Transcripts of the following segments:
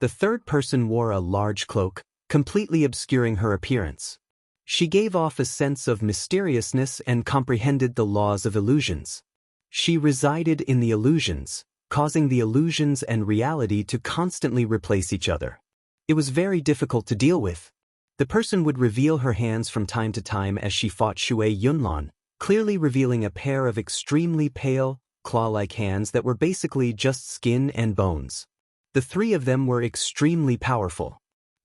The third person wore a large cloak, completely obscuring her appearance. She gave off a sense of mysteriousness and comprehended the laws of illusions. She resided in the illusions, causing the illusions and reality to constantly replace each other. It was very difficult to deal with. The person would reveal her hands from time to time as she fought Shui Yunlan, clearly revealing a pair of extremely pale, claw-like hands that were basically just skin and bones. The three of them were extremely powerful.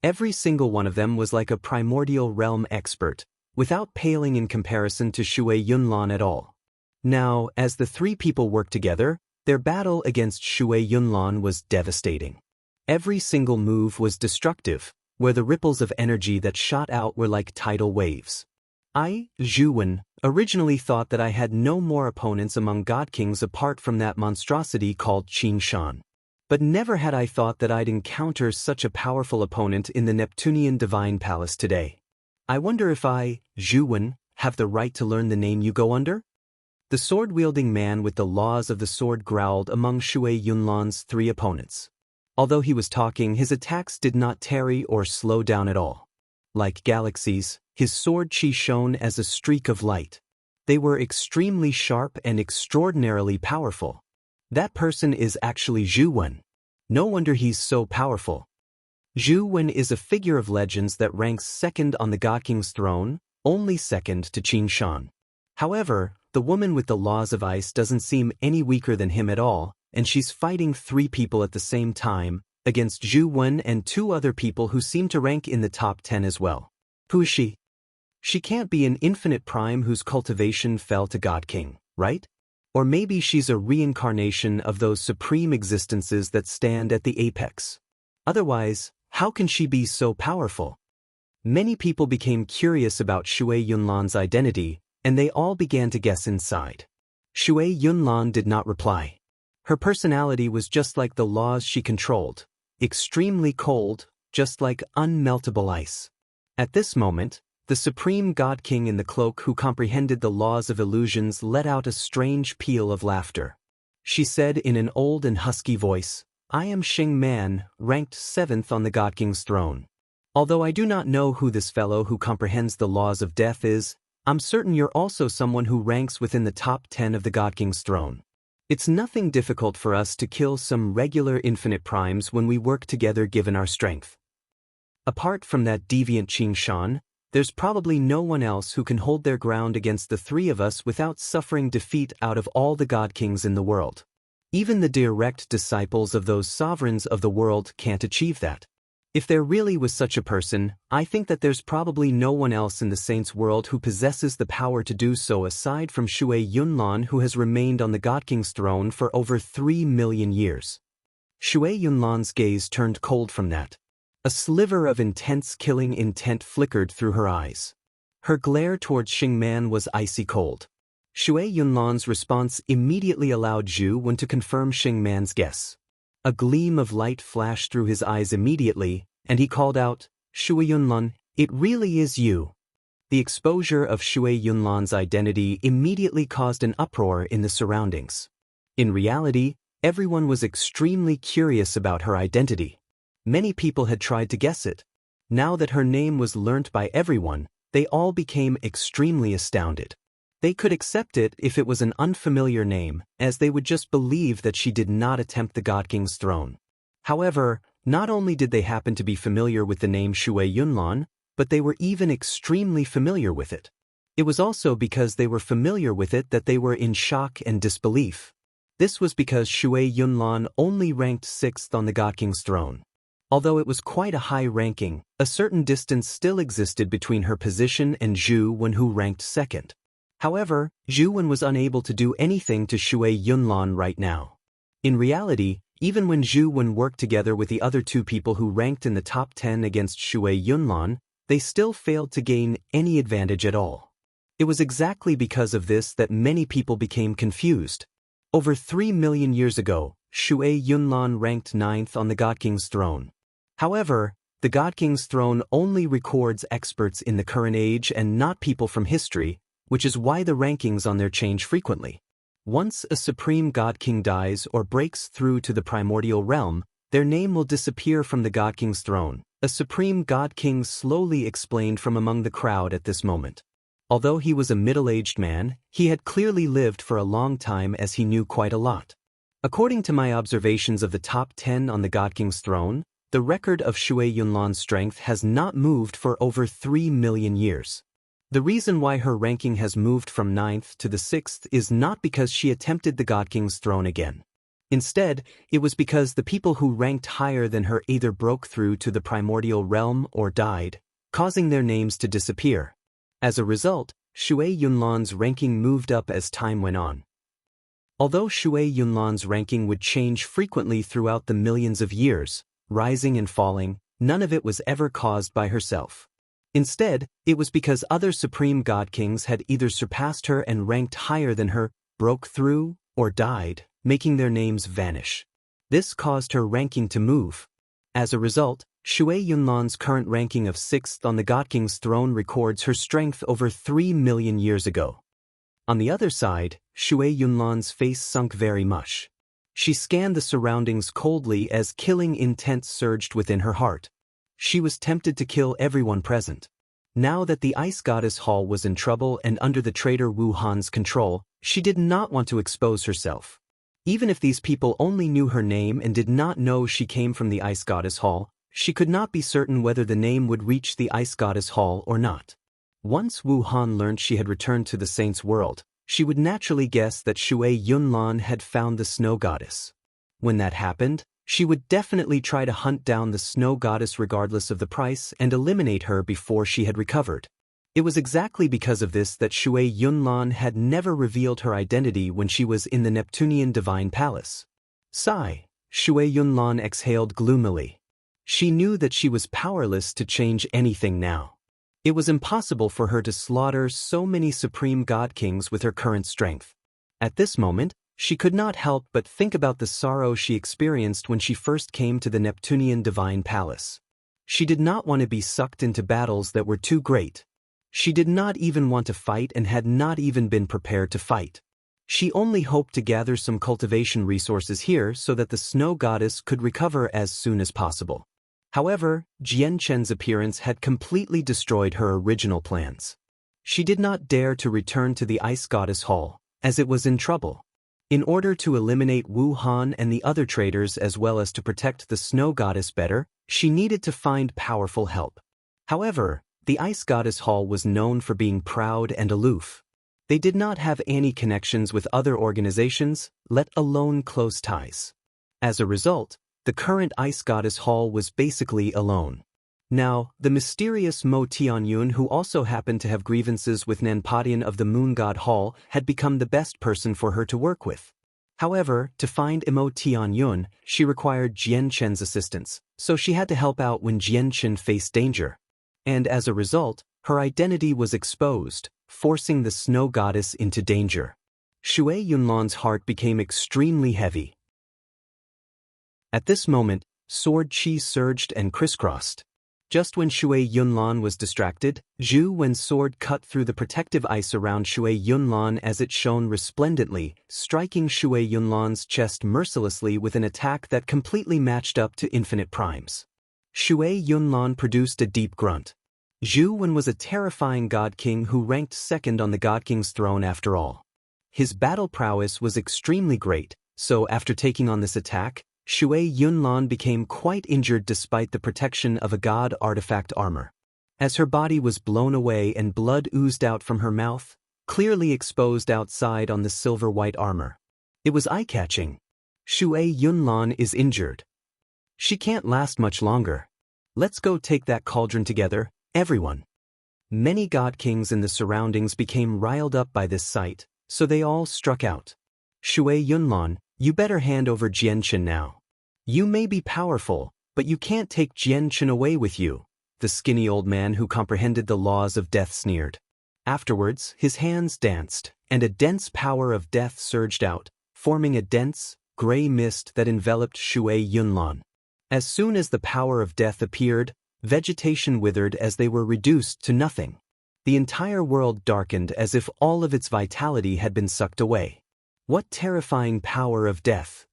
Every single one of them was like a primordial realm expert, without paling in comparison to Shui Yunlan at all. Now, as the three people worked together, their battle against Shui Yunlan was devastating. Every single move was destructive, where the ripples of energy that shot out were like tidal waves. I, Zhu Wen, originally thought that I had no more opponents among God Kings apart from that monstrosity called Qin Shan. But never had I thought that I'd encounter such a powerful opponent in the Neptunian Divine Palace today. I wonder if I, Zhu Wen, have the right to learn the name you go under? The sword-wielding man with the laws of the sword growled among Shui Yunlan's three opponents. Although he was talking, his attacks did not tarry or slow down at all. Like galaxies, his sword chi shone as a streak of light. They were extremely sharp and extraordinarily powerful. That person is actually Zhu Wen. No wonder he's so powerful. Zhu Wen is a figure of legends that ranks second on the God King's throne, only second to Qin Shan. However, the woman with the laws of ice doesn't seem any weaker than him at all, and she's fighting three people at the same time, against Zhu Wen and two other people who seem to rank in the top 10 as well. Who is she? She can't be an infinite prime whose cultivation fell to God King, right? Or maybe she's a reincarnation of those supreme existences that stand at the apex. Otherwise, how can she be so powerful? Many people became curious about Shui Yunlan's identity, and they all began to guess inside. Shui Yunlan did not reply. Her personality was just like the laws she controlled, extremely cold, just like unmeltable ice. At this moment, the supreme God King in the cloak who comprehended the laws of illusions let out a strange peal of laughter. She said in an old and husky voice, "I am Xing Man, ranked 7th on the God King's throne. Although I do not know who this fellow who comprehends the laws of death is, I'm certain you're also someone who ranks within the top 10 of the God King's throne. It's nothing difficult for us to kill some regular infinite primes when we work together given our strength. Apart from that deviant Qin Shan, there's probably no one else who can hold their ground against the three of us without suffering defeat out of all the God Kings in the world. Even the direct disciples of those sovereigns of the world can't achieve that. If there really was such a person, I think that there's probably no one else in the Saints' world who possesses the power to do so aside from Shui Yunlan, who has remained on the God King's throne for over 3 million years." Shui Yunlan's gaze turned cold from that. A sliver of intense killing intent flickered through her eyes. Her glare towards Xing Man was icy cold. Shui Yunlan's response immediately allowed Zhu Wen to confirm Xing Man's guess. A gleam of light flashed through his eyes immediately, and he called out, "Shui Yunlan, it really is you." The exposure of Shui Yunlan's identity immediately caused an uproar in the surroundings. In reality, everyone was extremely curious about her identity. Many people had tried to guess it. Now that her name was learnt by everyone, they all became extremely astounded. They could accept it if it was an unfamiliar name, as they would just believe that she did not attempt the God King's throne. However, not only did they happen to be familiar with the name Shui Yunlan, but they were even extremely familiar with it. It was also because they were familiar with it that they were in shock and disbelief. This was because Shui Yunlan only ranked 6th on the God King's throne. Although it was quite a high ranking, a certain distance still existed between her position and Zhu Wen, who ranked 2nd. However, Zhu Wen was unable to do anything to Shui Yunlan right now. In reality, even when Zhu Wen worked together with the other two people who ranked in the top 10 against Shui Yunlan, they still failed to gain any advantage at all. It was exactly because of this that many people became confused. Over 3 million years ago, Shui Yunlan ranked 9th on the God King's throne. However, the God King's throne only records experts in the current age and not people from history, which is why the rankings on there change frequently. Once a supreme God King dies or breaks through to the primordial realm, their name will disappear from the God King's throne, a supreme God King slowly explained from among the crowd at this moment. Although he was a middle-aged man, he had clearly lived for a long time as he knew quite a lot. According to my observations of the top 10 on the God King's throne, the record of Shui Yunlan's strength has not moved for over 3 million years. The reason why her ranking has moved from 9th to the 6th is not because she attempted the God King's throne again. Instead, it was because the people who ranked higher than her either broke through to the primordial realm or died, causing their names to disappear. As a result, Shui Yunlan's ranking moved up as time went on. Although Shui Yunlan's ranking would change frequently throughout the millions of years, rising and falling, none of it was ever caused by herself. Instead, it was because other supreme god kings had either surpassed her and ranked higher than her, broke through, or died, making their names vanish. This caused her ranking to move. As a result, Shui Yunlan's current ranking of 6th on the God King's throne records her strength over 3 million years ago. On the other side, Shui Yunlan's face sunk very much. She scanned the surroundings coldly as killing intent surged within her heart. She was tempted to kill everyone present. Now that the Ice Goddess Hall was in trouble and under the traitor Wu Han's control, she did not want to expose herself. Even if these people only knew her name and did not know she came from the Ice Goddess Hall, she could not be certain whether the name would reach the Ice Goddess Hall or not. Once Wu Han learned she had returned to the Saints' world, she would naturally guess that Shui Yunlan had found the Snow Goddess. When that happened, she would definitely try to hunt down the Snow Goddess regardless of the price and eliminate her before she had recovered. It was exactly because of this that Shui Yunlan had never revealed her identity when she was in the Neptunian Divine Palace. Sigh, Shui Yunlan exhaled gloomily. She knew that she was powerless to change anything now. It was impossible for her to slaughter so many supreme god kings with her current strength. At this moment, she could not help but think about the sorrow she experienced when she first came to the Neptunian Divine Palace. She did not want to be sucked into battles that were too great. She did not even want to fight and had not even been prepared to fight. She only hoped to gather some cultivation resources here so that the Snow Goddess could recover as soon as possible. However, Jian Chen's appearance had completely destroyed her original plans. She did not dare to return to the Ice Goddess Hall, as it was in trouble. In order to eliminate Wu Han and the other traitors as well as to protect the Snow Goddess better, she needed to find powerful help. However, the Ice Goddess Hall was known for being proud and aloof. They did not have any connections with other organizations, let alone close ties. As a result, the current Ice Goddess Hall was basically alone. Now, the mysterious Mo Tianyun, who also happened to have grievances with Nanpadian of the Moon God Hall, had become the best person for her to work with. However, to find Mo Tianyun, she required Jian Chen's assistance, so she had to help out when Jian Chen faced danger. And as a result, her identity was exposed, forcing the Snow Goddess into danger. Shui Yunlan's heart became extremely heavy. At this moment, sword chi surged and crisscrossed. Just when Shui Yunlan was distracted, Zhu Wen's sword cut through the protective ice around Shui Yunlan as it shone resplendently, striking Shui Yunlan's chest mercilessly with an attack that completely matched up to infinite primes. Shui Yunlan produced a deep grunt. Zhu Wen was a terrifying god king who ranked second on the God King's throne after all. His battle prowess was extremely great, so after taking on this attack, Shui Yunlan became quite injured despite the protection of a god artifact armor. As her body was blown away and blood oozed out from her mouth, clearly exposed outside on the silver-white armor. It was eye-catching. Shui Yunlan is injured. She can't last much longer. Let's go take that cauldron together, everyone. Many god kings in the surroundings became riled up by this sight, so they all struck out. Shui Yunlan, you better hand over Jian Chen now. You may be powerful, but you can't take Jian Chen away with you, the skinny old man who comprehended the laws of death sneered. Afterwards, his hands danced, and a dense power of death surged out, forming a dense, gray mist that enveloped Shui Yunlan. As soon as the power of death appeared, vegetation withered as they were reduced to nothing. The entire world darkened as if all of its vitality had been sucked away. What terrifying power of death!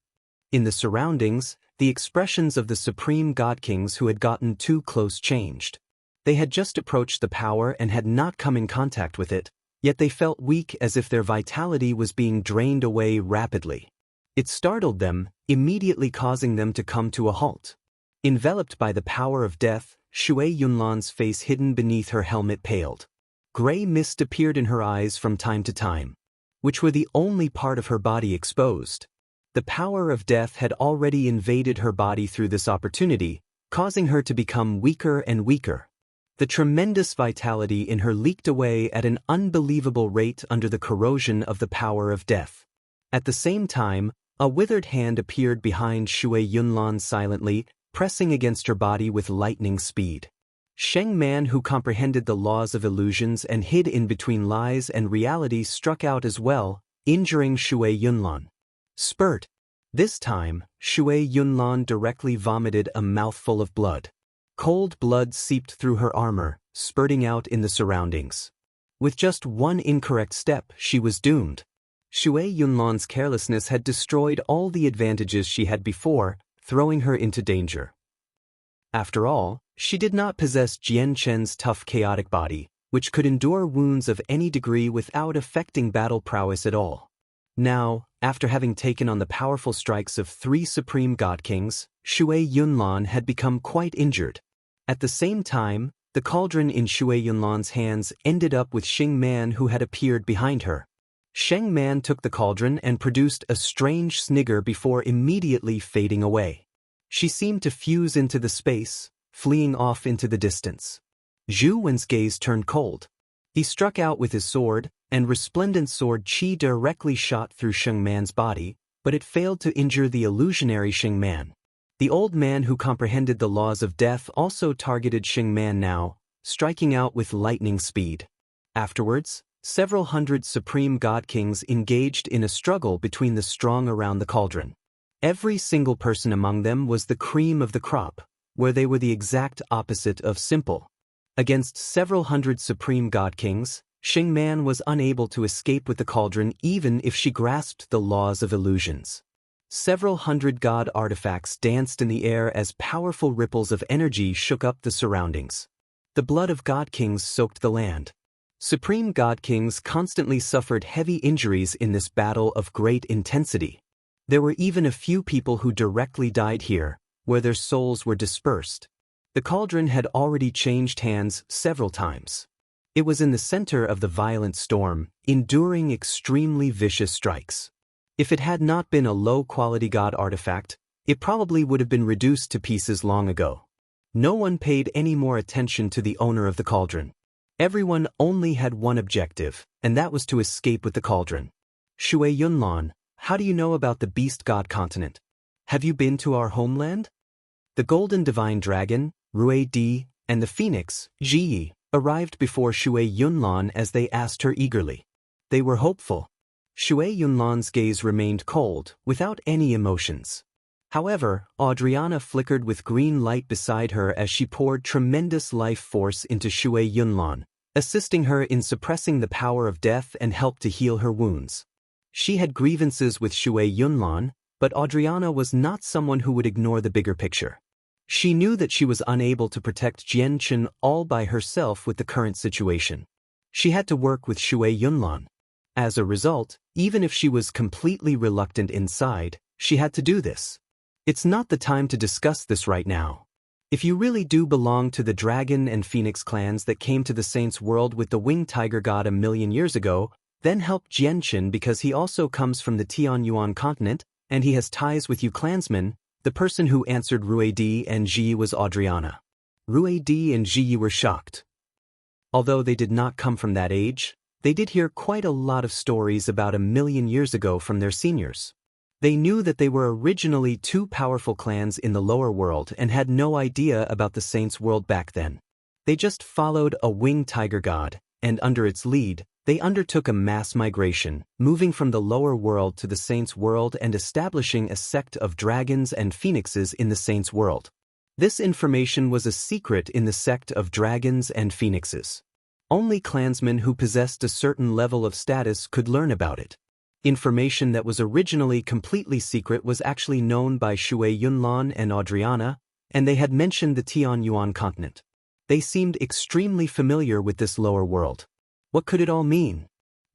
In the surroundings, the expressions of the supreme god kings who had gotten too close changed. They had just approached the power and had not come in contact with it, yet they felt weak as if their vitality was being drained away rapidly. It startled them, immediately causing them to come to a halt. Enveloped by the power of death, Shui Yunlan's face hidden beneath her helmet paled. Gray mist appeared in her eyes from time to time, which were the only part of her body exposed. The power of death had already invaded her body through this opportunity, causing her to become weaker and weaker. The tremendous vitality in her leaked away at an unbelievable rate under the corrosion of the power of death. At the same time, a withered hand appeared behind Shui Yunlan silently, pressing against her body with lightning speed. Sheng Man, who comprehended the laws of illusions and hid in between lies and reality, struck out as well, injuring Shui Yunlan. Spurt. This time, Shui Yunlan directly vomited a mouthful of blood. Cold blood seeped through her armor, spurting out in the surroundings. With just one incorrect step, she was doomed. Shui Yunlan's carelessness had destroyed all the advantages she had before, throwing her into danger. After all, she did not possess Jian Chen's tough chaotic body, which could endure wounds of any degree without affecting battle prowess at all. Now, after having taken on the powerful strikes of 3 supreme god kings, Shui Yunlan had become quite injured. At the same time, the cauldron in Shui Yunlan's hands ended up with Sheng Man, who had appeared behind her. Sheng Man took the cauldron and produced a strange snigger before immediately fading away. She seemed to fuse into the space, fleeing off into the distance. Zhu Wen's gaze turned cold. He struck out with his sword, and resplendent sword qi directly shot through Sheng Man's body, but it failed to injure the illusionary Sheng Man. The old man who comprehended the laws of death also targeted Sheng Man now, striking out with lightning speed. Afterwards, several hundred supreme god kings engaged in a struggle between the strong around the cauldron. Every single person among them was the cream of the crop, where they were the exact opposite of simple. Against several hundred supreme god kings, Sheng Man was unable to escape with the cauldron even if she grasped the laws of illusions. Several hundred god artifacts danced in the air as powerful ripples of energy shook up the surroundings. The blood of god kings soaked the land. Supreme god kings constantly suffered heavy injuries in this battle of great intensity. There were even a few people who directly died here, where their souls were dispersed. The cauldron had already changed hands several times. It was in the center of the violent storm, enduring extremely vicious strikes. If it had not been a low-quality god artifact, it probably would have been reduced to pieces long ago. No one paid any more attention to the owner of the cauldron. Everyone only had one objective, and that was to escape with the cauldron. Shui Yunlan, how do you know about the beast god continent? Have you been to our homeland? The golden divine dragon, Rui Di, and the phoenix, Ji, arrived before Shui Yunlan as they asked her eagerly. They were hopeful. Shui Yunlan's gaze remained cold, without any emotions. However, Adriana flickered with green light beside her as she poured tremendous life force into Shui Yunlan, assisting her in suppressing the power of death and helped to heal her wounds. She had grievances with Shui Yunlan, but Adriana was not someone who would ignore the bigger picture. She knew that she was unable to protect Jian Chen all by herself with the current situation. She had to work with Shui Yunlan. As a result, even if she was completely reluctant inside, she had to do this. It's not the time to discuss this right now. If you really do belong to the dragon and phoenix clans that came to the saints' world with the winged tiger god 1,000,000 years ago, then help Jian Chen because he also comes from the Tianyuan continent, and he has ties with you clansmen. The person who answered Rui Di and Ji was Adriana. Rui Di and Ji were shocked. Although they did not come from that age, they did hear quite a lot of stories about 1,000,000 years ago from their seniors. They knew that they were originally 2 powerful clans in the lower world and had no idea about the saints' world back then. They just followed a winged tiger god, and under its lead, they undertook a mass migration, moving from the lower world to the saints' world and establishing a sect of dragons and phoenixes in the saints' world. This information was a secret in the sect of dragons and phoenixes. Only clansmen who possessed a certain level of status could learn about it. Information that was originally completely secret was actually known by Shui Yunlan and Adriana, and they had mentioned the Tianyuan continent. They seemed extremely familiar with this lower world. What could it all mean?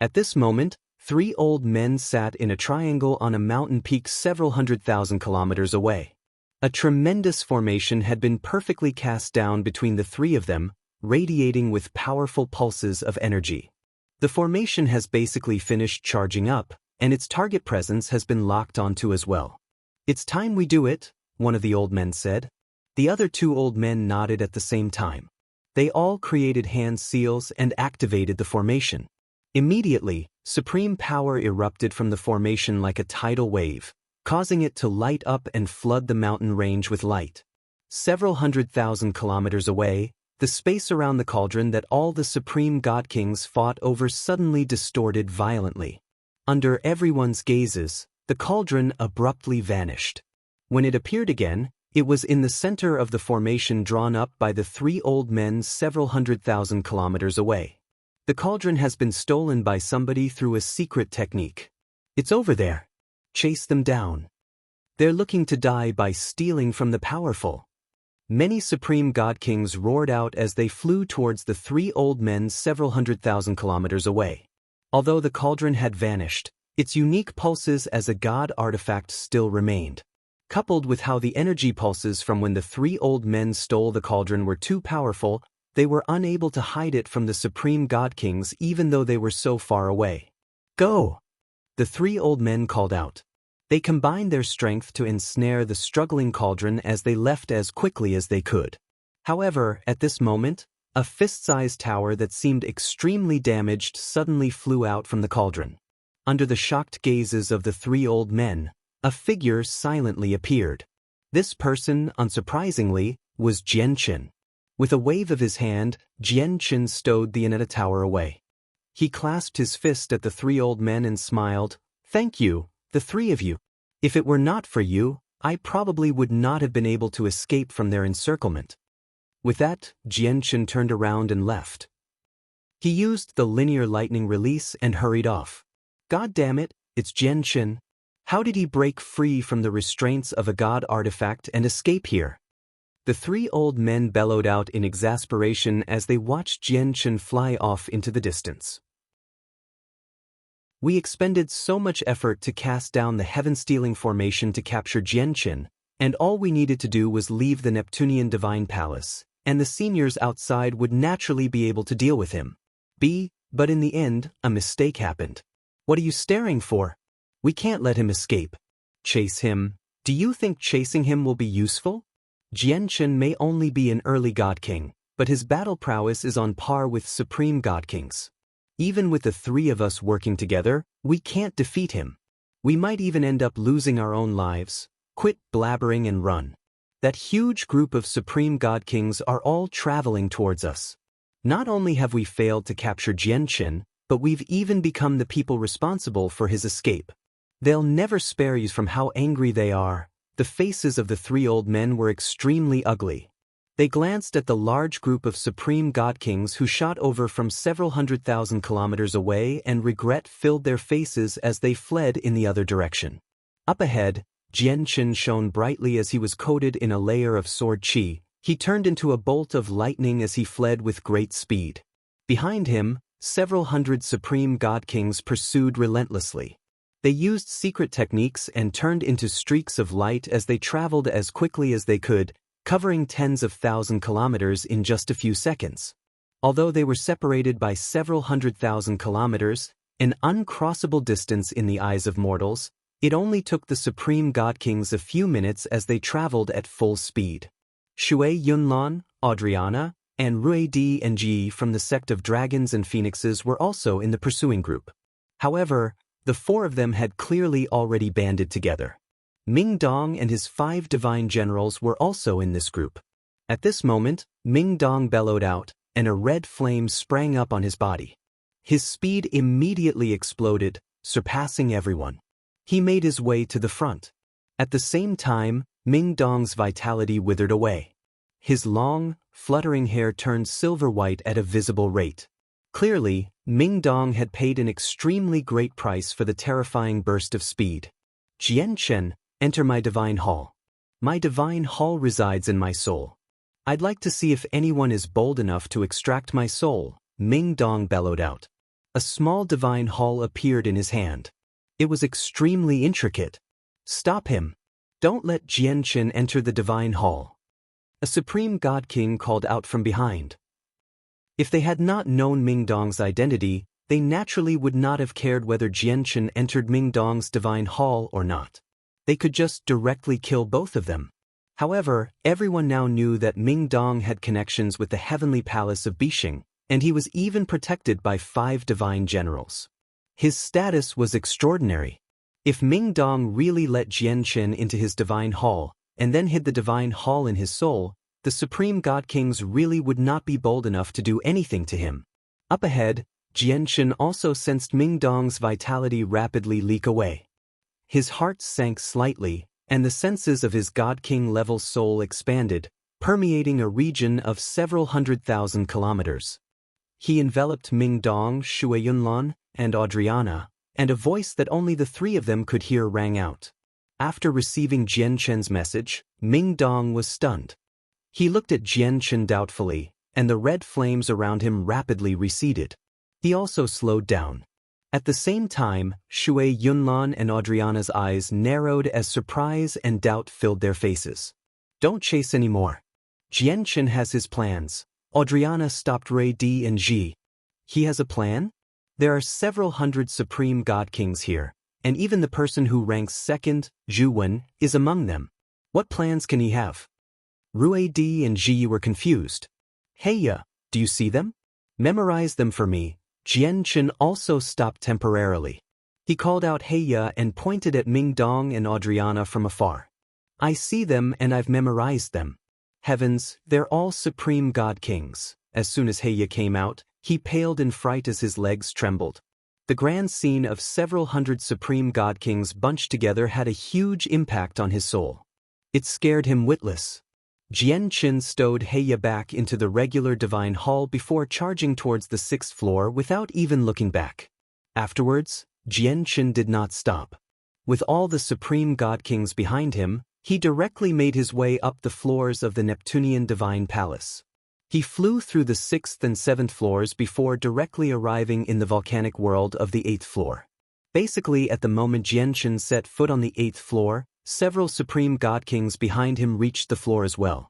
At this moment, 3 old men sat in a triangle on a mountain peak several 100,000 kilometers away. A tremendous formation had been perfectly cast down between the 3 of them, radiating with powerful pulses of energy. The formation has basically finished charging up, and its target presence has been locked onto as well. "It's time we do it," one of the old men said. The other 2 old men nodded at the same time. They all created hand seals and activated the formation. Immediately, supreme power erupted from the formation like a tidal wave, causing it to light up and flood the mountain range with light. Several 100,000 kilometers away, the space around the cauldron that all the supreme god kings fought over suddenly distorted violently. Under everyone's gazes, the cauldron abruptly vanished. When it appeared again, it was in the center of the formation drawn up by the 3 old men several 100,000 kilometers away. The cauldron has been stolen by somebody through a secret technique. It's over there. Chase them down. They're looking to die by stealing from the powerful. Many supreme god kings roared out as they flew towards the 3 old men several 100,000 kilometers away. Although the cauldron had vanished, its unique pulses as a god artifact still remained. Coupled with how the energy pulses from when the 3 old men stole the cauldron were too powerful, they were unable to hide it from the supreme god kings even though they were so far away. "Go!" the 3 old men called out. They combined their strength to ensnare the struggling cauldron as they left as quickly as they could. However, at this moment, a fist-sized tower that seemed extremely damaged suddenly flew out from the cauldron. Under the shocked gazes of the 3 old men, a figure silently appeared. This person, unsurprisingly, was Jianchen. With a wave of his hand, Jianchen stowed the Aneta tower away. He clasped his fist at the 3 old men and smiled. "Thank you, the 3 of you. If it were not for you, I probably would not have been able to escape from their encirclement." With that, Jianchen turned around and left. He used the linear lightning release and hurried off. God damn it, it's Jianchen. How did he break free from the restraints of a god artifact and escape here? The 3 old men bellowed out in exasperation as they watched Jianchen fly off into the distance. We expended so much effort to cast down the heaven-stealing formation to capture Jianchen, and all we needed to do was leave the Neptunian Divine Palace, and the seniors outside would naturally be able to deal with him. But in the end, a mistake happened. What are you staring for? We can't let him escape. Chase him. Do you think chasing him will be useful? Jianchen may only be an early god king, but his battle prowess is on par with supreme god kings. Even with the 3 of us working together, we can't defeat him. We might even end up losing our own lives. Quit blabbering and run. That huge group of supreme god kings are all traveling towards us. Not only have we failed to capture Jianchen, but we've even become the people responsible for his escape. They'll never spare you from how angry they are. The faces of the 3 old men were extremely ugly. They glanced at the large group of supreme god kings who shot over from several 100,000 kilometers away, and regret filled their faces as they fled in the other direction. Up ahead, Jianchen shone brightly as he was coated in a layer of sword qi. He turned into a bolt of lightning as he fled with great speed. Behind him, several hundred supreme god kings pursued relentlessly. They used secret techniques and turned into streaks of light as they traveled as quickly as they could, covering tens of thousand kilometers in just a few seconds. Although they were separated by several 100,000 kilometers, an uncrossable distance in the eyes of mortals, it only took the supreme god kings a few minutes as they traveled at full speed. Shui Yunlan, Adriana, and Rui Di and Ji from the sect of dragons and phoenixes were also in the pursuing group. However, the 4 of them had clearly already banded together. Ming Dong and his 5 divine generals were also in this group. At this moment, Ming Dong bellowed out, and a red flame sprang up on his body. His speed immediately exploded, surpassing everyone. He made his way to the front. At the same time, Ming Dong's vitality withered away. His long, fluttering hair turned silver-white at a visible rate. Clearly, Ming Dong had paid an extremely great price for the terrifying burst of speed. Jian Chen, enter my divine hall. My divine hall resides in my soul. I'd like to see if anyone is bold enough to extract my soul, Ming Dong bellowed out. A small divine hall appeared in his hand. It was extremely intricate. Stop him. Don't let Jian Chen enter the divine hall. A supreme god king called out from behind. If they had not known Ming Dong's identity, they naturally would not have cared whether Jian Chen entered Ming Dong's divine hall or not. They could just directly kill both of them. However, everyone now knew that Ming Dong had connections with the heavenly palace of Bixing, and he was even protected by 5 divine generals. His status was extraordinary. If Ming Dong really let Jian Chen into his divine hall, and then hid the divine hall in his soul, the supreme god kings really would not be bold enough to do anything to him. Up ahead, Jian Chen also sensed Ming Dong's vitality rapidly leak away. His heart sank slightly, and the senses of his god king level soul expanded, permeating a region of several 100,000 kilometers. He enveloped Ming Dong, Shui Yunlan, and Adriana, and a voice that only the 3 of them could hear rang out. After receiving Jian Chen's message, Ming Dong was stunned. He looked at Jian Chen doubtfully, and the red flames around him rapidly receded. He also slowed down. At the same time, Shui Yunlan and Adriana's eyes narrowed as surprise and doubt filled their faces. Don't chase anymore. Jian Chen has his plans. Adriana stopped Ray D and Ji. He has a plan? There are several hundred supreme god kings here, and even the person who ranks second, Zhu Wen, is among them. What plans can he have? Rui D and Ji were confused. Heya, do you see them? Memorize them for me. Jian Chen also stopped temporarily. He called out Heya and pointed at Ming Dong and Adriana from afar. I see them and I've memorized them. Heavens, they're all supreme god kings. As soon as Heya came out, he paled in fright as his legs trembled. The grand scene of several hundred supreme god kings bunched together had a huge impact on his soul. It scared him witless. Jian Chen stowed Heya back into the regular divine hall before charging towards the 6th floor without even looking back. Afterwards, Jian Chen did not stop. With all the supreme god kings behind him, he directly made his way up the floors of the Neptunian divine palace. He flew through the 6th and 7th floors before directly arriving in the volcanic world of the 8th floor. Basically, at the moment Jian Chen set foot on the 8th floor, several supreme god kings behind him reached the floor as well.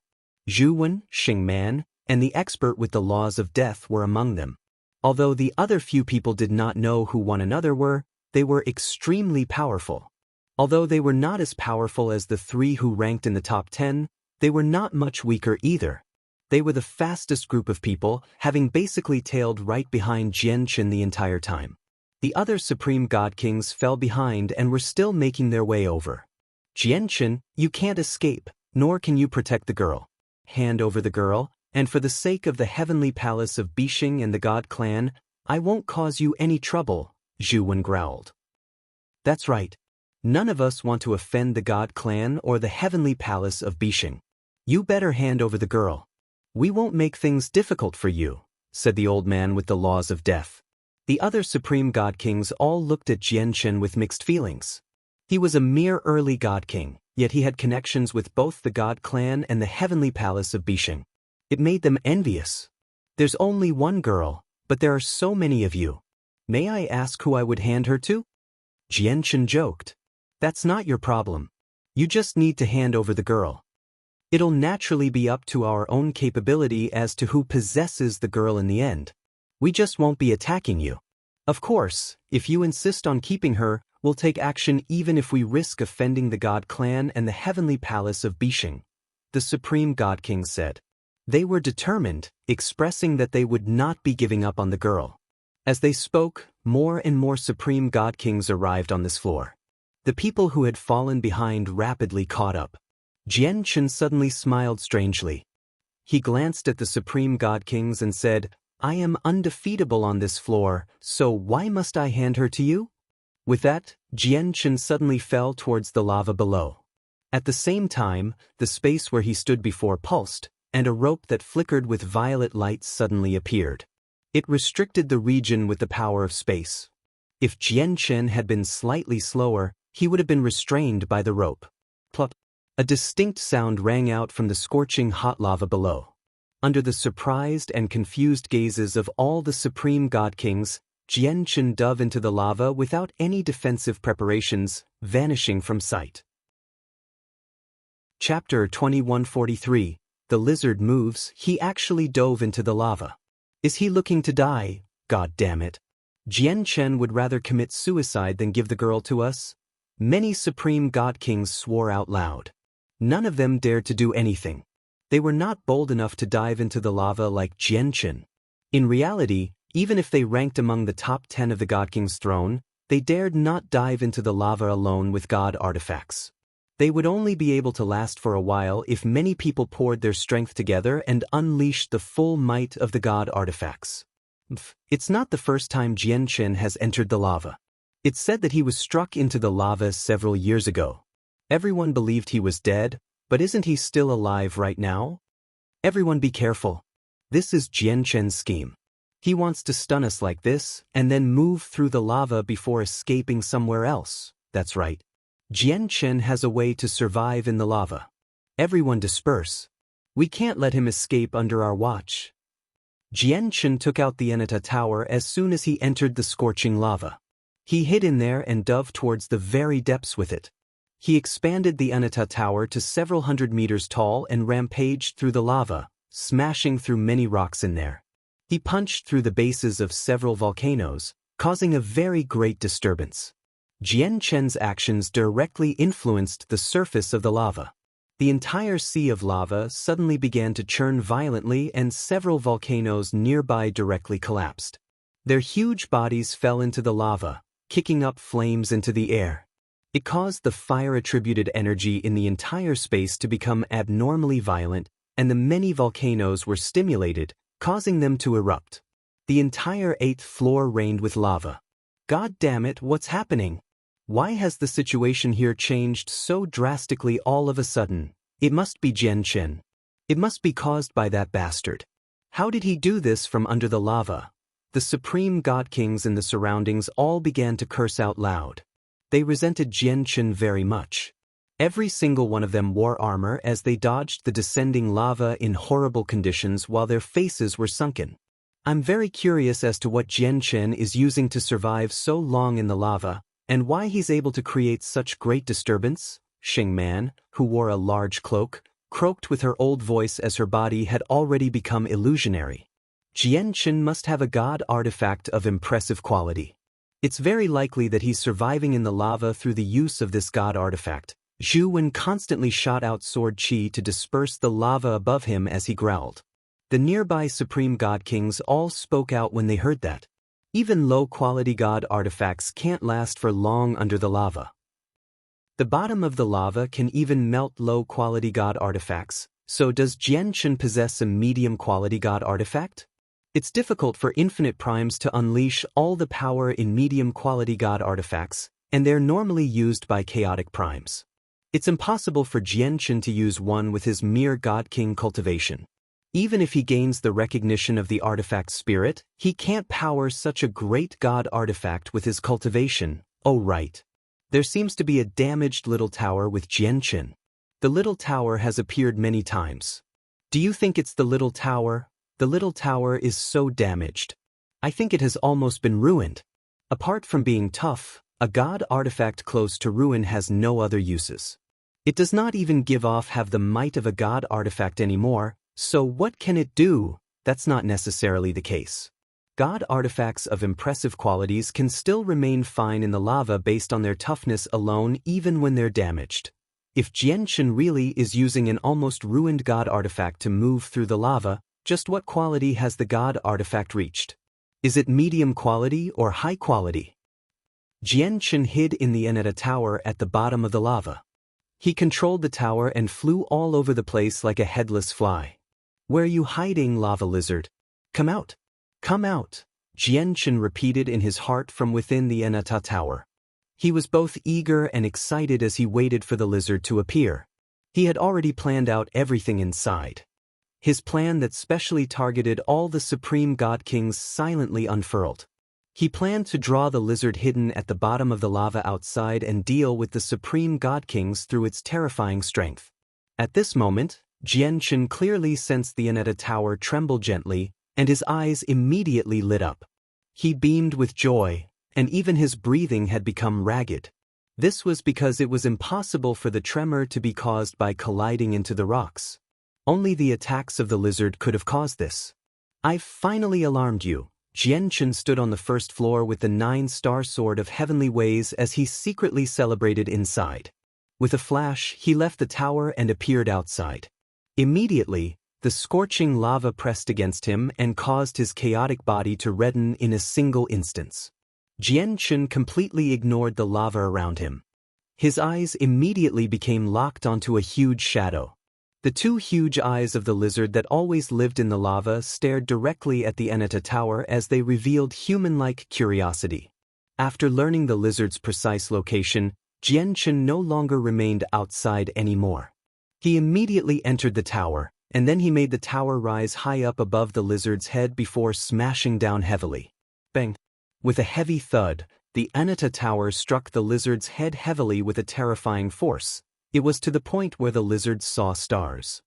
Zhu Wen, Xing Man, and the expert with the laws of death were among them. Although the other few people did not know who one another were, they were extremely powerful. Although they were not as powerful as the 3 who ranked in the top 10, they were not much weaker either. They were the fastest group of people, having basically tailed right behind Jian Chen the entire time. The other supreme god kings fell behind and were still making their way over. Jian Chen, you can't escape, nor can you protect the girl. Hand over the girl, and for the sake of the heavenly palace of Bixing and the god clan, I won't cause you any trouble, Zhu Wen growled. That's right. None of us want to offend the god clan or the heavenly palace of Bixing. You better hand over the girl. We won't make things difficult for you, said the old man with the laws of death. The other supreme god kings all looked at Jian Chen with mixed feelings. He was a mere early god king, yet he had connections with both the god clan and the heavenly palace of Bixing. It made them envious. There's only one girl, but there are so many of you. May I ask who I would hand her to? Jian Chen joked. That's not your problem. You just need to hand over the girl. It'll naturally be up to our own capability as to who possesses the girl in the end. We just won't be attacking you. Of course, if you insist on keeping her, we'll take action even if we risk offending the god clan and the heavenly palace of Bixing, the supreme god king said. They were determined, expressing that they would not be giving up on the girl. As they spoke, more and more supreme god kings arrived on this floor. The people who had fallen behind rapidly caught up. Jian Chen suddenly smiled strangely. He glanced at the supreme god kings and said, I am undefeatable on this floor, so why must I hand her to you? With that, Jian Chen suddenly fell towards the lava below. At the same time, the space where he stood before pulsed, and a rope that flickered with violet light suddenly appeared. It restricted the region with the power of space. If Jian Chen had been slightly slower, he would have been restrained by the rope. Plop! A distinct sound rang out from the scorching hot lava below. Under the surprised and confused gazes of all the supreme god kings, Jian Chen dove into the lava without any defensive preparations, vanishing from sight. Chapter 2143. The lizard moves. He actually dove into the lava. Is he looking to die? God damn it. Jian Chen would rather commit suicide than give the girl to us? Many supreme god kings swore out loud. None of them dared to do anything. They were not bold enough to dive into the lava like Jian Chen. In reality, even if they ranked among the top 10 of the God King's throne, they dared not dive into the lava alone with god artifacts. They would only be able to last for a while if many people poured their strength together and unleashed the full might of the god artifacts. It's not the first time Jian Chen has entered the lava. It's said that he was struck into the lava several years ago. Everyone believed he was dead, but isn't he still alive right now? Everyone be careful. This is Jian Chen's scheme. He wants to stun us like this, and then move through the lava before escaping somewhere else. That's right. Jian Chen has a way to survive in the lava. Everyone disperse. We can't let him escape under our watch. Jian Chen took out the Enata Tower as soon as he entered the scorching lava. He hid in there and dove towards the very depths with it. He expanded the Enata Tower to several hundred meters tall and rampaged through the lava, smashing through many rocks in there. He punched through the bases of several volcanoes, causing a very great disturbance. Jian Chen's actions directly influenced the surface of the lava. The entire sea of lava suddenly began to churn violently and several volcanoes nearby directly collapsed. Their huge bodies fell into the lava, kicking up flames into the air. It caused the fire-attributed energy in the entire space to become abnormally violent, and the many volcanoes were stimulated, causing them to erupt. The entire 8th floor rained with lava. God damn it, what's happening? Why has the situation here changed so drastically all of a sudden? It must be Jian Chen. It must be caused by that bastard. How did he do this from under the lava? The supreme god kings in the surroundings all began to curse out loud. They resented Jian Chen very much. Every single one of them wore armor as they dodged the descending lava in horrible conditions while their faces were sunken. I'm very curious as to what Jian Chen is using to survive so long in the lava, and why he's able to create such great disturbance. Xing Man, who wore a large cloak, croaked with her old voice as her body had already become illusionary. Jian Chen must have a god artifact of impressive quality. It's very likely that he's surviving in the lava through the use of this god artifact. Zhu Wen constantly shot out sword qi to disperse the lava above him as he growled. The nearby supreme god kings all spoke out when they heard that. Even low-quality god artifacts can't last for long under the lava. The bottom of the lava can even melt low-quality god artifacts, so does Jian Chen possess a medium-quality god artifact? It's difficult for infinite primes to unleash all the power in medium-quality god artifacts, and they're normally used by chaotic primes. It's impossible for Jian Chen to use one with his mere god king cultivation. Even if he gains the recognition of the artifact spirit, he can't power such a great god artifact with his cultivation. Oh right. There seems to be a damaged little tower with Jian Chen. The little tower has appeared many times. Do you think it's the little tower? The little tower is so damaged. I think it has almost been ruined. Apart from being tough, a god artifact close to ruin has no other uses. It does not even have the might of a god artifact anymore. So what can it do? That's not necessarily the case. God artifacts of impressive qualities can still remain fine in the lava based on their toughness alone even when they're damaged. If Jian Chen really is using an almost ruined god artifact to move through the lava, just what quality has the god artifact reached? Is it medium quality or high quality? Jian Chen hid in the Enata Tower at the bottom of the lava. He controlled the tower and flew all over the place like a headless fly. Where are you hiding, lava lizard? Come out! Come out! Jian Chen repeated in his heart from within the Enata Tower. He was both eager and excited as he waited for the lizard to appear. He had already planned out everything inside. His plan that specially targeted all the Supreme God Kings silently unfurled. He planned to draw the lizard hidden at the bottom of the lava outside and deal with the Supreme God Kings through its terrifying strength. At this moment, Jianchen clearly sensed the Aneta Tower tremble gently, and his eyes immediately lit up. He beamed with joy, and even his breathing had become ragged. This was because it was impossible for the tremor to be caused by colliding into the rocks. Only the attacks of the lizard could have caused this. "I've finally alarmed you." Jianchen stood on the first floor with the 9-star sword of heavenly ways as he secretly celebrated inside. With a flash, he left the tower and appeared outside. Immediately, the scorching lava pressed against him and caused his chaotic body to redden in a single instance. Jianchen completely ignored the lava around him. His eyes immediately became locked onto a huge shadow. The two huge eyes of the lizard that always lived in the lava stared directly at the Aneta Tower as they revealed human-like curiosity. After learning the lizard's precise location, Jianchen no longer remained outside anymore. He immediately entered the tower, and then he made the tower rise high up above the lizard's head before smashing down heavily. Bang! With a heavy thud, the Aneta Tower struck the lizard's head heavily with a terrifying force. It was to the point where the lizard saw stars.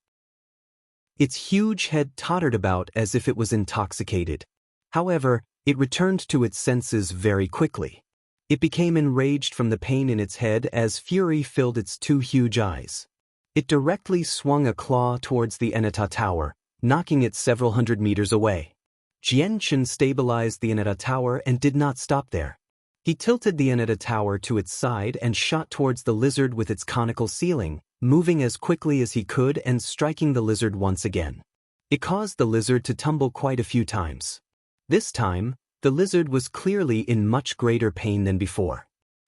Its huge head tottered about as if it was intoxicated. However, it returned to its senses very quickly. It became enraged from the pain in its head as fury filled its two huge eyes. It directly swung a claw towards the Aneta Tower, knocking it several hundred meters away. Jianchen stabilized the Aneta Tower and did not stop there. He tilted the Aneta Tower to its side and shot towards the lizard with its conical ceiling, moving as quickly as he could and striking the lizard once again. It caused the lizard to tumble quite a few times. This time, the lizard was clearly in much greater pain than before.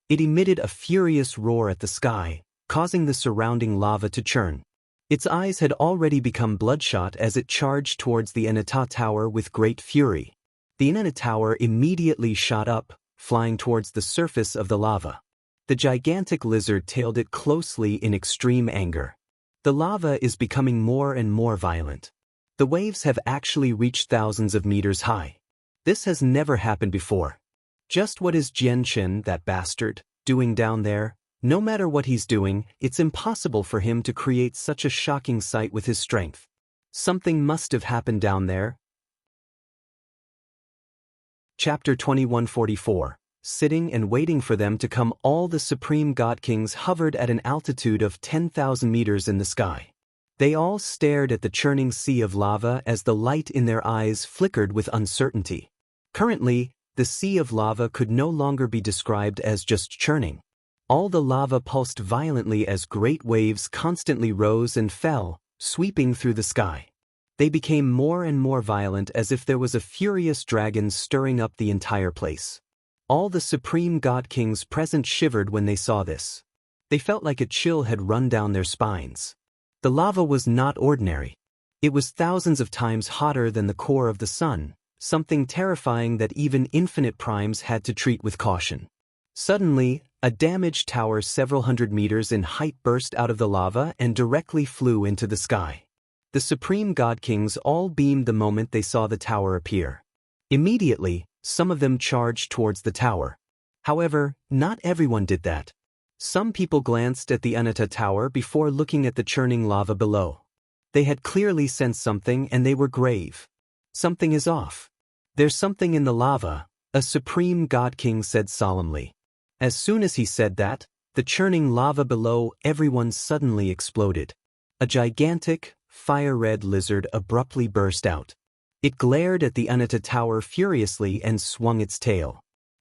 It emitted a furious roar at the sky, causing the surrounding lava to churn. Its eyes had already become bloodshot as it charged towards the Aneta Tower with great fury. The Aneta Tower immediately shot up, flying towards the surface of the lava. The gigantic lizard tailed it closely in extreme anger. The lava is becoming more and more violent. The waves have actually reached thousands of meters high. This has never happened before. Just what is Jianchen, that bastard, doing down there? No matter what he's doing, it's impossible for him to create such a shocking sight with his strength. Something must have happened down there. Chapter 2144. Sitting and waiting for them to come, all the Supreme God Kings hovered at an altitude of 10,000 meters in the sky. They all stared at the churning sea of lava as the light in their eyes flickered with uncertainty. Currently, the sea of lava could no longer be described as just churning. All the lava pulsed violently as great waves constantly rose and fell, sweeping through the sky. They became more and more violent as if there was a furious dragon stirring up the entire place. All the Supreme God Kings present shivered when they saw this. They felt like a chill had run down their spines. The lava was not ordinary. It was thousands of times hotter than the core of the sun, something terrifying that even infinite primes had to treat with caution. Suddenly, a damaged tower several hundred meters in height burst out of the lava and directly flew into the sky. The Supreme God Kings all beamed the moment they saw the tower appear. Immediately, some of them charged towards the tower. However, not everyone did that. Some people glanced at the Aneta Tower before looking at the churning lava below. They had clearly sensed something and they were grave. Something is off. There's something in the lava, a Supreme God King said solemnly. As soon as he said that, the churning lava below everyone suddenly exploded. A gigantic, fire-red lizard abruptly burst out. It glared at the Aneta Tower furiously and swung its tail.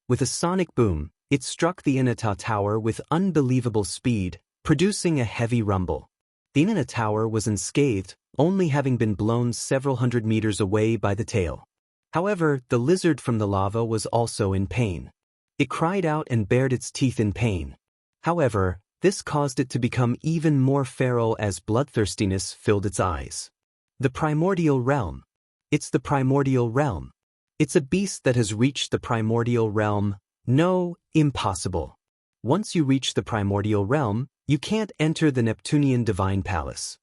With a sonic boom, it struck the Aneta Tower with unbelievable speed, producing a heavy rumble. The Aneta Tower was unscathed, only having been blown several hundred meters away by the tail. However, the lizard from the lava was also in pain. It cried out and bared its teeth in pain. However, this caused it to become even more feral as bloodthirstiness filled its eyes. The primordial realm. It's the primordial realm. It's a beast that has reached the primordial realm. No, impossible. Once you reach the primordial realm, you can't enter the Neptunian divine palace.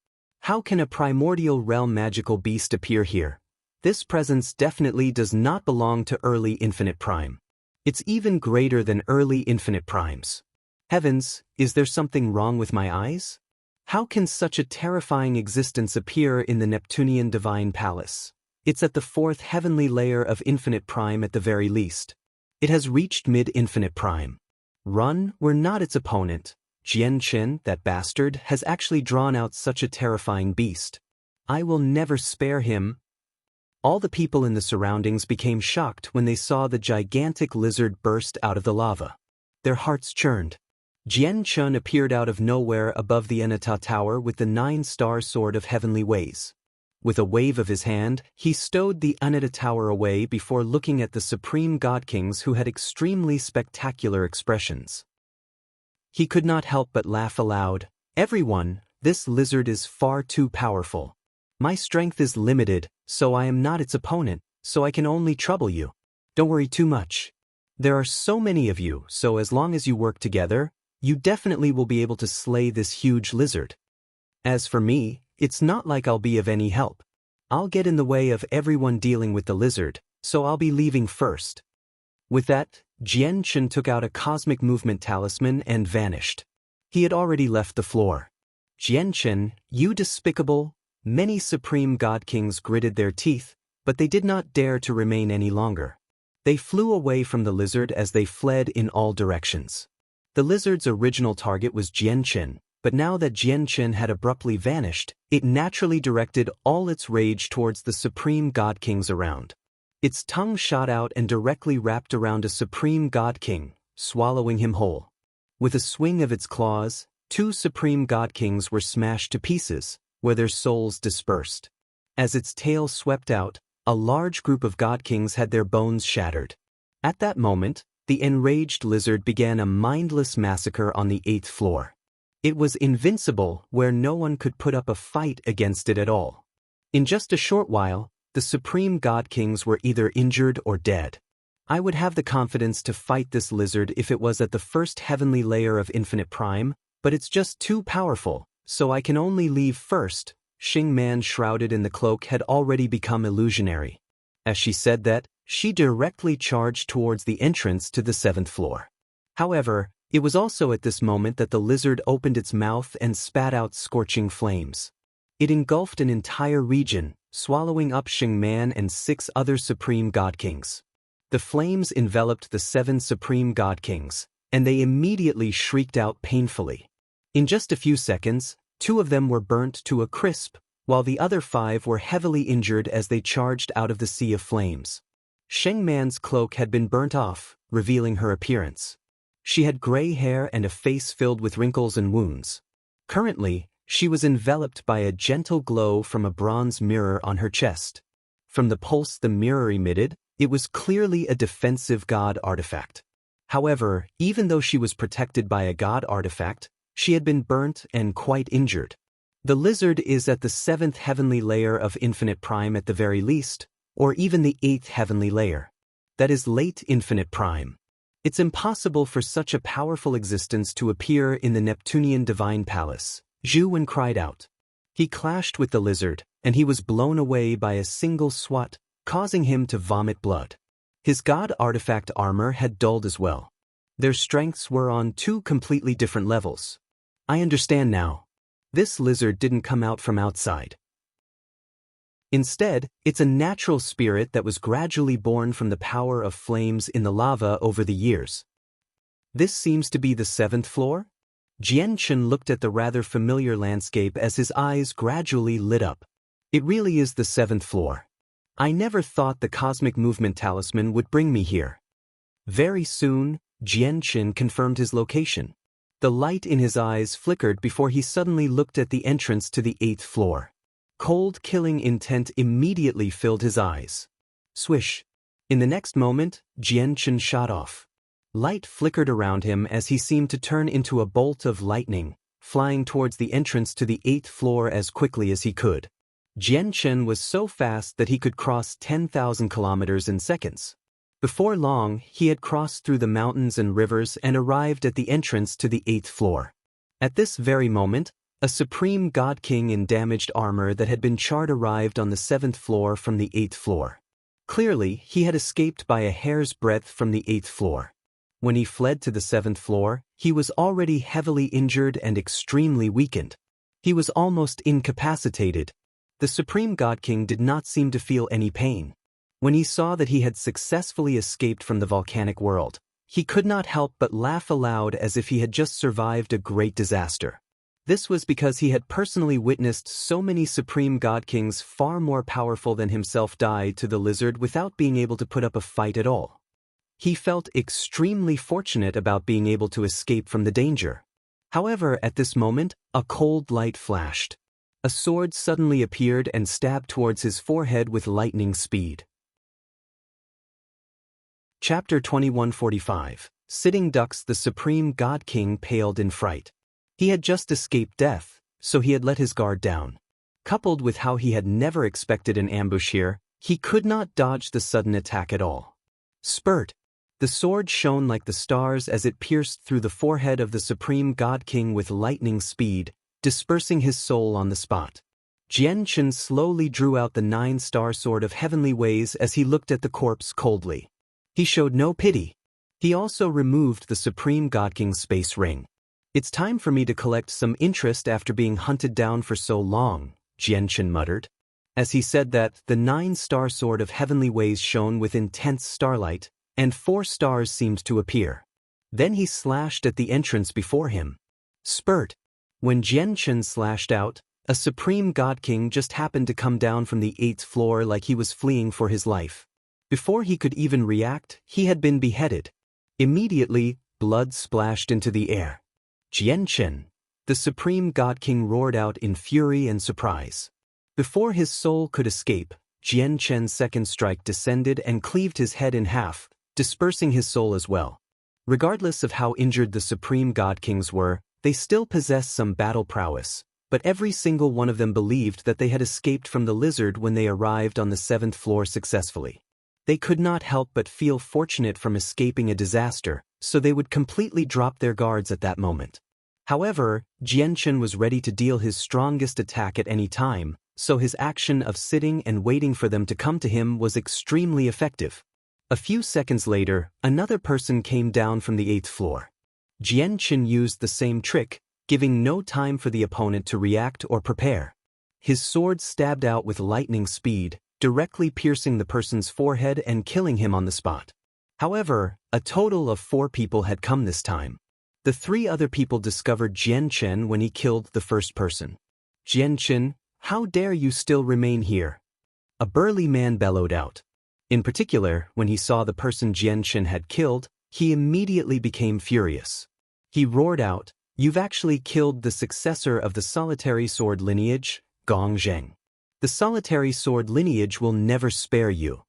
How can a primordial realm magical beast appear here? This presence definitely does not belong to early infinite prime. It's even greater than early infinite primes. Heavens, is there something wrong with my eyes? How can such a terrifying existence appear in the Neptunian divine palace? It's at the fourth heavenly layer of infinite prime at the very least. It has reached mid-infinite prime. Run, we're not its opponent. Jian Chen, that bastard, has actually drawn out such a terrifying beast. I will never spare him. All the people in the surroundings became shocked when they saw the gigantic lizard burst out of the lava. Their hearts churned. Jian Chen appeared out of nowhere above the Enata Tower with the 9-star sword of heavenly ways. With a wave of his hand, he stowed the Enata Tower away before looking at the supreme god kings who had extremely spectacular expressions. He could not help but laugh aloud. Everyone, this lizard is far too powerful. My strength is limited, so I am not its opponent, so I can only trouble you. Don't worry too much. There are so many of you, so as long as you work together, you definitely will be able to slay this huge lizard. As for me, it's not like I'll be of any help. I'll get in the way of everyone dealing with the lizard, so I'll be leaving first. With that, Jian Chen took out a cosmic movement talisman and vanished. He had already left the floor. Jian Chen, you despicable! Many supreme god kings gritted their teeth, but they did not dare to remain any longer. They flew away from the lizard as they fled in all directions. The lizard's original target was Jian Chen, but now that Jian Chen had abruptly vanished, it naturally directed all its rage towards the supreme god kings around. Its tongue shot out and directly wrapped around a supreme god king, swallowing him whole. With a swing of its claws, 2 supreme god kings were smashed to pieces, where their souls dispersed. As its tail swept out, a large group of god kings had their bones shattered. At that moment, the enraged lizard began a mindless massacre on the 8th floor. It was invincible, where no one could put up a fight against it at all. In just a short while, the supreme god kings were either injured or dead. I would have the confidence to fight this lizard if it was at the first heavenly layer of infinite prime, but it's just too powerful, so I can only leave first. Xing Man shrouded in the cloak had already become illusionary. As she said that, she directly charged towards the entrance to the 7th floor. However, it was also at this moment that the lizard opened its mouth and spat out scorching flames. It engulfed an entire region, swallowing up Xing Man and 6 other supreme god kings. The flames enveloped the 7 supreme god kings, and they immediately shrieked out painfully. In just a few seconds, 2 of them were burnt to a crisp, while the other 5 were heavily injured as they charged out of the sea of flames. Sheng Man's cloak had been burnt off, revealing her appearance. She had gray hair and a face filled with wrinkles and wounds. Currently, she was enveloped by a gentle glow from a bronze mirror on her chest. From the pulse the mirror emitted, it was clearly a defensive god artifact. However, even though she was protected by a god artifact, she had been burnt and quite injured. The lizard is at the 7th heavenly layer of infinite prime at the very least, or even the 8th heavenly layer. That is late infinite prime. It's impossible for such a powerful existence to appear in the Neptunian divine palace. Zhu Wen cried out. He clashed with the lizard, and he was blown away by a single swat, causing him to vomit blood. His god artifact armor had dulled as well. Their strengths were on 2 completely different levels. I understand now. This lizard didn't come out from outside. Instead, it's a natural spirit that was gradually born from the power of flames in the lava over the years. This seems to be the 7th floor? Jian Chen looked at the rather familiar landscape as his eyes gradually lit up. It really is the 7th floor. I never thought the cosmic movement talisman would bring me here. Very soon, Jian Chen confirmed his location. The light in his eyes flickered before he suddenly looked at the entrance to the 8th floor. Cold killing intent immediately filled his eyes. Swish. In the next moment, Jian Chen shot off. Light flickered around him as he seemed to turn into a bolt of lightning, flying towards the entrance to the 8th floor as quickly as he could. Jian Chen was so fast that he could cross 10,000 kilometers in seconds. Before long, he had crossed through the mountains and rivers and arrived at the entrance to the 8th floor. At this very moment, A supreme god king in damaged armor that had been charred arrived on the 7th floor from the 8th floor. Clearly, he had escaped by a hair's breadth from the 8th floor. When he fled to the 7th floor, he was already heavily injured and extremely weakened. He was almost incapacitated. The Supreme God King did not seem to feel any pain. When he saw that he had successfully escaped from the volcanic world, he could not help but laugh aloud as if he had just survived a great disaster. This was because he had personally witnessed so many Supreme God Kings far more powerful than himself die to the lizard without being able to put up a fight at all. He felt extremely fortunate about being able to escape from the danger. However, at this moment, a cold light flashed. A sword suddenly appeared and stabbed towards his forehead with lightning speed. Chapter 2145. Sitting ducks. The Supreme God King paled in fright. He had just escaped death, so he had let his guard down. Coupled with how he had never expected an ambush here, he could not dodge the sudden attack at all. Spurt! The sword shone like the stars as it pierced through the forehead of the Supreme God King with lightning speed, dispersing his soul on the spot. Jian Chen slowly drew out the 9-star sword of heavenly ways as he looked at the corpse coldly. He showed no pity. He also removed the Supreme God King's space ring. "It's time for me to collect some interest after being hunted down for so long," Jian Chen muttered. As he said that, the 9-star sword of heavenly ways shone with intense starlight, and 4 stars seemed to appear. Then he slashed at the entrance before him. Spurt! When Jian Chen slashed out, a Supreme God King just happened to come down from the 8th floor like he was fleeing for his life. Before he could even react, he had been beheaded. Immediately, blood splashed into the air. Jian Chen! The Supreme God King roared out in fury and surprise. Before his soul could escape, Jian Chen's second strike descended and cleaved his head in half, dispersing his soul as well. Regardless of how injured the Supreme God Kings were, they still possessed some battle prowess, but every single one of them believed that they had escaped from the lizard when they arrived on the 7th floor successfully. They could not help but feel fortunate from escaping a disaster, so they would completely drop their guards at that moment. However, Jian Chen was ready to deal his strongest attack at any time, so his action of sitting and waiting for them to come to him was extremely effective. A few seconds later, another person came down from the 8th floor. Jian Chen used the same trick, giving no time for the opponent to react or prepare. His sword stabbed out with lightning speed, directly piercing the person's forehead and killing him on the spot. However, a total of 4 people had come this time. The 3 other people discovered Jian Chen when he killed the first person. "Jian Chen, how dare you still remain here?" a burly man bellowed out. In particular, when he saw the person Jian Chen had killed, he immediately became furious. He roared out, "You've actually killed the successor of the solitary sword lineage, Gong Zheng. The solitary sword lineage will never spare you."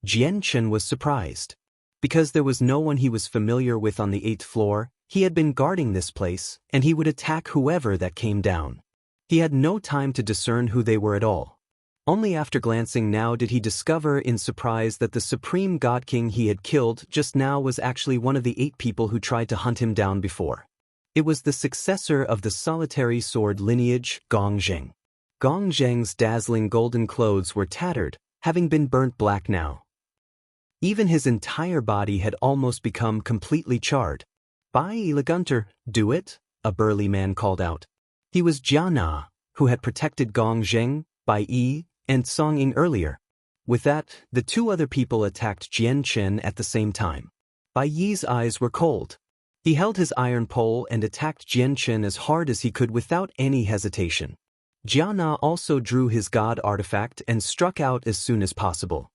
Jian Chen was surprised. Because there was no one he was familiar with on the 8th floor, he had been guarding this place, and he would attack whoever that came down. He had no time to discern who they were at all. Only after glancing now did he discover in surprise that the Supreme God King he had killed just now was actually one of the 8 people who tried to hunt him down before. It was the successor of the solitary sword lineage, Gong Zheng. Gong Zheng's dazzling golden clothes were tattered, having been burnt black now. Even his entire body had almost become completely charred. "Bai Legunter, do it," a burly man called out. He was Jia Na, who had protected Gong Zheng, Bai Yi, and Song Ying earlier. With that, the 2 other people attacked Jian Chen at the same time. Bai Yi's eyes were cold. He held his iron pole and attacked Jian Chen as hard as he could without any hesitation. Jia Na also drew his god artifact and struck out as soon as possible.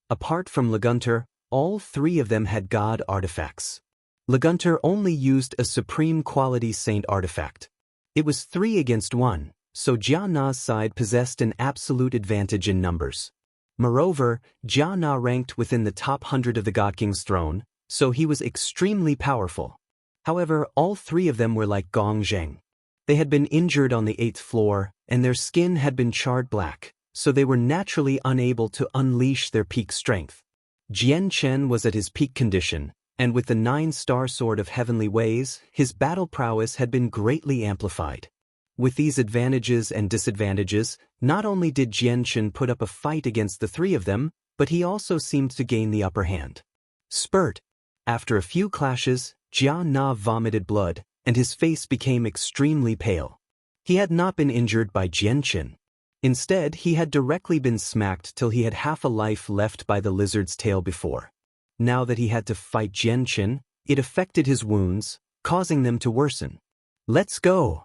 Apart from Legunter, all 3 of them had god artifacts. Legunter only used a supreme quality saint artifact. It was 3 against 1. So Jia Na's side possessed an absolute advantage in numbers. Moreover, Jia Na ranked within the top 100 of the God King's throne, so he was extremely powerful. However, all 3 of them were like Gong Zheng. They had been injured on the 8th floor, and their skin had been charred black, so they were naturally unable to unleash their peak strength. Jian Chen was at his peak condition, and with the 9-star sword of heavenly ways, his battle prowess had been greatly amplified. With these advantages and disadvantages, not only did Jianchen put up a fight against the three of them, but he also seemed to gain the upper hand. Spurt. After a few clashes, Jia Na vomited blood, and his face became extremely pale. He had not been injured by Jianchen. Instead, he had directly been smacked till he had half a life left by the lizard's tail before. Now that he had to fight Jianchen, it affected his wounds, causing them to worsen. "Let's go!"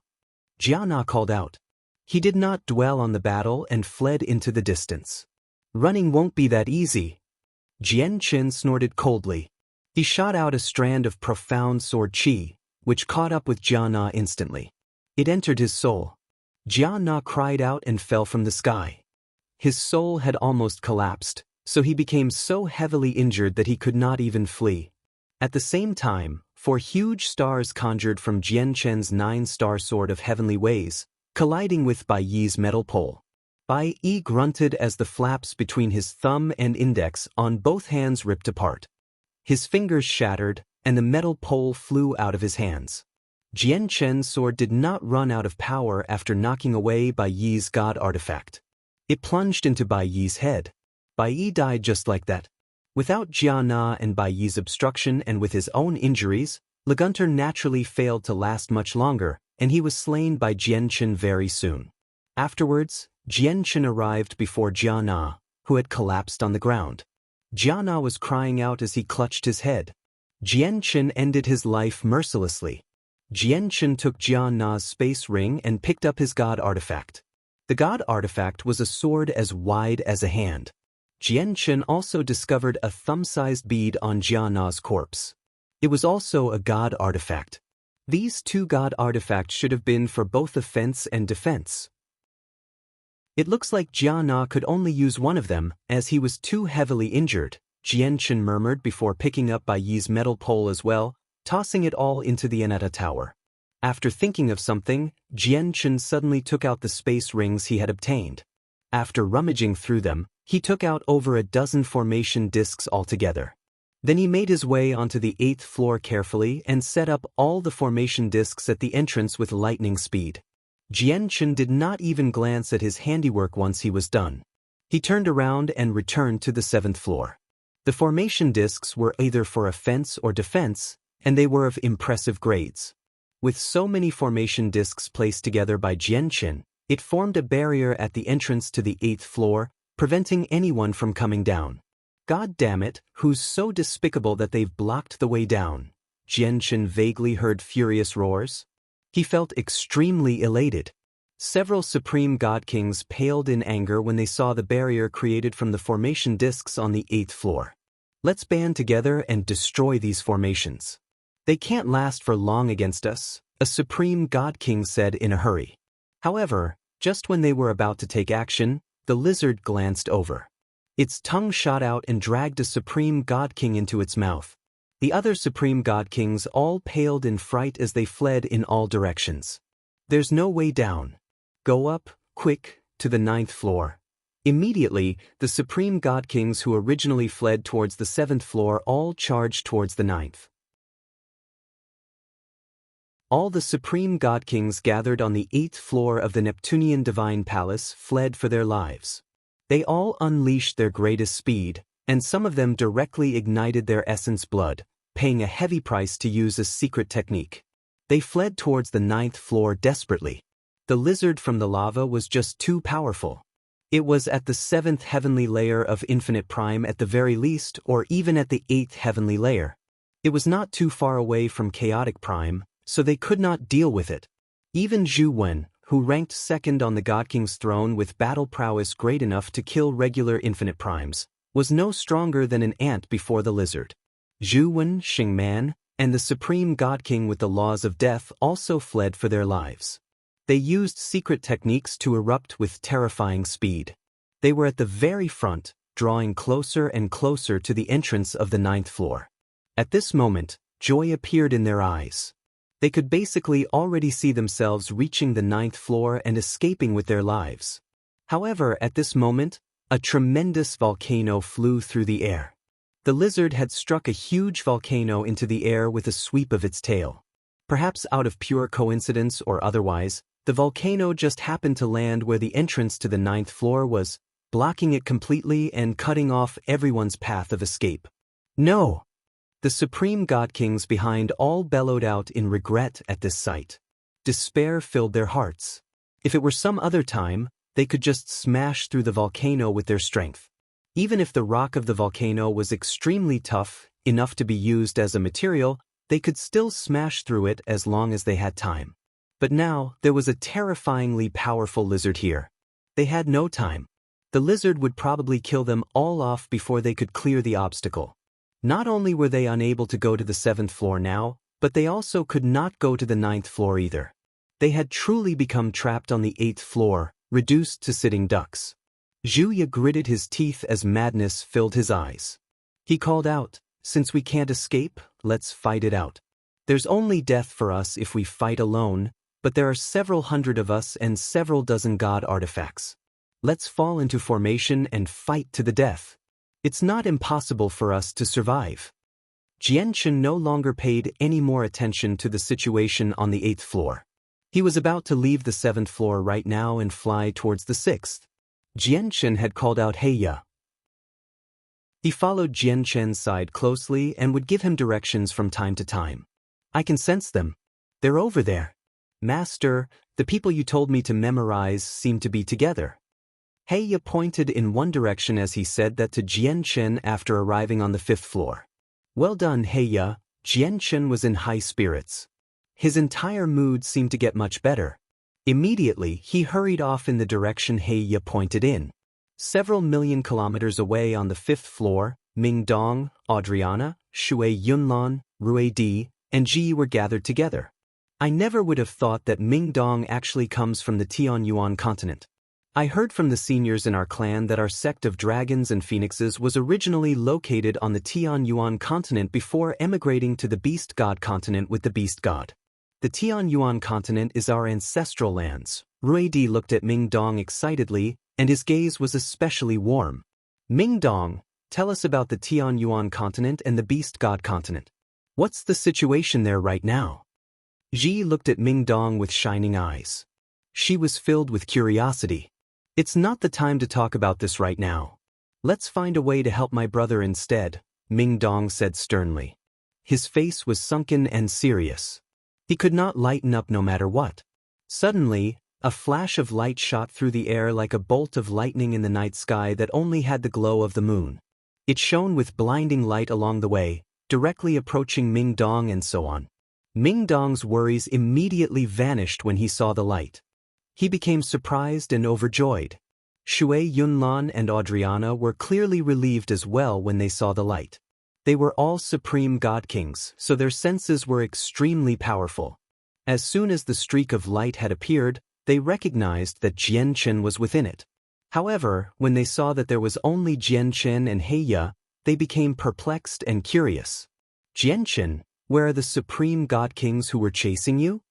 Jia Na called out. He did not dwell on the battle and fled into the distance. "Running won't be that easy." Jianchen snorted coldly. He shot out a strand of profound sword qi, which caught up with Jia Na instantly. It entered his soul. Jia Na cried out and fell from the sky. His soul had almost collapsed, so he became so heavily injured that he could not even flee. At the same time, 4 huge stars conjured from Jianchen's 9-star sword of heavenly ways, colliding with Bai Yi's metal pole. Bai Yi grunted as the flaps between his thumb and index on both hands ripped apart. His fingers shattered, and the metal pole flew out of his hands. Jianchen's sword did not run out of power after knocking away Bai Yi's god artifact. It plunged into Bai Yi's head. Bai Yi died just like that. Without Jia Na and Bai Yi's obstruction and with his own injuries, Legunter naturally failed to last much longer, and he was slain by Jianchen very soon. Afterwards, Jianchen arrived before Jia Na, who had collapsed on the ground. Jia Na was crying out as he clutched his head. Jianchen ended his life mercilessly. Jianchen took Jia Na's space ring and picked up his god artifact. The god artifact was a sword as wide as a hand. Jianchen also discovered a thumb-sized bead on Jia Na's corpse. It was also a god artifact. These 2 god artifacts should have been for both offense and defense. It looks like Jia Na could only use one of them, as he was too heavily injured, Jianchen murmured before picking up Bai Yi's metal pole as well, tossing it all into the Aneta Tower. After thinking of something, Jianchen suddenly took out the space rings he had obtained. After rummaging through them, he took out over a dozen formation discs altogether. Then he made his way onto the 8th floor carefully and set up all the formation discs at the entrance with lightning speed. Jianchen did not even glance at his handiwork once he was done. He turned around and returned to the 7th floor. The formation discs were either for offense or defense, and they were of impressive grades. With so many formation discs placed together by Jianchen, it formed a barrier at the entrance to the 8th floor, preventing anyone from coming down. "God damn it, who's so despicable that they've blocked the way down?" Jianchen vaguely heard furious roars. He felt extremely elated. Several supreme god kings paled in anger when they saw the barrier created from the formation discs on the 8th floor. "Let's band together and destroy these formations. They can't last for long against us," a supreme god king said in a hurry. However, just when they were about to take action, the lizard glanced over. Its tongue shot out and dragged a supreme god king into its mouth. The other supreme god kings all paled in fright as they fled in all directions. "There's no way down. Go up, quick, to the 9th floor." Immediately, the supreme god kings who originally fled towards the 7th floor all charged towards the 9th. All the supreme god kings gathered on the 8th floor of the Neptunian Divine Palace fled for their lives. They all unleashed their greatest speed, and some of them directly ignited their essence blood, paying a heavy price to use a secret technique. They fled towards the 9th floor desperately. The lizard from the lava was just too powerful. It was at the 7th heavenly layer of infinite prime at the very least, or even at the 8th heavenly layer. It was not too far away from chaotic prime, so they could not deal with it. Even Zhu Wen, who ranked 2nd on the God King's throne with battle prowess great enough to kill regular infinite primes, was no stronger than an ant before the lizard. Zhu Wen, Xing Man, and the Supreme God King with the laws of death also fled for their lives. They used secret techniques to erupt with terrifying speed. They were at the very front, drawing closer and closer to the entrance of the 9th floor. At this moment, joy appeared in their eyes. They could basically already see themselves reaching the 9th floor and escaping with their lives. However, at this moment, a tremendous volcano flew through the air. The lizard had struck a huge volcano into the air with a sweep of its tail. Perhaps out of pure coincidence or otherwise, The volcano just happened to land where the entrance to the 9th floor was, blocking it completely and cutting off everyone's path of escape. No! The supreme god kings behind all bellowed out in regret at this sight. Despair filled their hearts. If it were some other time, they could just smash through the volcano with their strength. Even if the rock of the volcano was extremely tough, enough to be used as a material, they could still smash through it as long as they had time. But now, there was a terrifyingly powerful lizard here. They had no time. The lizard would probably kill them all off before they could clear the obstacle. Not only were they unable to go to the 7th floor now, but they also could not go to the 9th floor either. They had truly become trapped on the 8th floor, reduced to sitting ducks. Zhuya gritted his teeth as madness filled his eyes. He called out, "Since we can't escape, let's fight it out. There's only death for us if we fight alone, but there are several hundred of us and several dozen god artifacts. Let's fall into formation and fight to the death. It's not impossible for us to survive." Jianchen no longer paid any more attention to the situation on the 8th floor. He was about to leave the 7th floor right now and fly towards the 6th. Jianchen had called out Heya. He followed Jianchen's side closely and would give him directions from time to time. "I can sense them. They're over there. Master, the people you told me to memorize seem to be together." Heya pointed in one direction as he said that to Jianchen after arriving on the 5th floor. "Well done, Heya." Jianchen was in high spirits. His entire mood seemed to get much better. Immediately, he hurried off in the direction Heya pointed in. Several million kilometers away on the 5th floor, Ming Dong, Adriana, Shui Yunlan, Rui Di, and Ji were gathered together. I never would have thought that Ming Dong actually comes from the Tianyuan continent. I heard from the seniors in our clan that our sect of dragons and phoenixes was originally located on the Tianyuan continent before emigrating to the Beast God continent with the Beast God. The Tianyuan continent is our ancestral lands. Rui Di looked at Ming Dong excitedly, and his gaze was especially warm. "Ming Dong, tell us about the Tianyuan continent and the Beast God continent. What's the situation there right now?" Ji looked at Ming Dong with shining eyes. She was filled with curiosity. "It's not the time to talk about this right now. Let's find a way to help my brother instead," Ming Dong said sternly. His face was sunken and serious. He could not lighten up no matter what. Suddenly, a flash of light shot through the air like a bolt of lightning in the night sky that only had the glow of the moon. It shone with blinding light along the way, directly approaching Ming Dong and so on. Ming Dong's worries immediately vanished when he saw the light. He became surprised and overjoyed. Shui Yunlan and Adriana were clearly relieved as well when they saw the light. They were all supreme god kings, so their senses were extremely powerful. As soon as the streak of light had appeared, they recognized that Jianchen was within it. However, when they saw that there was only Jianchen and Heya, they became perplexed and curious. "Jianchen, where are the supreme god kings who were chasing you?"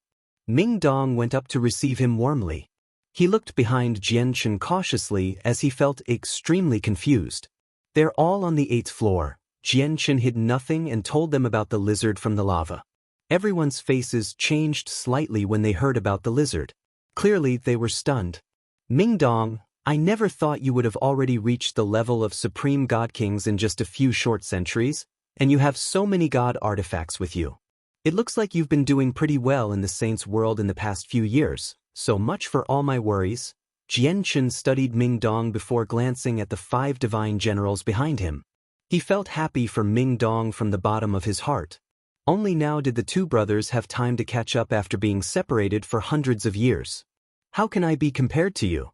Ming Dong went up to receive him warmly. He looked behind Jianchen cautiously as he felt extremely confused. "They're all on the 8th floor." Jianchen hid nothing and told them about the lizard from the lava. Everyone's faces changed slightly when they heard about the lizard. Clearly, they were stunned. "Ming Dong, I never thought you would have already reached the level of supreme god kings in just a few short centuries, and you have so many god artifacts with you. It looks like you've been doing pretty well in the saints' world in the past few years, so much for all my worries." Jianchen studied Ming Dong before glancing at the 5 divine generals behind him. He felt happy for Ming Dong from the bottom of his heart. Only now did the two brothers have time to catch up after being separated for hundreds of years. "How can I be compared to you?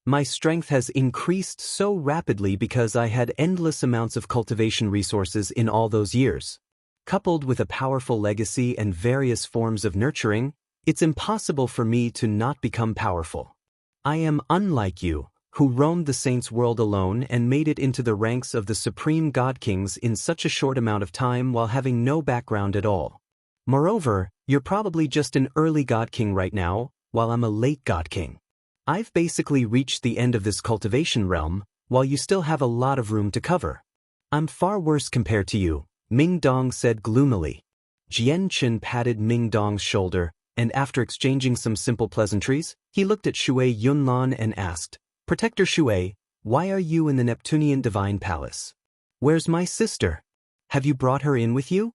My strength has increased so rapidly because I had endless amounts of cultivation resources in all those years. Coupled with a powerful legacy and various forms of nurturing, it's impossible for me to not become powerful. I am unlike you, who roamed the saints' world alone and made it into the ranks of the supreme god kings in such a short amount of time while having no background at all. Moreover, you're probably just an early god king right now, while I'm a late god king. I've basically reached the end of this cultivation realm, while you still have a lot of room to cover. I'm far worse compared to you," Ming Dong said gloomily. Jianchen patted Ming Dong's shoulder, and after exchanging some simple pleasantries, he looked at Shui Yunlan and asked, "Protector Shui, why are you in the Neptunian Divine Palace? Where's my sister? Have you brought her in with you?"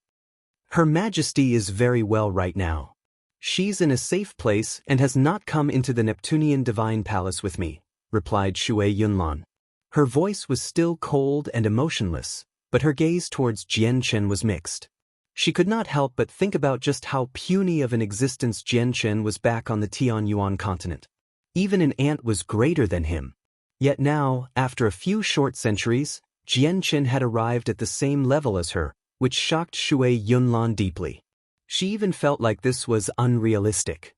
"Her Majesty is very well right now. She's in a safe place and has not come into the Neptunian Divine Palace with me," replied Shui Yunlan. Her voice was still cold and emotionless, but her gaze towards Jianchen was mixed. She could not help but think about just how puny of an existence Jianchen was back on the Tianyuan continent. Even an ant was greater than him. Yet now, after a few short centuries, Jianchen had arrived at the same level as her, which shocked Shui Yunlan deeply. She even felt like this was unrealistic.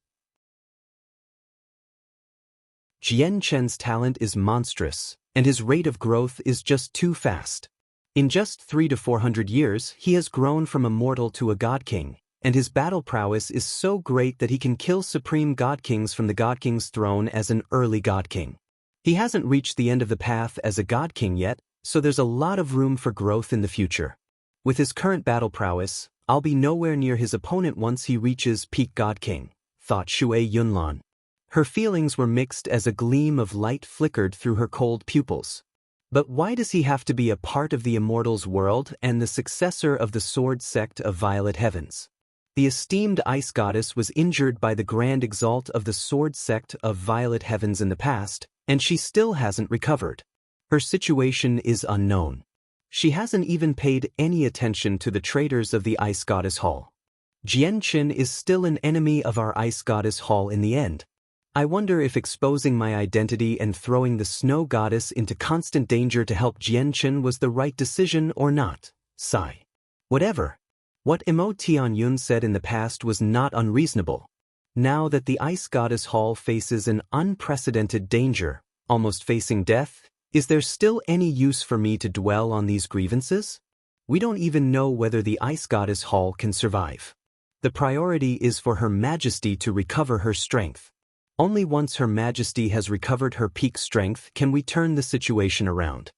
Jianchen's talent is monstrous, and his rate of growth is just too fast. In just 300 to 400 years, he has grown from a mortal to a god king, and his battle prowess is so great that he can kill supreme god kings from the god king's throne as an early god king. He hasn't reached the end of the path as a god king yet, so there's a lot of room for growth in the future. With his current battle prowess, I'll be nowhere near his opponent once he reaches peak god king, thought Shui Yunlan. Her feelings were mixed as a gleam of light flickered through her cold pupils. But why does he have to be a part of the immortals' world and the successor of the sword sect of Violet Heavens? The esteemed ice goddess was injured by the grand exalt of the sword sect of Violet Heavens in the past, and she still hasn't recovered. Her situation is unknown. She hasn't even paid any attention to the traitors of the Ice Goddess Hall. Jianchen is still an enemy of our Ice Goddess Hall in the end. I wonder if exposing my identity and throwing the Snow Goddess into constant danger to help Jianchen was the right decision or not. Sigh. Whatever. What Mo Tianyun said in the past was not unreasonable. Now that the Ice Goddess Hall faces an unprecedented danger, almost facing death, is there still any use for me to dwell on these grievances? We don't even know whether the Ice Goddess Hall can survive. The priority is for Her Majesty to recover her strength. Only once Her Majesty has recovered her peak strength can we turn the situation around.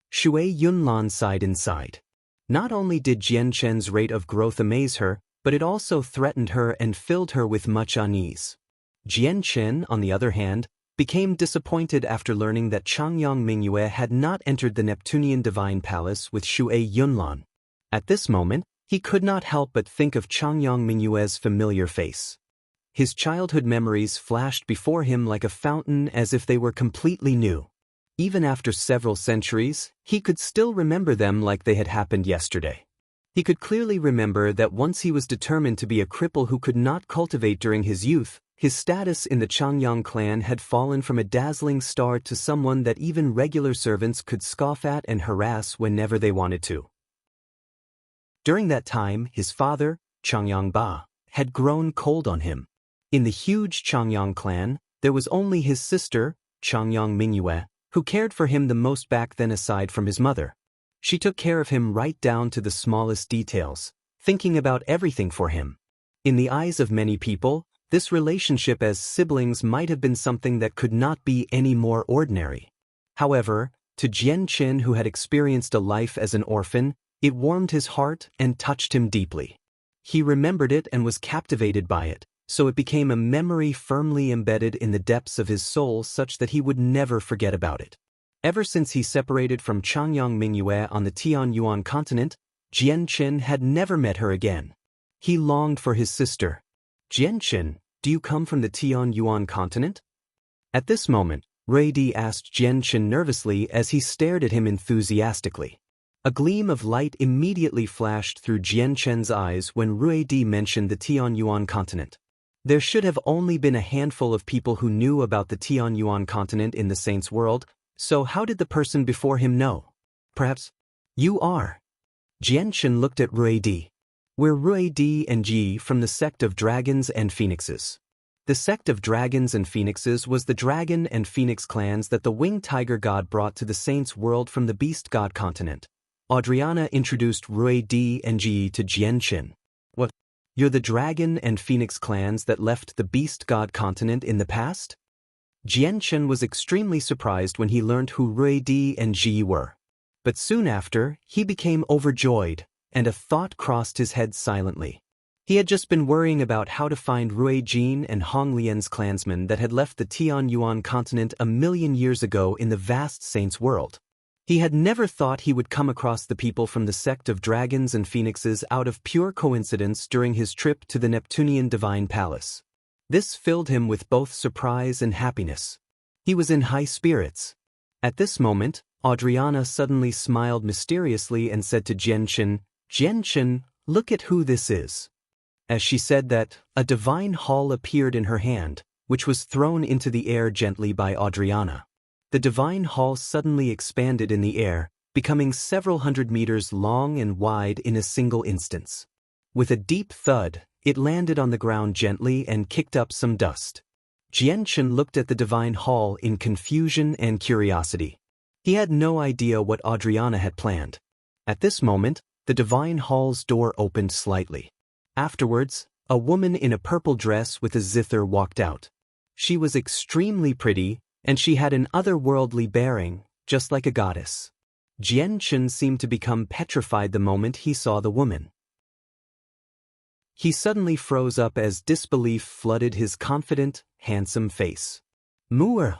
Shui Yunlan sighed inside. Not only did Jianchen's rate of growth amaze her, but it also threatened her and filled her with much unease. Jianchen, on the other hand, became disappointed after learning that Changyang Mingyue had not entered the Neptunian Divine Palace with Shui Yunlan. At this moment, he could not help but think of Changyang Mingyue's familiar face. His childhood memories flashed before him like a fountain as if they were completely new. Even after several centuries, he could still remember them like they had happened yesterday. He could clearly remember that once he was determined to be a cripple who could not cultivate during his youth, his status in the Changyang clan had fallen from a dazzling star to someone that even regular servants could scoff at and harass whenever they wanted to. During that time, his father, Changyang Ba, had grown cold on him. In the huge Changyang clan, there was only his sister, Changyang Mingyue, who cared for him the most back then aside from his mother. She took care of him right down to the smallest details, thinking about everything for him. In the eyes of many people, this relationship as siblings might have been something that could not be any more ordinary. However, to Jianchen, who had experienced a life as an orphan, it warmed his heart and touched him deeply. He remembered it and was captivated by it, so it became a memory firmly embedded in the depths of his soul such that he would never forget about it. Ever since he separated from Changyang Mingyue on the Tianyuan continent, Jianchen had never met her again. He longed for his sister. "Jianchen, do you come from the Tianyuan continent?" At this moment, Ruidi asked Jianchen nervously as he stared at him enthusiastically. A gleam of light immediately flashed through Jianchen's eyes when Ruidi mentioned the Tianyuan continent. There should have only been a handful of people who knew about the Tianyuan continent in the Saints' world, so how did the person before him know? Perhaps, you are. Jianchen looked at Ruidi. We're Ruidi and Ji from the sect of dragons and phoenixes. The sect of dragons and phoenixes was the dragon and phoenix clans that the winged tiger god brought to the Saints' world from the beast god continent. Adriana introduced Ruidi and Ji to Jianchen. What? You're the dragon and phoenix clans that left the beast god continent in the past? Jianchen was extremely surprised when he learned who Ruidi and Ji were. But soon after, he became overjoyed, and a thought crossed his head silently. He had just been worrying about how to find Rui Jin and Hong Lian's clansmen that had left the Tianyuan continent 1,000,000 years ago in the vast Saints world. He had never thought he would come across the people from the sect of dragons and phoenixes out of pure coincidence during his trip to the Neptunian Divine Palace. This filled him with both surprise and happiness. He was in high spirits. At this moment, Adriana suddenly smiled mysteriously and said to Jianchen, "Jianchen, look at who this is." As she said that, a divine hall appeared in her hand, which was thrown into the air gently by Adriana. The divine hall suddenly expanded in the air, becoming several hundred meters long and wide in a single instance. With a deep thud, it landed on the ground gently and kicked up some dust. Jianchen looked at the divine hall in confusion and curiosity. He had no idea what Adriana had planned. At this moment, the divine hall's door opened slightly. Afterwards, a woman in a purple dress with a zither walked out. She was extremely pretty, and she had an otherworldly bearing, just like a goddess. Jianchen seemed to become petrified the moment he saw the woman. He suddenly froze up as disbelief flooded his confident, handsome face. "Mu'er!"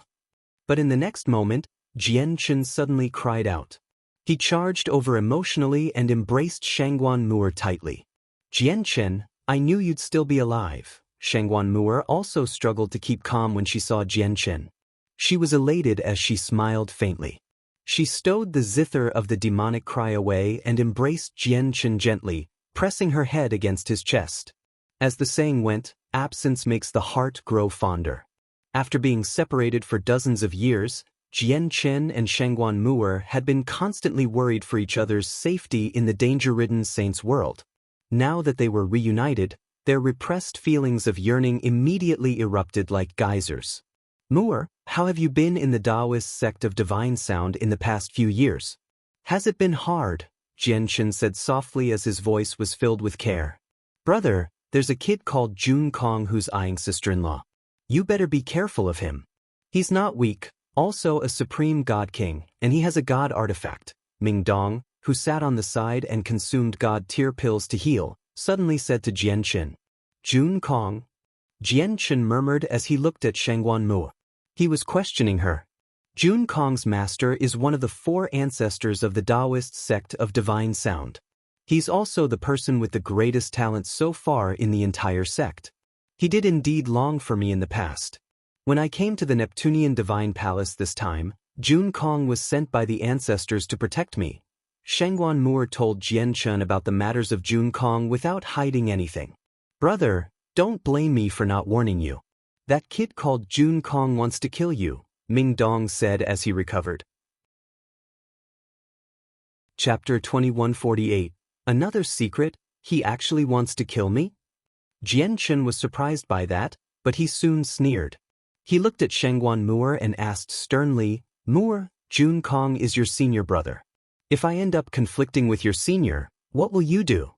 But in the next moment, Jianchen suddenly cried out. He charged over emotionally and embraced Shangguan Mu'er tightly. "Jianchen, I knew you'd still be alive." Shangguan Mu'er also struggled to keep calm when she saw Jianchen. She was elated as she smiled faintly. She stowed the zither of the demonic cry away and embraced Jianchen gently, pressing her head against his chest. As the saying went, absence makes the heart grow fonder. After being separated for dozens of years, Jianchen and Shangguan Mu'er had been constantly worried for each other's safety in the danger-ridden Saints world. Now that they were reunited, their repressed feelings of yearning immediately erupted like geysers. "Mu'er, how have you been in the Taoist sect of Divine Sound in the past few years? Has it been hard?" Jianchen said softly as his voice was filled with care. "Brother, there's a kid called Jun Kong who's eyeing sister-in-law. You better be careful of him. He's not weak, also a supreme god king, and he has a god artifact." Ming Dong, who sat on the side and consumed god tear pills to heal, suddenly said to Jianchen. "Jun Kong?" Jianchen murmured as he looked at Shangguan Mu'er. He was questioning her. Jun Kong's master is one of the 4 ancestors of the Taoist sect of Divine Sound. He's also the person with the greatest talent so far in the entire sect. He did indeed long for me in the past. When I came to the Neptunian Divine Palace this time, Jun Kong was sent by the ancestors to protect me. Shangguan Mu'er told Jianchen about the matters of Jun Kong without hiding anything. "Brother, don't blame me for not warning you. That kid called Jun Kong wants to kill you," Ming Dong said as he recovered. Chapter 2148. Another secret? He actually wants to kill me? Jianchen was surprised by that, but he soon sneered. He looked at Shangguan Mu'er and asked sternly, "Mu'er, Jun Kong is your senior brother. If I end up conflicting with your senior, what will you do?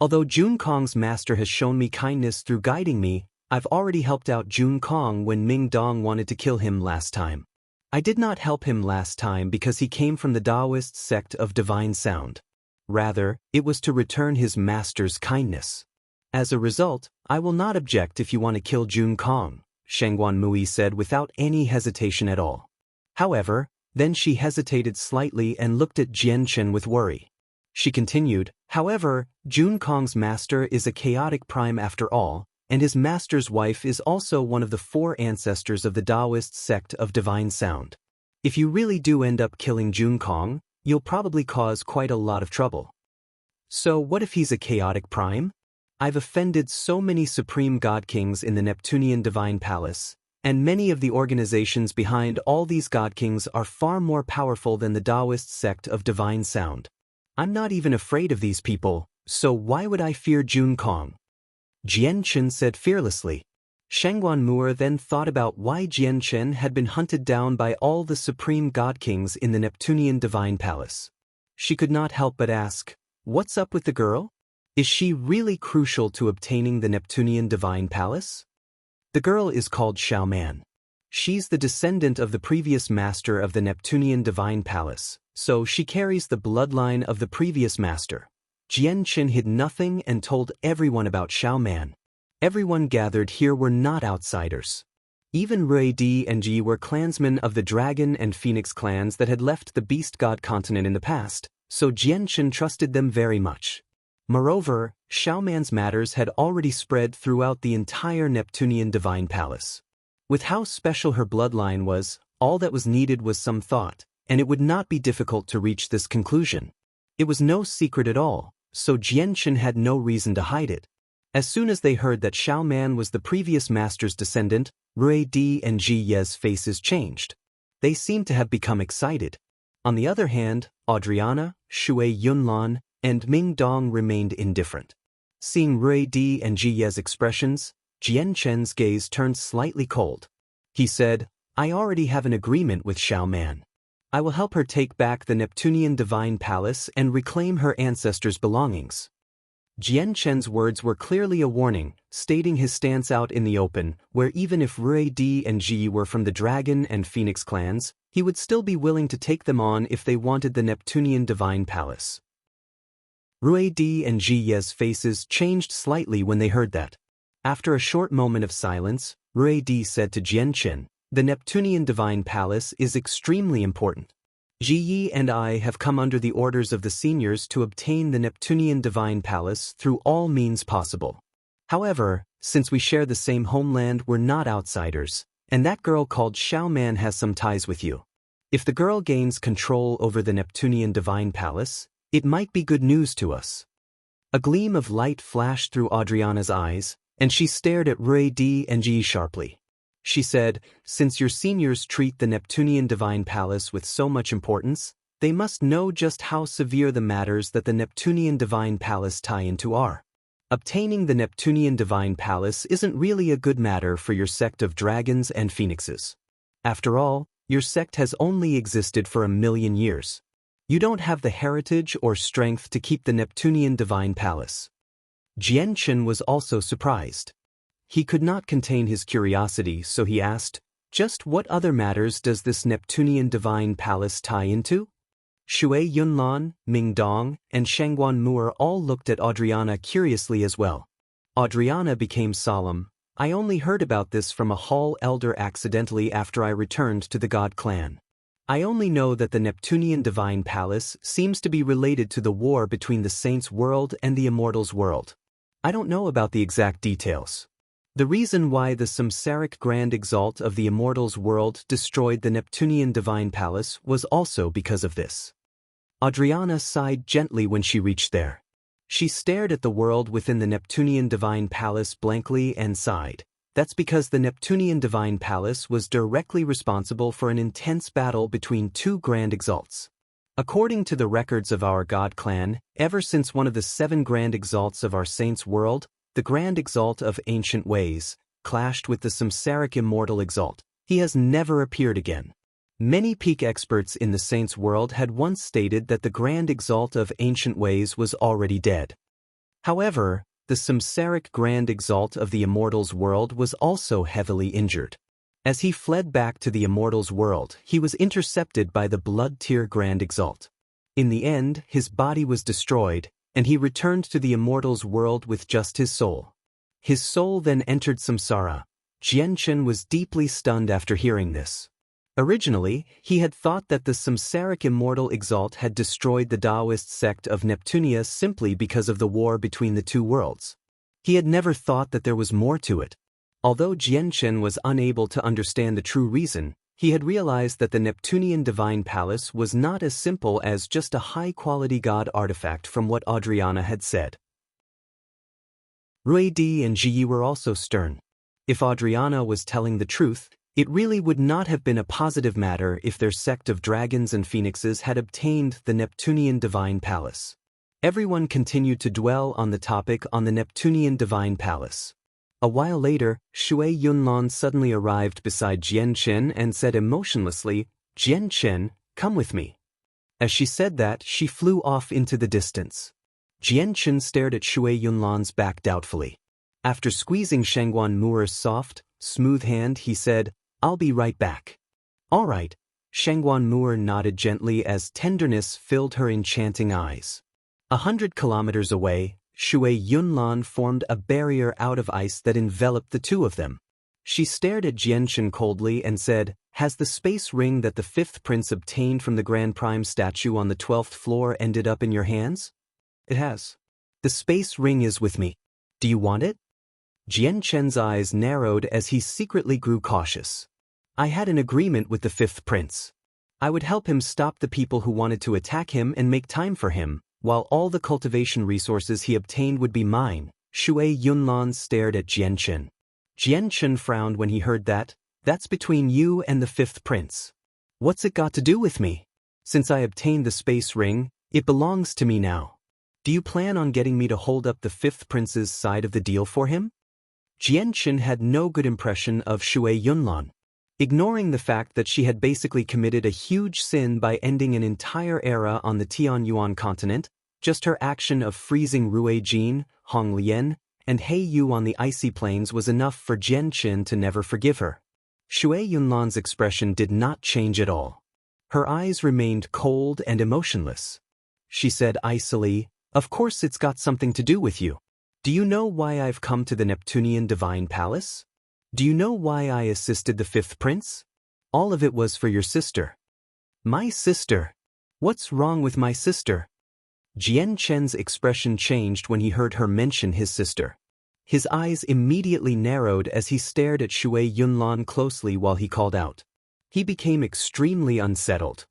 Although Jun Kong's master has shown me kindness through guiding me, I've already helped out Jun Kong when Ming Dong wanted to kill him last time. I did not help him last time because he came from the Taoist sect of Divine Sound. Rather, it was to return his master's kindness. As a result, I will not object if you want to kill Jun Kong," Shangguan Mu'er said without any hesitation at all. However, then she hesitated slightly and looked at Jianchen with worry. She continued, "However, Jun Kong's master is a chaotic prime after all, and his master's wife is also one of the 4 ancestors of the Taoist sect of Divine Sound. If you really do end up killing Jun Kong, you'll probably cause quite a lot of trouble." "So what if he's a chaotic prime? I've offended so many supreme god kings in the Neptunian Divine Palace, and many of the organizations behind all these god kings are far more powerful than the Taoist sect of Divine Sound. I'm not even afraid of these people, so why would I fear Jun Kong?" Jianchen said fearlessly. Shangguan Mu'er then thought about why Jianchen had been hunted down by all the supreme god kings in the Neptunian Divine Palace. She could not help but ask, "What's up with the girl? Is she really crucial to obtaining the Neptunian Divine Palace?" "The girl is called Xiaoman. She's the descendant of the previous master of the Neptunian Divine Palace, so she carries the bloodline of the previous master." Jianqin hid nothing and told everyone about Xiaoman. Everyone gathered here were not outsiders. Even Rui Di and Ji were clansmen of the Dragon and Phoenix clans that had left the Beast God continent in the past, so Jianqin trusted them very much. Moreover, Xiaoman's matters had already spread throughout the entire Neptunian Divine Palace. With how special her bloodline was, all that was needed was some thought, and it would not be difficult to reach this conclusion. It was no secret at all, so Jianqin had no reason to hide it. As soon as they heard that Xiaoman was the previous master's descendant, Rui Di and Ji Ye's faces changed. They seemed to have become excited. On the other hand, Adriana, Shui Yunlan, and Ming Dong remained indifferent. Seeing Rui Di and Ji Ye's expressions, Jianqin's gaze turned slightly cold. He said, "I already have an agreement with Xiaoman. I will help her take back the Neptunian Divine Palace and reclaim her ancestors' belongings." Jianqin's words were clearly a warning, stating his stance out in the open, where even if Rui Di and Ji were from the Dragon and Phoenix clans, he would still be willing to take them on if they wanted the Neptunian Divine Palace. Rui Di and Ji Ye's faces changed slightly when they heard that. After a short moment of silence, Rui Di said to Jianqin, "The Neptunian Divine Palace is extremely important. Ji Yi and I have come under the orders of the seniors to obtain the Neptunian Divine Palace through all means possible. However, since we share the same homeland, we're not outsiders, and that girl called Xiaoman has some ties with you. If the girl gains control over the Neptunian Divine Palace, it might be good news to us." A gleam of light flashed through Adriana's eyes, and she stared at Rui Di and Ji sharply. She said, "Since your seniors treat the Neptunian Divine Palace with so much importance, they must know just how severe the matters that the Neptunian Divine Palace tie into are. Obtaining the Neptunian Divine Palace isn't really a good matter for your sect of dragons and phoenixes. After all, your sect has only existed for 1,000,000 years. You don't have the heritage or strength to keep the Neptunian Divine Palace." Jianqin was also surprised. He could not contain his curiosity, so he asked, "Just what other matters does this Neptunian Divine Palace tie into?" Shui Yunlan, Ming Dong, and Shangguan Mu'er all looked at Adriana curiously as well. Adriana became solemn. "I only heard about this from a hall elder accidentally after I returned to the God clan. I only know that the Neptunian Divine Palace seems to be related to the war between the Saints' world and the Immortals' world. I don't know about the exact details. The reason why the Samsaric Grand Exalt of the Immortals' world destroyed the Neptunian Divine Palace was also because of this." Adriana sighed gently when she reached there. She stared at the world within the Neptunian Divine Palace blankly and sighed. That's because the Neptunian Divine Palace was directly responsible for an intense battle between two Grand Exalts. According to the records of our God clan, ever since one of the 7 Grand Exalts of our Saints' world, the Grand Exalt of Ancient Ways, clashed with the Samsaric Immortal Exalt, he has never appeared again. Many peak experts in the Saints' world had once stated that the Grand Exalt of Ancient Ways was already dead. However, the Samsaric Grand Exalt of the Immortals' world was also heavily injured. As he fled back to the Immortals' world, he was intercepted by the Blood-Tier Grand Exalt. In the end, his body was destroyed, and he returned to the Immortals' world with just his soul. His soul then entered Samsara. Jianqin was deeply stunned after hearing this. Originally, he had thought that the Samsaric Immortal Exalt had destroyed the Taoist sect of Neptunia simply because of the war between the two worlds. He had never thought that there was more to it. Although Jianqin was unable to understand the true reason, he had realized that the Neptunian Divine Palace was not as simple as just a high-quality god artifact from what Adriana had said. Rui Di and Ji Yi were also stern. If Adriana was telling the truth, it really would not have been a positive matter if their sect of dragons and phoenixes had obtained the Neptunian Divine Palace. Everyone continued to dwell on the topic on the Neptunian Divine Palace. A while later, Shui Yunlan suddenly arrived beside Jianqin and said emotionlessly, "Jianqin, come with me." As she said that, she flew off into the distance. Jianqin stared at Shui Yunlan's back doubtfully. After squeezing Shangguan Mu'er's soft, smooth hand, he said, "I'll be right back." "All right." Shangguan Mu'er nodded gently as tenderness filled her enchanting eyes. 100 kilometers away, Shui Yunlan formed a barrier out of ice that enveloped the two of them. She stared at Jianchen coldly and said, "Has the space ring that the fifth prince obtained from the Grand Prime statue on the 12th floor ended up in your hands?" "It has. The space ring is with me. Do you want it?" Jianchen's eyes narrowed as he secretly grew cautious. "I had an agreement with the fifth prince. I would help him stop the people who wanted to attack him and make time for him, while all the cultivation resources he obtained would be mine." Shui Yunlan stared at Jianchen. Jianchen frowned when he heard that. "That's between you and the fifth prince. What's it got to do with me? Since I obtained the space ring, it belongs to me now. Do you plan on getting me to hold up the fifth prince's side of the deal for him?" Jianchen had no good impression of Shui Yunlan. Ignoring the fact that she had basically committed a huge sin by ending an entire era on the Tianyuan continent, just her action of freezing Rui Jin, Hong Lian, and He Yu on the icy plains was enough for Jianchen to never forgive her. Shui Yunlan's expression did not change at all. Her eyes remained cold and emotionless. She said icily, "Of course it's got something to do with you. Do you know why I've come to the Neptunian Divine Palace? Do you know why I assisted the fifth prince? All of it was for your sister." "My sister? What's wrong with my sister?" Jianchen's expression changed when he heard her mention his sister. His eyes immediately narrowed as he stared at Shui Yunlan closely while he called out. He became extremely unsettled.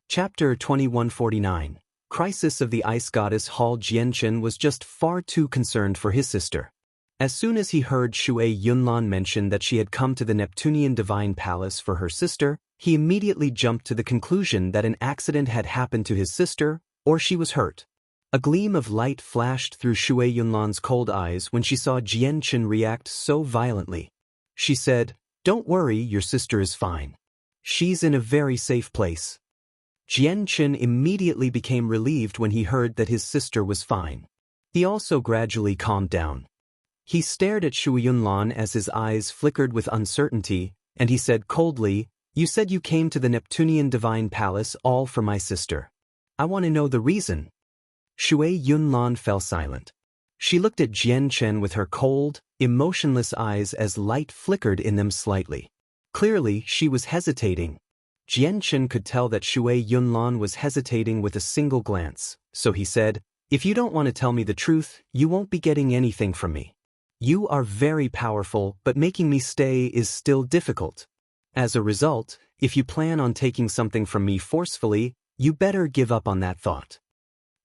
Chapter 2149. Crisis of the Ice Goddess Hall. Jianchen was just far too concerned for his sister. As soon as he heard Shui Yunlan mention that she had come to the Neptunian Divine Palace for her sister, he immediately jumped to the conclusion that an accident had happened to his sister, or she was hurt. A gleam of light flashed through Shui Yunlan's cold eyes when she saw Jianchen react so violently. She said, "Don't worry, your sister is fine. She's in a very safe place." Jianchen immediately became relieved when he heard that his sister was fine. He also gradually calmed down. He stared at Shui Yunlan as his eyes flickered with uncertainty, and he said coldly, "You said you came to the Neptunian Divine Palace all for my sister. I want to know the reason." Shui Yunlan fell silent. She looked at Jianchen with her cold, emotionless eyes as light flickered in them slightly. Clearly, she was hesitating. Jianchen could tell that Shui Yunlan was hesitating with a single glance, so he said, "If you don't want to tell me the truth, you won't be getting anything from me. You are very powerful, but making me stay is still difficult. As a result, if you plan on taking something from me forcefully, you better give up on that thought."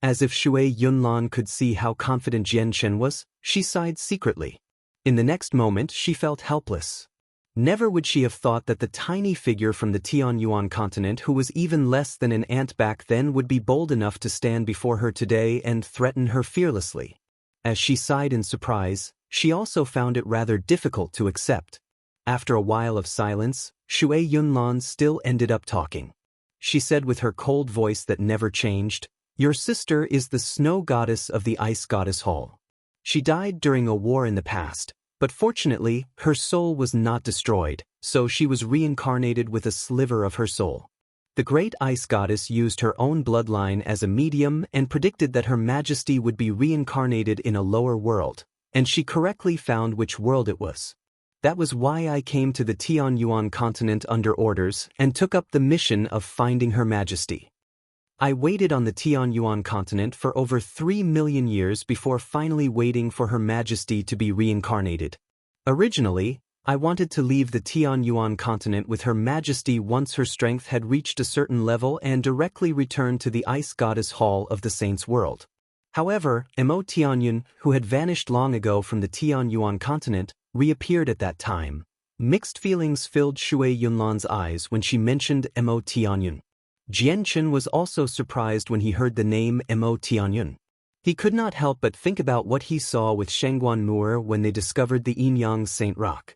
As if Shui Yunlan could see how confident Jianchen was, she sighed secretly. In the next moment, she felt helpless. Never would she have thought that the tiny figure from the Tianyuan continent who was even less than an ant back then would be bold enough to stand before her today and threaten her fearlessly. As she sighed in surprise, she also found it rather difficult to accept. After a while of silence, Shui Yunlan still ended up talking. She said with her cold voice that never changed, "Your sister is the snow goddess of the ice goddess hall. She died during a war in the past, but fortunately, her soul was not destroyed, so she was reincarnated with a sliver of her soul. The great ice goddess used her own bloodline as a medium and predicted that her majesty would be reincarnated in a lower world, and she correctly found which world it was. That was why I came to the Tianyuan continent under orders and took up the mission of finding her majesty. I waited on the Tianyuan continent for over 3 million years before finally waiting for Her Majesty to be reincarnated. Originally, I wanted to leave the Tianyuan continent with Her Majesty once her strength had reached a certain level and directly return to the Ice Goddess Hall of the Saints' World. However, Mo Tianyun, who had vanished long ago from the Tianyuan continent, reappeared at that time. Mixed feelings filled Shui Yunlan's eyes when she mentioned Mo Tianyun. Jianchen was also surprised when he heard the name Mo Tianyun. He could not help but think about what he saw with Shengguan Muir when they discovered the Yinyang Saint Rock.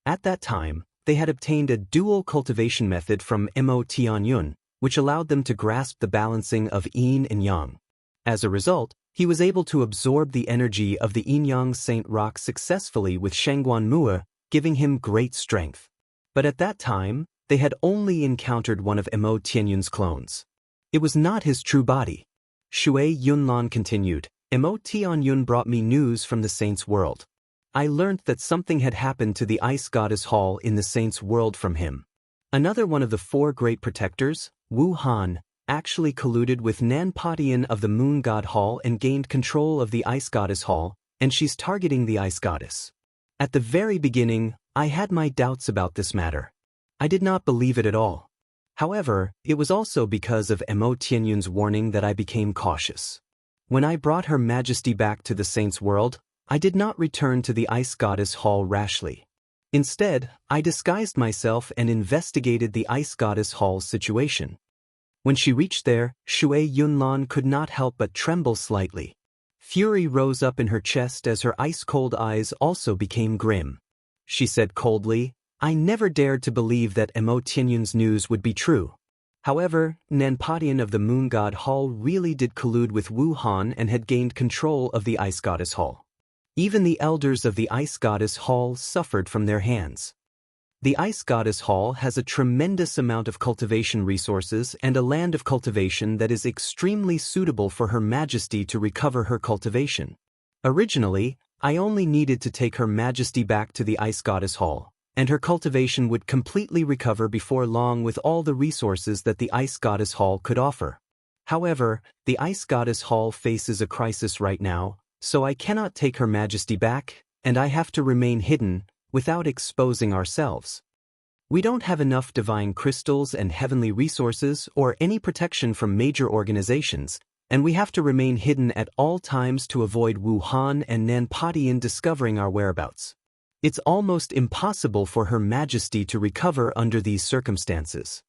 At that time, they had obtained a dual cultivation method from Mo Tianyun, which allowed them to grasp the balancing of yin and yang. As a result, he was able to absorb the energy of the Yinyang Saint Rock successfully with Shengguan Muir, giving him great strength. But at that time, they had only encountered one of Mo Tianyun's clones. It was not his true body. Shui Yunlan continued, Mo Tianyun brought me news from the Saint's world. I learned that something had happened to the Ice Goddess Hall in the Saint's world from him. Another one of the four great protectors, Wu Han, actually colluded with Nanpatian of the Moon God Hall and gained control of the Ice Goddess Hall, and she's targeting the Ice Goddess. At the very beginning, I had my doubts about this matter. I did not believe it at all. However, it was also because of Mo Tianyun's warning that I became cautious. When I brought Her Majesty back to the Saint's world, I did not return to the Ice Goddess Hall rashly. Instead, I disguised myself and investigated the Ice Goddess Hall's situation. When she reached there, Shui Yunlan could not help but tremble slightly. Fury rose up in her chest as her ice-cold eyes also became grim. She said coldly, I never dared to believe that Mo Tianyun's news would be true. However, Nanpatian of the Moon God Hall really did collude with Wu Han and had gained control of the Ice Goddess Hall. Even the elders of the Ice Goddess Hall suffered from their hands. The Ice Goddess Hall has a tremendous amount of cultivation resources and a land of cultivation that is extremely suitable for Her Majesty to recover her cultivation. Originally, I only needed to take Her Majesty back to the Ice Goddess Hall, and her cultivation would completely recover before long with all the resources that the Ice Goddess Hall could offer. However, the Ice Goddess Hall faces a crisis right now, so I cannot take Her Majesty back, and I have to remain hidden, without exposing ourselves. We don't have enough divine crystals and heavenly resources or any protection from major organizations, and we have to remain hidden at all times to avoid Wu Han and Nanpatian discovering our whereabouts. It's almost impossible for Her Majesty to recover under these circumstances.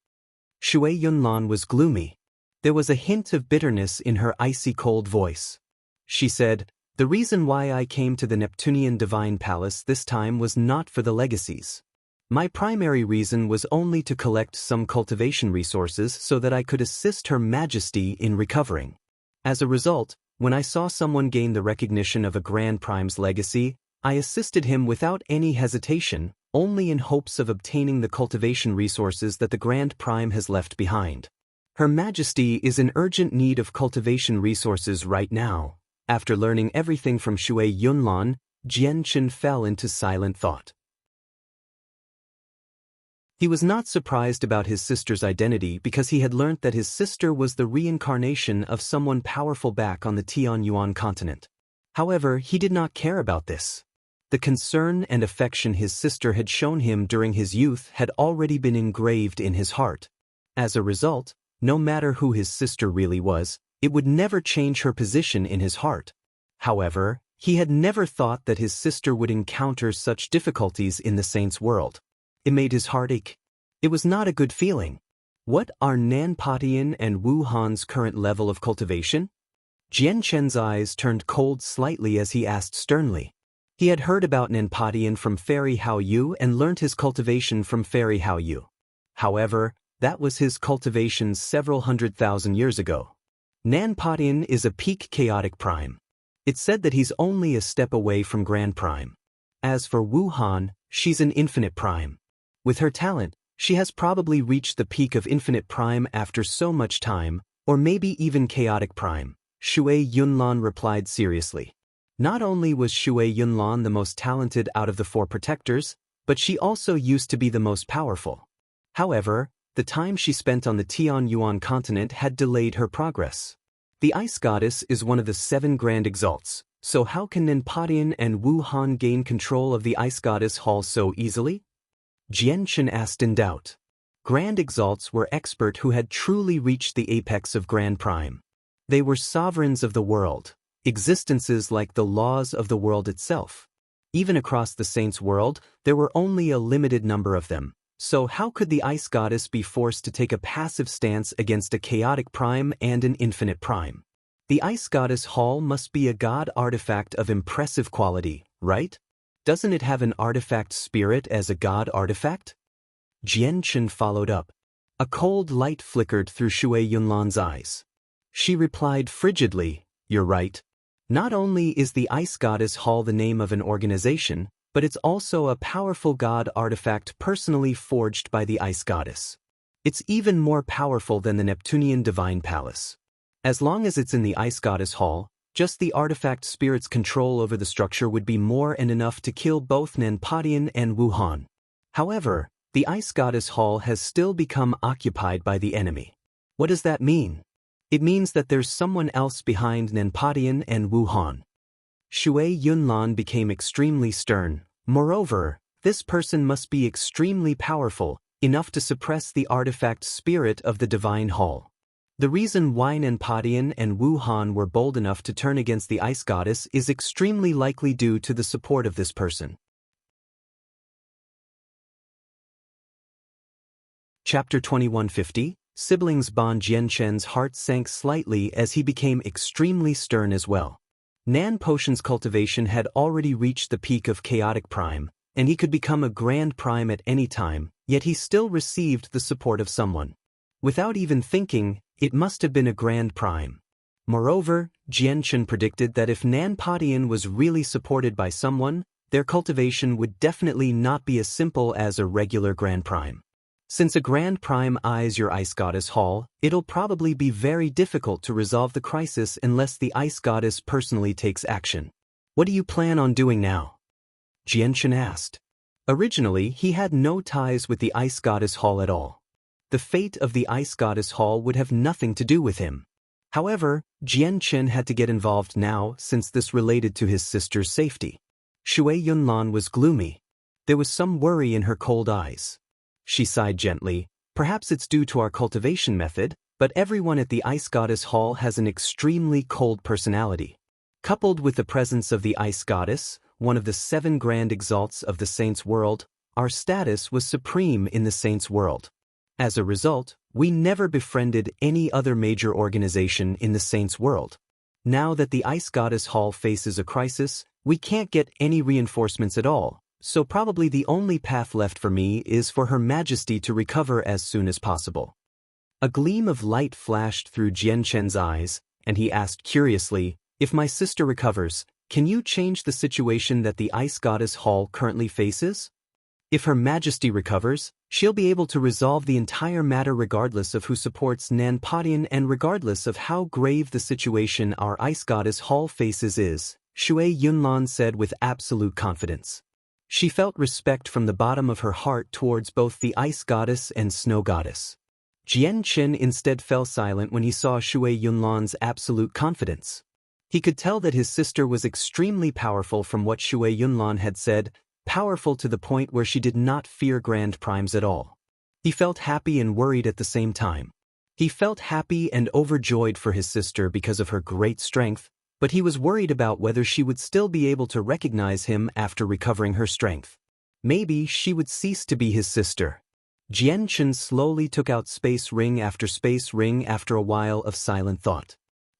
Shui Yunlan was gloomy. There was a hint of bitterness in her icy cold voice. She said, the reason why I came to the Neptunian Divine Palace this time was not for the legacies. My primary reason was only to collect some cultivation resources so that I could assist Her Majesty in recovering. As a result, when I saw someone gain the recognition of a Grand Prime's legacy, I assisted him without any hesitation, only in hopes of obtaining the cultivation resources that the Grand Prime has left behind. Her Majesty is in urgent need of cultivation resources right now. After learning everything from Shui Yunlan, Jianchen fell into silent thought. He was not surprised about his sister's identity because he had learnt that his sister was the reincarnation of someone powerful back on the Tianyuan continent. However, he did not care about this. The concern and affection his sister had shown him during his youth had already been engraved in his heart. As a result, no matter who his sister really was, it would never change her position in his heart. However, he had never thought that his sister would encounter such difficulties in the Saint's world. It made his heart ache. It was not a good feeling. What are Nanpatian and Wu Han's current level of cultivation? Jianchen's eyes turned cold slightly as he asked sternly. He had heard about Nanpatian from Fairy Hao Yu and learnt his cultivation from Fairy Hao Yu. However, that was his cultivation several 100,000 years ago. Nanpatian is a peak chaotic prime. It's said that he's only a step away from Grand Prime. As for Wu Han, she's an infinite prime. With her talent, she has probably reached the peak of infinite prime after so much time, or maybe even chaotic prime, Shui Yunlan replied seriously. Not only was Shui Yunlan the most talented out of the four protectors, but she also used to be the most powerful. However, the time she spent on the Tianyuan continent had delayed her progress. The Ice Goddess is one of the 7 Grand Exalts, so how can Nanpatian and Wu Han gain control of the Ice Goddess Hall so easily? Jianchen asked in doubt. Grand Exalts were experts who had truly reached the apex of Grand Prime. They were sovereigns of the world, existences like the laws of the world itself. Even across the Saint's world, there were only a limited number of them. So how could the Ice Goddess be forced to take a passive stance against a chaotic prime and an infinite prime? The Ice Goddess Hall must be a god artifact of impressive quality, right? Doesn't it have an artifact spirit as a god artifact? Jianchen followed up. A cold light flickered through Shui Yunlan's eyes. She replied frigidly, you're right. Not only is the Ice Goddess Hall the name of an organization, but it's also a powerful god artifact personally forged by the ice goddess. It's even more powerful than the Neptunian divine palace. As long as it's in the ice goddess hall, just the artifact spirit's control over the structure would be more and enough to kill both Nanpadian and Wuhan. However, the ice goddess hall has still become occupied by the enemy. What does that mean? It means that there's someone else behind Nanpadian and Wuhan. Shui Yunlan became extremely stern. Moreover, this person must be extremely powerful, enough to suppress the artifact spirit of the divine hall. The reason why Nanpadian and Wuhan were bold enough to turn against the ice goddess is extremely likely due to the support of this person. Chapter 2150, Siblings bond. Jianchen's heart sank slightly as he became extremely stern as well. Nan Potion's cultivation had already reached the peak of chaotic prime, and he could become a grand prime at any time, yet he still received the support of someone. Without even thinking, it must have been a grand prime. Moreover, Jianchen predicted that if Nanpadian was really supported by someone, their cultivation would definitely not be as simple as a regular grand prime. Since a grand prime eyes your ice goddess hall, it'll probably be very difficult to resolve the crisis unless the ice goddess personally takes action. What do you plan on doing now? Jianchen asked. Originally, he had no ties with the ice goddess hall at all. The fate of the ice goddess hall would have nothing to do with him. However, Jianchen had to get involved now since this related to his sister's safety. Shui Yunlan was gloomy. There was some worry in her cold eyes. She sighed gently. Perhaps it's due to our cultivation method, but everyone at the ice goddess hall has an extremely cold personality. Coupled with the presence of the ice goddess, one of the 7 grand exalts of the saints' world, our status was supreme in the saints' world. As a result, we never befriended any other major organization in the saints' world. Now that the ice goddess hall faces a crisis, we can't get any reinforcements at all, so probably the only path left for me is for Her Majesty to recover as soon as possible. A gleam of light flashed through Jianchen's eyes, and he asked curiously, if my sister recovers, can you change the situation that the ice goddess hall currently faces? If Her Majesty recovers, she'll be able to resolve the entire matter regardless of who supports Nanpadian and regardless of how grave the situation our ice goddess hall faces is, Shui Yunlan said with absolute confidence. She felt respect from the bottom of her heart towards both the ice goddess and snow goddess. Jianchen instead fell silent when he saw Shui Yunlan's absolute confidence. He could tell that his sister was extremely powerful from what Shui Yunlan had said, powerful to the point where she did not fear grand primes at all. He felt happy and worried at the same time. He felt happy and overjoyed for his sister because of her great strength, but he was worried about whether she would still be able to recognize him after recovering her strength. Maybe she would cease to be his sister. Jianchen slowly took out space ring after a while of silent thought.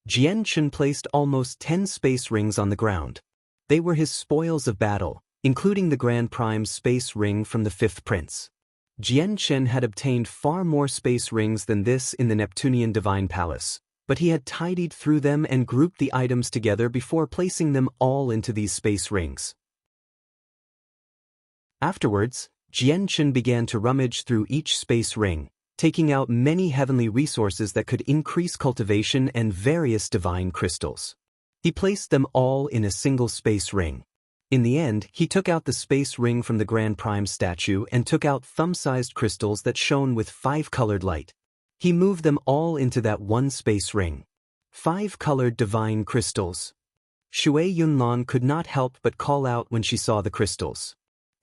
Jianchen placed almost 10 space rings on the ground. They were his spoils of battle, including the Grand Prime space ring from the 5th Prince. Jianchen had obtained far more space rings than this in the Neptunian Divine Palace, but he had tidied through them and grouped the items together before placing them all into these space rings. Afterwards, Jianchen began to rummage through each space ring, taking out many heavenly resources that could increase cultivation and various divine crystals. He placed them all in a single space ring. In the end, he took out the space ring from the Grand Prime statue and took out thumb-sized crystals that shone with 5-colored light. He moved them all into that one space ring. 5-colored divine crystals. Shui Yunlan could not help but call out when she saw the crystals.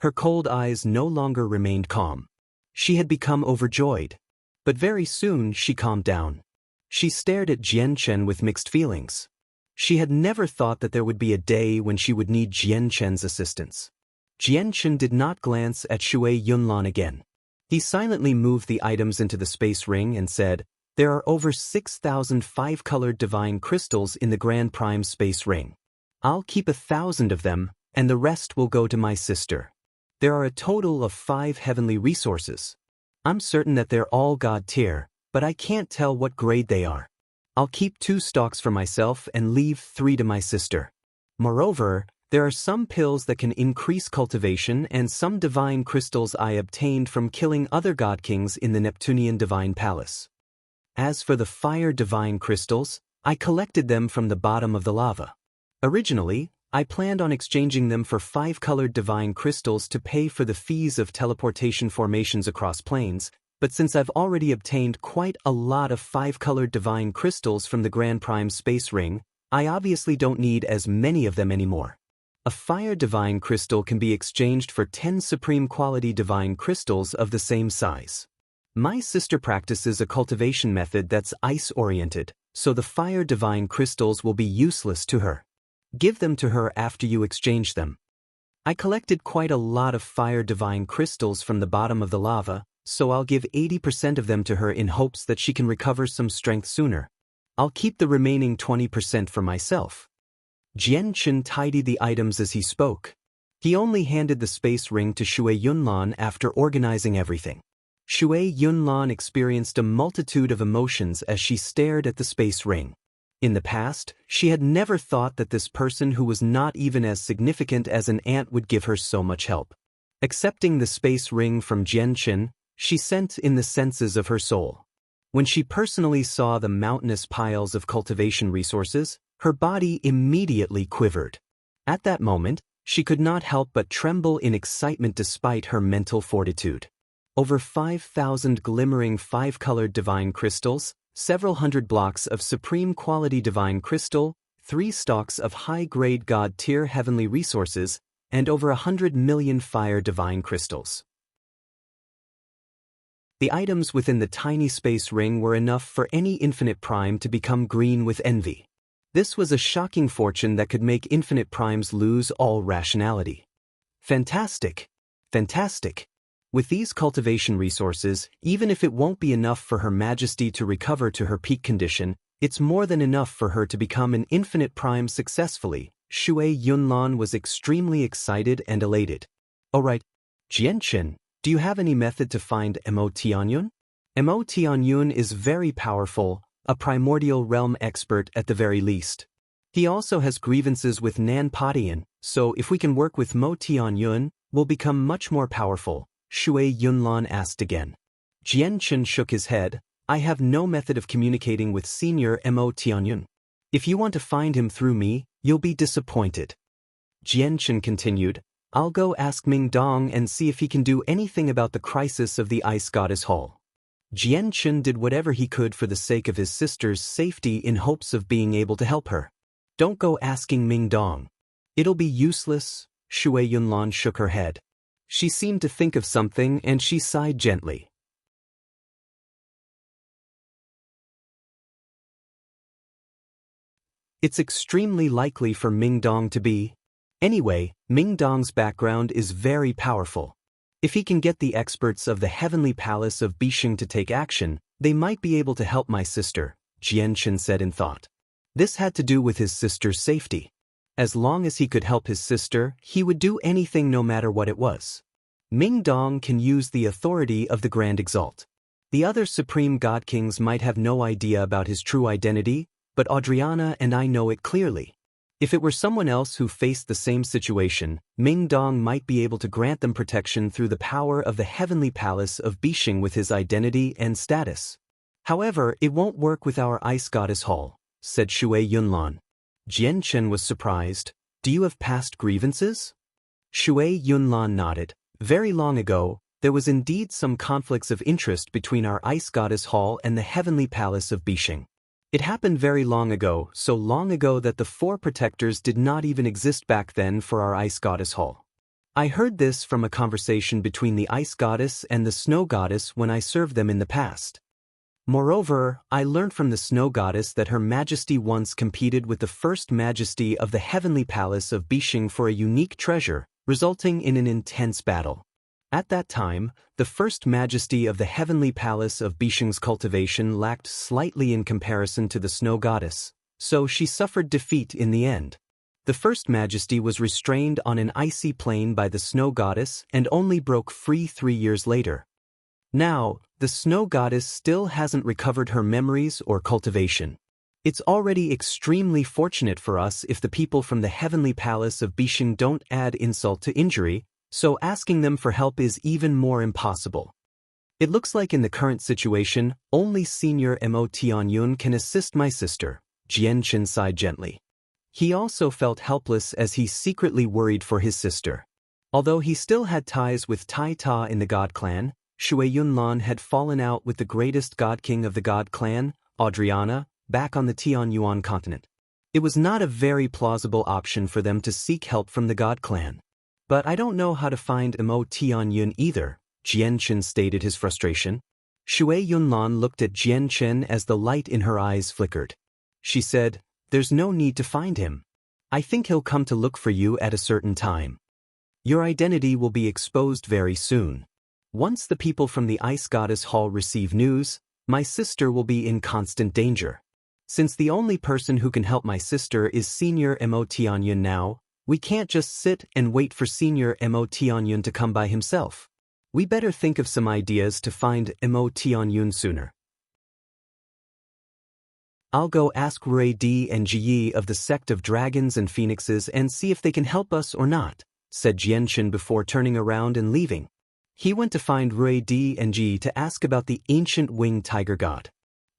Her cold eyes no longer remained calm. She had become overjoyed. But very soon she calmed down. She stared at Jianchen with mixed feelings. She had never thought that there would be a day when she would need Jianchen's assistance. Jianchen did not glance at Shui Yunlan again. He silently moved the items into the space ring and said, "There are over 6,000 5-colored divine crystals in the Grand Prime space ring. I'll keep 1,000 of them, and the rest will go to my sister. There are a total of 5 heavenly resources. I'm certain that they're all God tier, but I can't tell what grade they are. I'll keep 2 stalks for myself and leave 3 to my sister. Moreover, There are some pills that can increase cultivation and some divine crystals I obtained from killing other god kings in the Neptunian divine palace. As for the fire divine crystals, I collected them from the bottom of the lava. Originally, I planned on exchanging them for 5-colored divine crystals to pay for the fees of teleportation formations across planes, but since I've already obtained quite a lot of 5-colored divine crystals from the Grand Prime Space Ring, I obviously don't need as many of them anymore. A fire divine crystal can be exchanged for 10 supreme quality divine crystals of the same size. My sister practices a cultivation method that's ice-oriented, so the fire divine crystals will be useless to her. Give them to her after you exchange them. I collected quite a lot of fire divine crystals from the bottom of the lava, so I'll give 80% of them to her in hopes that she can recover some strength sooner. I'll keep the remaining 20% for myself. Jian Chen tidied the items as he spoke. He only handed the space ring to Shui Yunlan after organizing everything. Shui Yunlan experienced a multitude of emotions as she stared at the space ring. In the past, she had never thought that this person who was not even as significant as an ant would give her so much help. Accepting the space ring from Jian Chen, she sent in the senses of her soul. When she personally saw the mountainous piles of cultivation resources, her body immediately quivered. At that moment, she could not help but tremble in excitement despite her mental fortitude. Over 5,000 glimmering 5-colored divine crystals, several hundred blocks of supreme quality divine crystal, 3 stalks of high-grade god-tier heavenly resources, and over 100 million fire divine crystals. The items within the tiny space ring were enough for any infinite prime to become green with envy. This was a shocking fortune that could make infinite primes lose all rationality. Fantastic! Fantastic! With these cultivation resources, even if it won't be enough for Her Majesty to recover to her peak condition, it's more than enough for her to become an infinite prime successfully. Shui Yunlan was extremely excited and elated. Alright, Jian Chen, do you have any method to find Mo Tianyun? Mo Tianyun is very powerful, a primordial realm expert at the very least. He also has grievances with Nan Padian, so if we can work with Mo Tianyun, we'll become much more powerful, Shui Yunlan asked again. Jian Chen shook his head. I have no method of communicating with Senior Mo Tianyun. If you want to find him through me, you'll be disappointed. Jian Chen continued, I'll go ask Ming Dong and see if he can do anything about the crisis of the Ice Goddess Hall. Jian Chen did whatever he could for the sake of his sister's safety in hopes of being able to help her. Don't go asking Ming Dong. It'll be useless, Shui Yunlan shook her head. She seemed to think of something and she sighed gently. It's extremely likely for Ming Dong to be. Anyway, Ming Dong's background is very powerful. If he can get the experts of the Heavenly Palace of Bishing to take action, they might be able to help my sister, Jian Chen said in thought. This had to do with his sister's safety. As long as he could help his sister, he would do anything no matter what it was. Ming Dong can use the authority of the Grand Exalt. The other Supreme God Kings might have no idea about his true identity, but Adriana and I know it clearly. If it were someone else who faced the same situation, Ming Dong might be able to grant them protection through the power of the Heavenly Palace of Bishing with his identity and status. However, it won't work with our Ice Goddess Hall, said Shui Yunlan. Jian Chen was surprised. Do you have past grievances? Shui Yunlan nodded. Very long ago, there was indeed some conflicts of interest between our Ice Goddess Hall and the Heavenly Palace of Bishing. It happened very long ago, so long ago that the 4 protectors did not even exist back then for our Ice Goddess Hall. I heard this from a conversation between the Ice Goddess and the Snow Goddess when I served them in the past. Moreover, I learned from the Snow Goddess that Her Majesty once competed with the First Majesty of the Heavenly Palace of Bishing for a unique treasure, resulting in an intense battle. At that time, the First Majesty of the Heavenly Palace of Bishing's cultivation lacked slightly in comparison to the Snow Goddess, so she suffered defeat in the end. The First Majesty was restrained on an icy plain by the Snow Goddess and only broke free 3 years later. Now, the Snow Goddess still hasn't recovered her memories or cultivation. It's already extremely fortunate for us if the people from the heavenly palace of Bishing don't add insult to injury, so asking them for help is even more impossible. It looks like in the current situation, only Senior Mo Tianyun can assist my sister, Jianchen sighed gently. He also felt helpless as he secretly worried for his sister. Although he still had ties with Tai Ta in the God clan, Shui Yunlan had fallen out with the greatest God King of the God clan, Adriana, back on the Tianyuan continent. It was not a very plausible option for them to seek help from the God clan. But I don't know how to find Mo Tianyun either, Jianchen stated his frustration. Shui Yunlan looked at Jianchen as the light in her eyes flickered. She said, "There's no need to find him. I think he'll come to look for you at a certain time. Your identity will be exposed very soon. Once the people from the Ice Goddess Hall receive news, my sister will be in constant danger. Since the only person who can help my sister is Senior Mo Tianyun now, we can't just sit and wait for Senior Mo Tianyun to come by himself. We better think of some ideas to find Mo Tianyun sooner. I'll go ask Rui Di and Ji of the sect of dragons and phoenixes and see if they can help us or not," said Jianchen before turning around and leaving. He went to find Rui Di and Ji to ask about the ancient winged tiger god.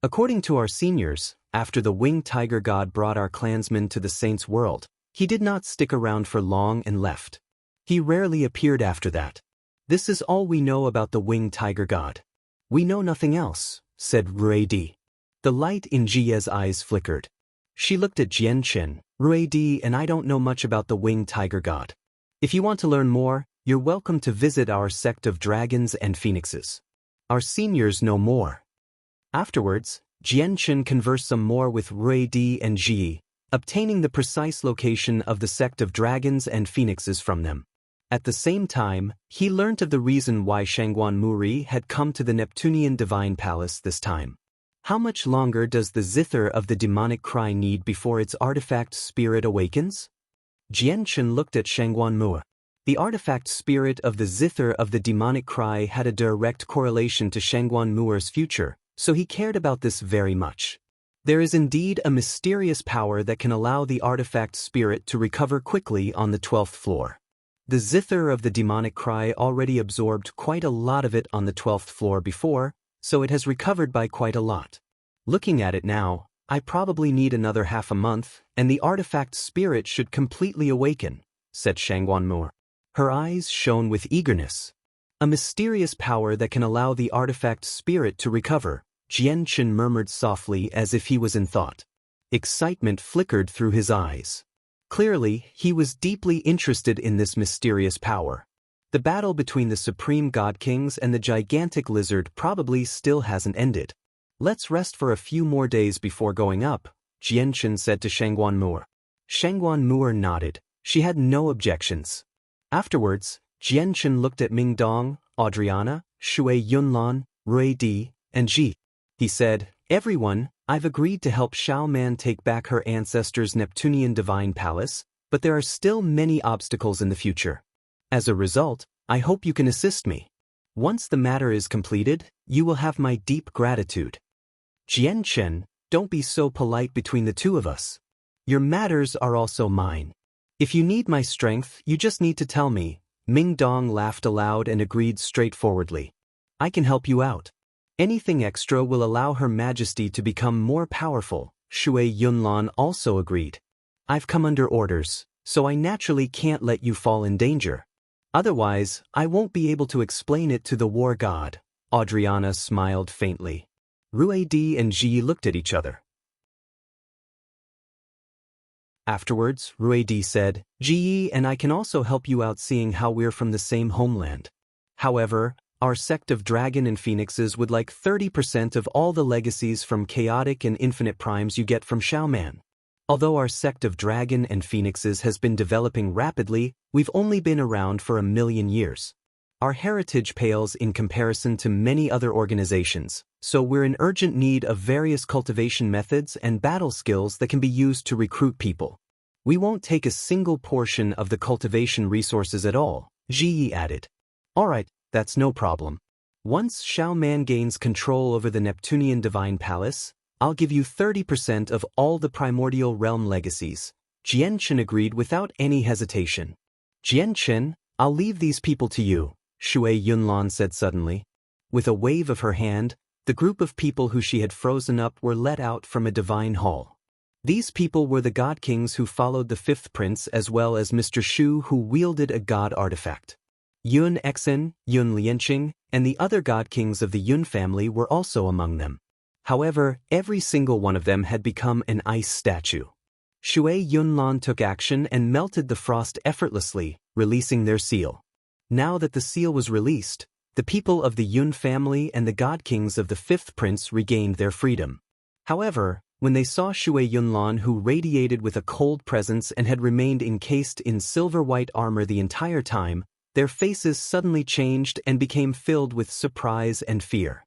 According to our seniors, after the winged tiger god brought our clansmen to the saints' world, he did not stick around for long and left. He rarely appeared after that. This is all we know about the winged tiger god. We know nothing else, said Rui Di. The light in Jia's eyes flickered. She looked at Jianchen. Rui Di and I don't know much about the winged tiger god. If you want to learn more, you're welcome to visit our sect of dragons and phoenixes. Our seniors know more. Afterwards, Jianchen conversed some more with Rui Di and Ji, obtaining the precise location of the sect of dragons and phoenixes from them. At the same time, he learnt of the reason why Shangguan Muri had come to the Neptunian Divine Palace this time. How much longer does the zither of the demonic cry need before its artifact spirit awakens? Jianchen looked at Shangguan Mu. The artifact spirit of the zither of the demonic cry had a direct correlation to Shangguan Mu's future, so he cared about this very much. There is indeed a mysterious power that can allow the artifact spirit to recover quickly on the 12th floor. The zither of the demonic cry already absorbed quite a lot of it on the 12th floor before, so it has recovered by quite a lot. Looking at it now, I probably need another half a month, and the artifact spirit should completely awaken, said Shangguan Mu. Her eyes shone with eagerness. A mysterious power that can allow the artifact spirit to recover, Jianchen murmured softly as if he was in thought. Excitement flickered through his eyes. Clearly, he was deeply interested in this mysterious power. The battle between the Supreme God Kings and the gigantic lizard probably still hasn't ended. Let's rest for a few more days before going up, Jianchen said to Shangguan Mu. Shangguan Mu nodded. She had no objections. Afterwards, Jianchen looked at Ming Dong, Adriana, Shui Yunlan, Rui Di, and Ji. He said, "Everyone, I've agreed to help Xiao Man take back her ancestors' Neptunian Divine Palace, but there are still many obstacles in the future. As a result, I hope you can assist me. Once the matter is completed, you will have my deep gratitude. Jianchen, don't be so polite between the two of us. Your matters are also mine. If you need my strength, you just need to tell me." Ming Dong laughed aloud and agreed straightforwardly. "I can help you out. Anything extra will allow Her Majesty to become more powerful," Shui Yunlan also agreed. "I've come under orders, so I naturally can't let you fall in danger. Otherwise, I won't be able to explain it to the war god." Adriana smiled faintly. Rui Di and Ji looked at each other. Afterwards, Rui Di said, "Ji and I can also help you out seeing how we're from the same homeland. However, our sect of dragon and phoenixes would like 30% of all the legacies from chaotic and infinite primes you get from Xiaoman. Although our sect of dragon and phoenixes has been developing rapidly, we've only been around for 1,000,000 years. Our heritage pales in comparison to many other organizations, so we're in urgent need of various cultivation methods and battle skills that can be used to recruit people. We won't take a single portion of the cultivation resources at all," Ji added. "Alright, that's no problem. Once Xiao Man gains control over the Neptunian Divine Palace, I'll give you 30% of all the primordial realm legacies. Jianchen agreed without any hesitation. Jianchen, I'll leave these people to you, Shui Yunlan said suddenly. With a wave of her hand, the group of people who she had frozen up were let out from a divine hall. These people were the god kings who followed the fifth prince as well as Mr. Shu who wielded a god artifact. Yun Exin, Yun Lianqing, and the other god kings of the Yun family were also among them. However, every single one of them had become an ice statue. Shui Yunlan took action and melted the frost effortlessly, releasing their seal. Now that the seal was released, the people of the Yun family and the god kings of the fifth prince regained their freedom. However, when they saw Shui Yunlan who radiated with a cold presence and had remained encased in silver-white armor the entire time, their faces suddenly changed and became filled with surprise and fear.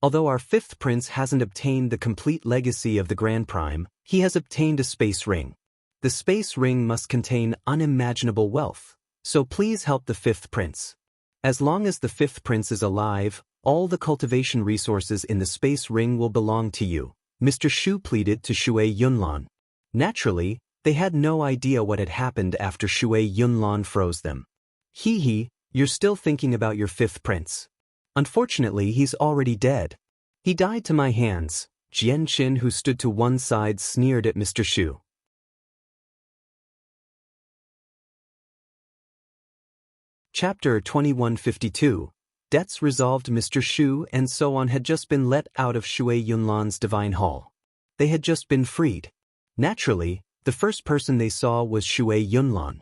Although our fifth prince hasn't obtained the complete legacy of the Grand Prime, he has obtained a space ring. The space ring must contain unimaginable wealth, so please help the fifth prince. As long as the fifth prince is alive, all the cultivation resources in the space ring will belong to you, Mr. Shu pleaded to Shui Yunlan. Naturally, they had no idea what had happened after Shui Yunlan froze them. Hee, you're still thinking about your fifth prince. Unfortunately, he's already dead. He died to my hands, Jianchen who stood to one side sneered at Mr. Shu. Chapter 2152. Debts resolved. Mr. Shu and so on had just been let out of Shui Yunlan's divine hall. They had just been freed. Naturally, the first person they saw was Shui Yunlan.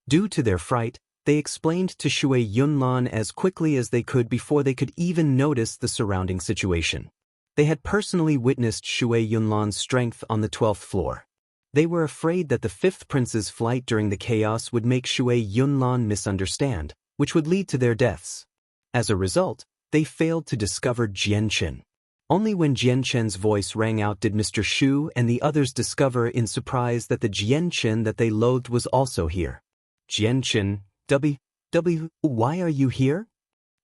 Due to their fright, they explained to Shui Yunlan as quickly as they could before they could even notice the surrounding situation. They had personally witnessed Shui Yunlan's strength on the 12th floor. They were afraid that the fifth prince's flight during the chaos would make Shui Yunlan misunderstand, which would lead to their deaths. As a result, they failed to discover Jianchen. Only when Jianchen's voice rang out did Mr. Shu and the others discover in surprise that the Jianchen that they loathed was also here. Jianchen, why are you here?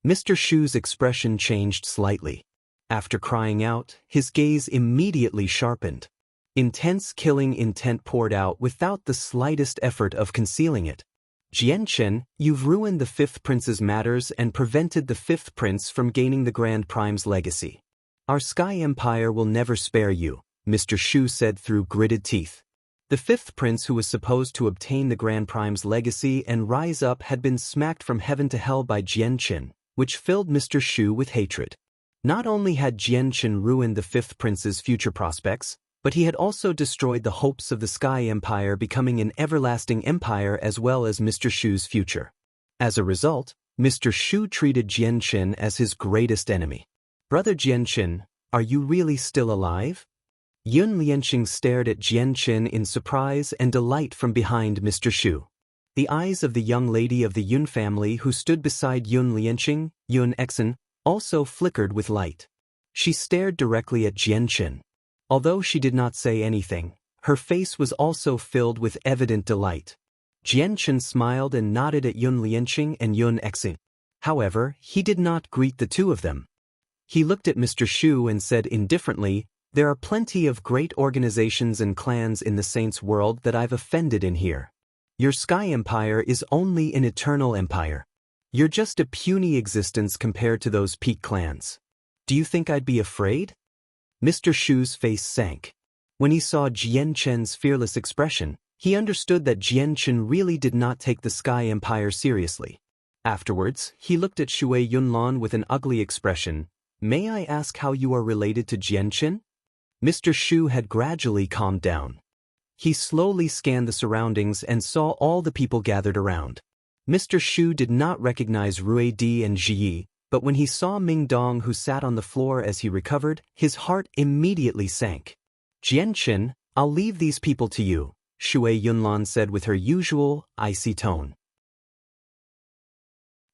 Mr. Shu's expression changed slightly. After crying out, his gaze immediately sharpened. Intense killing intent poured out without the slightest effort of concealing it. Jianchen, you've ruined the fifth prince's matters and prevented the fifth prince from gaining the Grand Prime's legacy. Our Sky Empire will never spare you, Mr. Shu said through gritted teeth. The fifth prince who was supposed to obtain the Grand Prime's legacy and rise up had been smacked from heaven to hell by Jianchen, which filled Mr. Shu with hatred. Not only had Jianchen ruined the fifth prince's future prospects, but he had also destroyed the hopes of the Sky Empire becoming an everlasting empire as well as Mr. Shu's future. As a result, Mr. Shu treated Jianchen as his greatest enemy. Brother Jianchen, are you really still alive? Yun Lianqing stared at Jianchen in surprise and delight from behind Mr. Shu. The eyes of the young lady of the Yun family who stood beside Yun Lianqing, Yun Exin, also flickered with light. She stared directly at Jianchen. Although she did not say anything, her face was also filled with evident delight. Jianchen smiled and nodded at Yun Lianqing and Yun Exin. However, he did not greet the two of them. He looked at Mr. Shu and said indifferently, "There are plenty of great organizations and clans in the Saints' world that I've offended in here. Your Sky Empire is only an eternal empire. You're just a puny existence compared to those peak clans. Do you think I'd be afraid?" Mr. Shu's face sank. When he saw Jianchen's fearless expression, he understood that Jianchen really did not take the Sky Empire seriously. Afterwards, he looked at Shui Yunlan with an ugly expression. "May I ask how you are related to Jianchen?" Mr. Shu had gradually calmed down. He slowly scanned the surroundings and saw all the people gathered around. Mr. Shu did not recognize Rui Di and Ji, but when he saw Ming Dong who sat on the floor as he recovered, his heart immediately sank. "Jianchen, I'll leave these people to you," Shui Yunlan said with her usual, icy tone.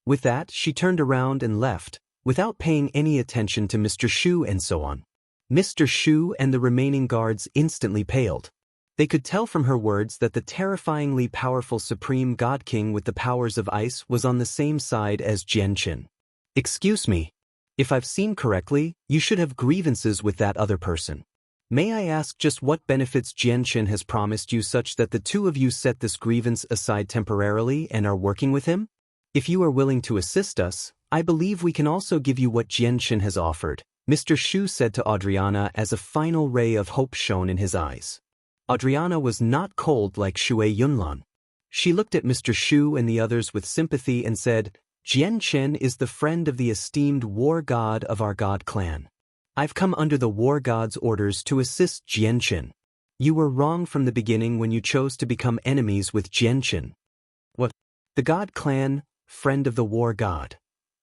With that, she turned around and left, without paying any attention to Mr. Shu and so on. Mr. Shu and the remaining guards instantly paled. They could tell from her words that the terrifyingly powerful Supreme God King with the powers of ice was on the same side as Jianchen. "Excuse me. If I've seen correctly, you should have grievances with that other person." May I ask just what benefits Jianchen has promised you such that the two of you set this grievance aside temporarily and are working with him? If you are willing to assist us, I believe we can also give you what Jianchen has offered, Mr. Shu said to Adriana as a final ray of hope shone in his eyes. Adriana was not cold like Shui Yunlan. She looked at Mr. Shu and the others with sympathy and said, Jianchen is the friend of the esteemed war god of our god clan. I've come under the war god's orders to assist Jianchen. You were wrong from the beginning when you chose to become enemies with Jianchen. What? The god clan, friend of the war god.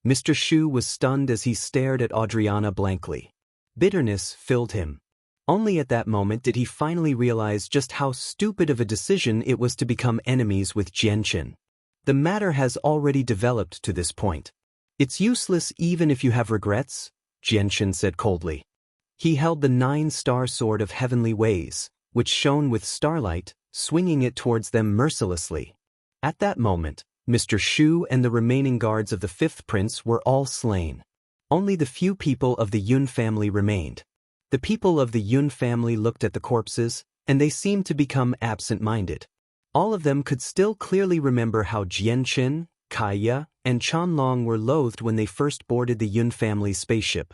Mr. Shu was stunned as he stared at Adriana blankly. Bitterness filled him. Only at that moment did he finally realize just how stupid of a decision it was to become enemies with Jianchen. The matter has already developed to this point. It's useless even if you have regrets, Jianchen said coldly. He held the 9-star sword of heavenly ways, which shone with starlight, swinging it towards them mercilessly. At that moment, Mr. Shu and the remaining guards of the 5th prince were all slain. Only the few people of the Yun family remained. The people of the Yun family looked at the corpses, and they seemed to become absent-minded. All of them could still clearly remember how Jianchen, Kaya, and Chanlong were loathed when they first boarded the Yun family's spaceship.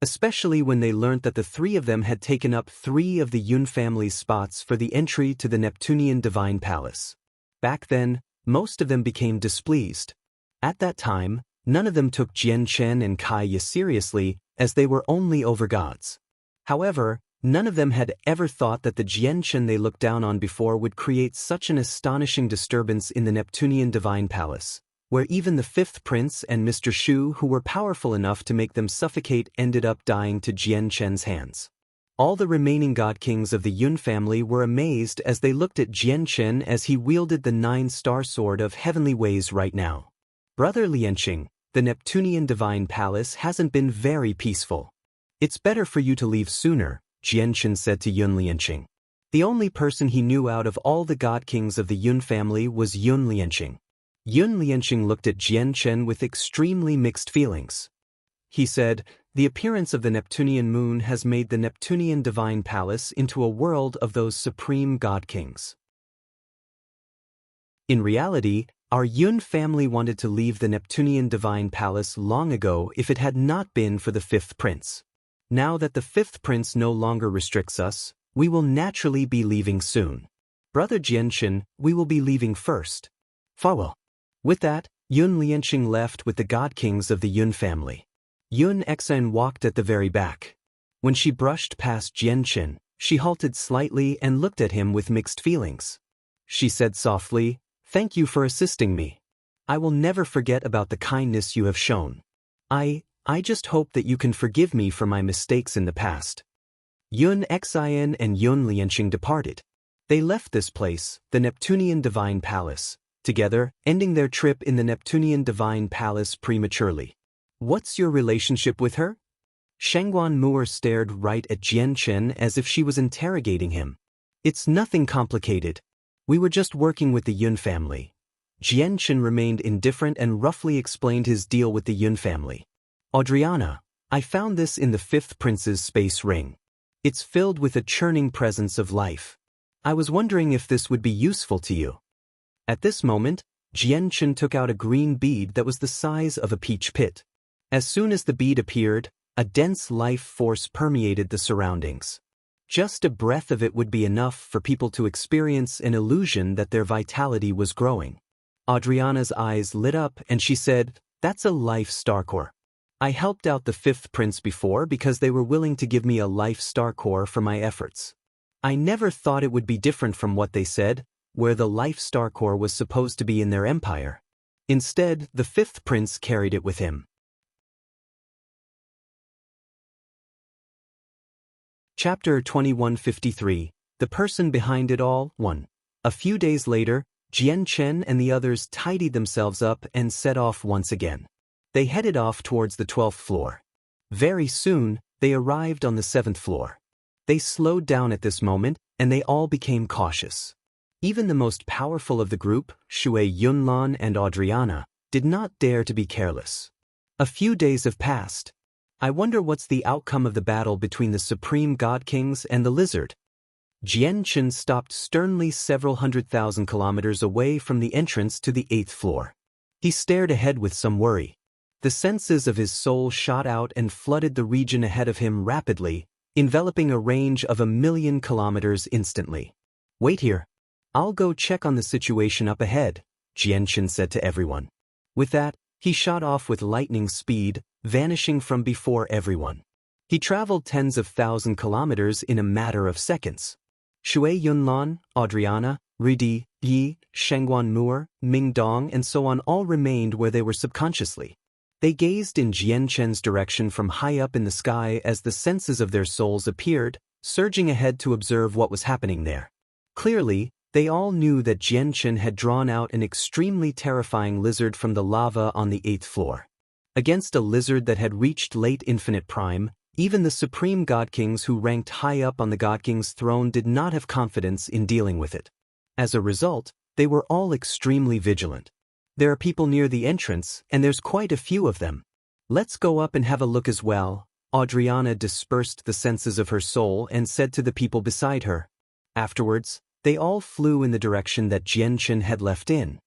Especially when they learnt that the 3 of them had taken up 3 of the Yun family's spots for the entry to the Neptunian Divine Palace. Back then, most of them became displeased. At that time, none of them took Jianchen and Kaya seriously, as they were only overgods. However, none of them had ever thought that the Jianchen they looked down on before would create such an astonishing disturbance in the Neptunian Divine Palace, where even the 5th prince and Mr. Shu, who were powerful enough to make them suffocate, ended up dying to Jianchen's hands. All the remaining god kings of the Yun family were amazed as they looked at Jianchen as he wielded the 9-star sword of heavenly ways right now. Brother Lianqing, the Neptunian Divine Palace hasn't been very peaceful. It's better for you to leave sooner, Jianchen said to Yun Lianqing. The only person he knew out of all the god kings of the Yun family was Yun Lianqing. Yun Lianqing looked at Jianchen with extremely mixed feelings. He said, the appearance of the Neptunian moon has made the Neptunian Divine Palace into a world of those supreme god kings. In reality, our Yun family wanted to leave the Neptunian Divine Palace long ago if it had not been for the 5th prince. Now that the 5th prince no longer restricts us, we will naturally be leaving soon. Brother Jianchen, we will be leaving first. Farewell. With that, Yun Lianqing left with the god kings of the Yun family. Yun Xen walked at the very back. When she brushed past Jianchen, she halted slightly and looked at him with mixed feelings. She said softly, "Thank you for assisting me. I will never forget about the kindness you have shown. I just hope that you can forgive me for my mistakes in the past." Yun Xin and Yun Lianqing departed. They left this place, the Neptunian Divine Palace, together, ending their trip in the Neptunian Divine Palace prematurely. What's your relationship with her? Shengguan Mu'er stared right at Jianchen as if she was interrogating him. It's nothing complicated. We were just working with the Yun family. Jianchen remained indifferent and roughly explained his deal with the Yun family. Adriana, I found this in the 5th prince's space ring. It's filled with a churning presence of life. I was wondering if this would be useful to you. At this moment, Jianchen took out a green bead that was the size of a peach pit. As soon as the bead appeared, a dense life force permeated the surroundings. Just a breath of it would be enough for people to experience an illusion that their vitality was growing. Adriana's eyes lit up and she said, "That's a life star core. I helped out the 5th prince before because they were willing to give me a life star core for my efforts. I never thought it would be different from what they said, where the life star core was supposed to be in their empire. Instead, the 5th prince carried it with him." Chapter 2153, The Person Behind It All, 1. A few days later, Jianchen and the others tidied themselves up and set off once again. They headed off towards the 12th floor. Very soon, they arrived on the 7th floor. They slowed down at this moment, and they all became cautious. Even the most powerful of the group, Shui Yunlan and Adriana, did not dare to be careless. A few days have passed. I wonder what's the outcome of the battle between the Supreme God Kings and the lizard. Jianchen stopped sternly several 100,000 kilometers away from the entrance to the 8th floor. He stared ahead with some worry. The senses of his soul shot out and flooded the region ahead of him rapidly, enveloping a range of 1,000,000 kilometers instantly. Wait here. I'll go check on the situation up ahead, Jianchen said to everyone. With that, he shot off with lightning speed, vanishing from before everyone. He traveled tens of thousand kilometers in a matter of seconds. Shui Yunlan, Adriana, Ridi, Yi, Shengguan Mu'er, Ming Dong and so on all remained where they were subconsciously. They gazed in Jianchen's direction from high up in the sky as the senses of their souls appeared, surging ahead to observe what was happening there. Clearly, they all knew that Jianchen had drawn out an extremely terrifying lizard from the lava on the 8th floor. Against a lizard that had reached late infinite prime, even the Supreme God Kings who ranked high up on the God King's throne did not have confidence in dealing with it. As a result, they were all extremely vigilant. There are people near the entrance, and there's quite a few of them. Let's go up and have a look as well. Adriana dispersed the senses of her soul and said to the people beside her. Afterwards, they all flew in the direction that Jianchen had left in.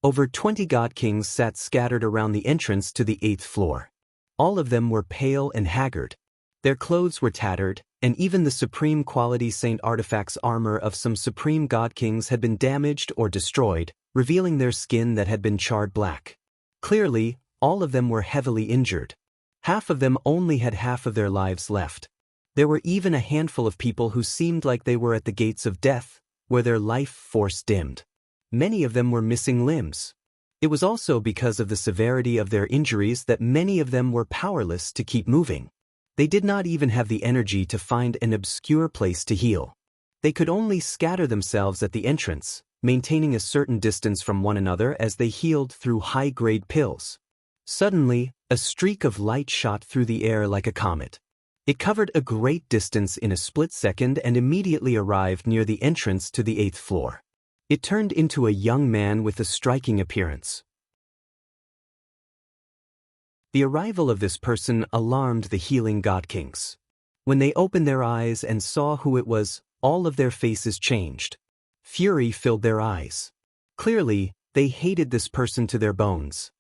Over 20 God Kings sat scattered around the entrance to the 8th floor. All of them were pale and haggard. Their clothes were tattered, and even the supreme quality Saint Artifact's armor of some Supreme God Kings had been damaged or destroyed, revealing their skin that had been charred black. Clearly, all of them were heavily injured. Half of them only had half of their lives left. There were even a handful of people who seemed like they were at the gates of death, where their life force dimmed. Many of them were missing limbs. It was also because of the severity of their injuries that many of them were powerless to keep moving. They did not even have the energy to find an obscure place to heal. They could only scatter themselves at the entrance, maintaining a certain distance from one another as they healed through high-grade pills. Suddenly, a streak of light shot through the air like a comet. It covered a great distance in a split second and immediately arrived near the entrance to the 8th floor. It turned into a young man with a striking appearance. The arrival of this person alarmed the healing God Kings. When they opened their eyes and saw who it was, all of their faces changed. Fury filled their eyes. Clearly, they hated this person to their bones.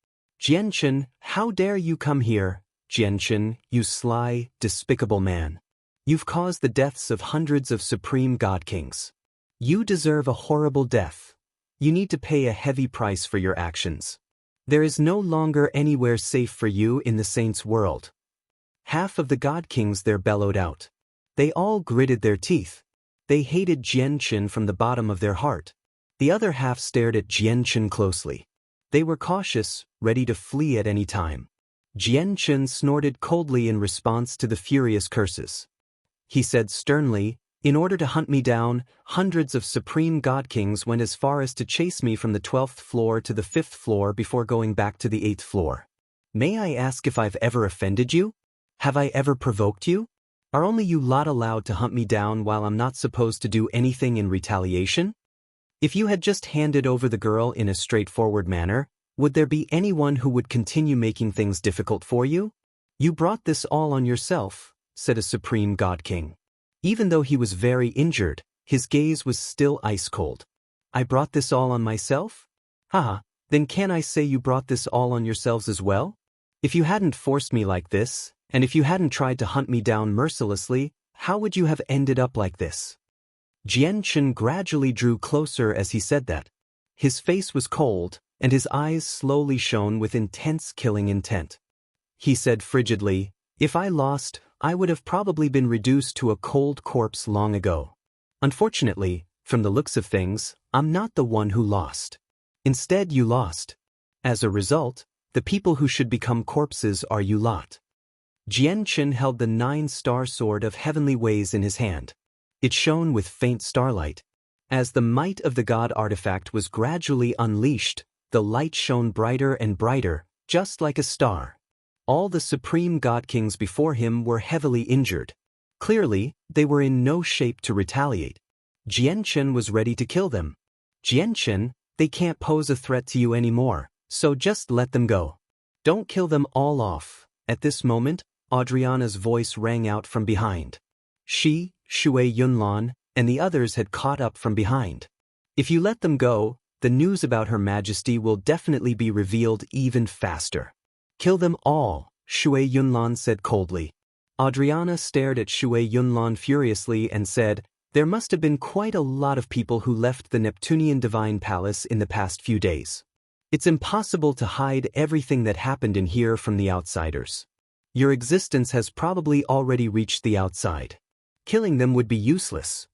Jianchen, how dare you come here? Jianchen, you sly, despicable man. You've caused the deaths of hundreds of Supreme God Kings. You deserve a horrible death. You need to pay a heavy price for your actions. There is no longer anywhere safe for you in the saints' world. Half of the God Kings there bellowed out. They all gritted their teeth. They hated Jianchen from the bottom of their heart. The other half stared at Jianchen closely. They were cautious, ready to flee at any time. Jianchen snorted coldly in response to the furious curses. He said sternly, in order to hunt me down, hundreds of Supreme God Kings went as far as to chase me from the 12th floor to the 5th floor before going back to the 8th floor. May I ask if I've ever offended you? Have I ever provoked you? Are only you lot allowed to hunt me down while I'm not supposed to do anything in retaliation? If you had just handed over the girl in a straightforward manner, would there be anyone who would continue making things difficult for you? You brought this all on yourself, said a Supreme God King. Even though he was very injured, his gaze was still ice-cold. I brought this all on myself? Haha, then can I say you brought this all on yourselves as well? If you hadn't forced me like this, and if you hadn't tried to hunt me down mercilessly, how would you have ended up like this? Jianchen gradually drew closer as he said that. His face was cold, and his eyes slowly shone with intense killing intent. He said frigidly, if I lost, I would have probably been reduced to a cold corpse long ago. Unfortunately, from the looks of things, I'm not the one who lost. Instead, you lost. As a result, the people who should become corpses are you lot. Jianchen held the 9-star sword of heavenly ways in his hand. It shone with faint starlight. As the might of the God artifact was gradually unleashed, the light shone brighter and brighter, just like a star. All the Supreme God Kings before him were heavily injured. Clearly, they were in no shape to retaliate. Jianchen was ready to kill them. Jianchen, they can't pose a threat to you anymore, so just let them go. Don't kill them all off. At this moment, Adriana's voice rang out from behind. She, Shui Yunlan, and the others had caught up from behind. If you let them go, the news about Her Majesty will definitely be revealed even faster. Kill them all, Shui Yunlan said coldly. Adriana stared at Shui Yunlan furiously and said, there must have been quite a lot of people who left the Neptunian Divine Palace in the past few days. It's impossible to hide everything that happened in here from the outsiders. Your existence has probably already reached the outside. Killing them would be useless.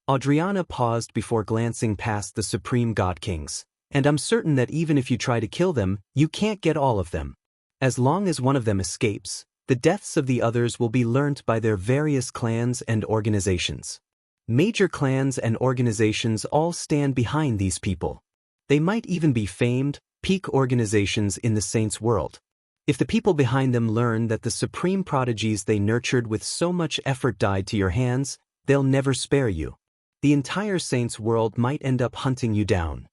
Adriana paused before glancing past the Supreme God Kings, and I'm certain that even if you try to kill them, you can't get all of them. As long as one of them escapes, the deaths of the others will be learnt by their various clans and organizations. Major clans and organizations all stand behind these people. They might even be famed, peak organizations in the Saints' world. If the people behind them learn that the supreme prodigies they nurtured with so much effort died to your hands, they'll never spare you. The entire Saints' world might end up hunting you down.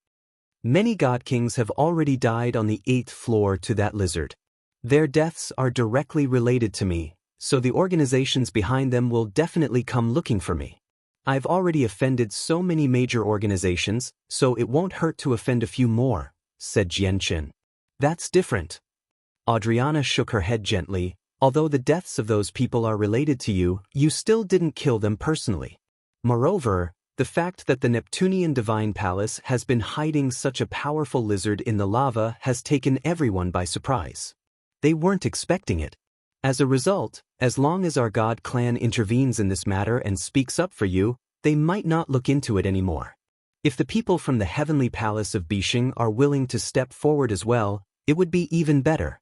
Many God Kings have already died on the 8th floor to that lizard. Their deaths are directly related to me, so the organizations behind them will definitely come looking for me. I've already offended so many major organizations, so it won't hurt to offend a few more, said Jianchen. That's different. Adriana shook her head gently. Although the deaths of those people are related to you, you still didn't kill them personally. Moreover, the fact that the Neptunian Divine Palace has been hiding such a powerful lizard in the lava has taken everyone by surprise. They weren't expecting it. As a result, as long as our God clan intervenes in this matter and speaks up for you, they might not look into it anymore. If the people from the Heavenly Palace of Bishing are willing to step forward as well, it would be even better.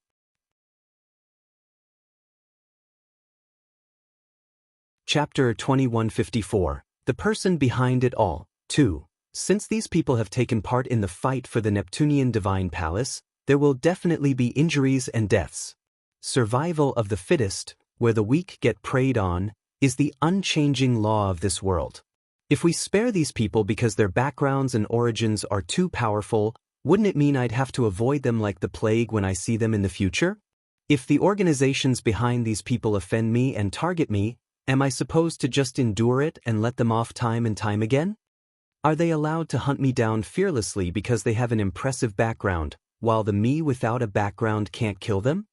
Chapter 2154. The person behind it all. 2. Since these people have taken part in the fight for the Neptunian Divine Palace, there will definitely be injuries and deaths. Survival of the fittest, where the weak get preyed on, is the unchanging law of this world. If we spare these people because their backgrounds and origins are too powerful, wouldn't it mean I'd have to avoid them like the plague when I see them in the future? If the organizations behind these people offend me and target me, am I supposed to just endure it and let them off time and time again? Are they allowed to hunt me down fearlessly because they have an impressive background, while the me without a background can't kill them?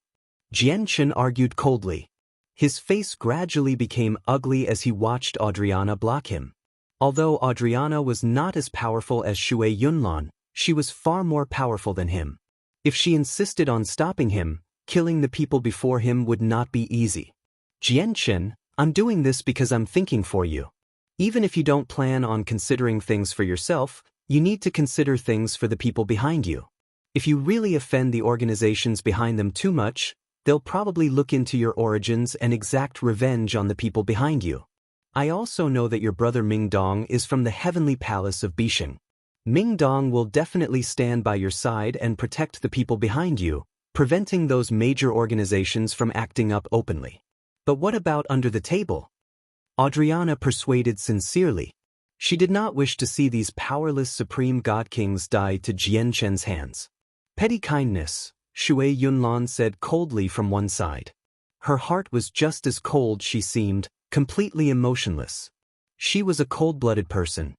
Jianchen argued coldly. His face gradually became ugly as he watched Adriana block him. Although Adriana was not as powerful as Shui Yunlan, she was far more powerful than him. If she insisted on stopping him, killing the people before him would not be easy. Jianchen, I'm doing this because I'm thinking for you. Even if you don't plan on considering things for yourself, you need to consider things for the people behind you. If you really offend the organizations behind them too much, they'll probably look into your origins and exact revenge on the people behind you. I also know that your brother Mingdong is from the Heavenly Palace of Bishing. Mingdong will definitely stand by your side and protect the people behind you, preventing those major organizations from acting up openly. But what about under the table? Adriana persuaded sincerely. She did not wish to see these powerless supreme god kings die to Jianchen's hands. Petty kindness, Shui Yunlan said coldly from one side. Her heart was just as cold she seemed, completely emotionless. She was a cold-blooded person.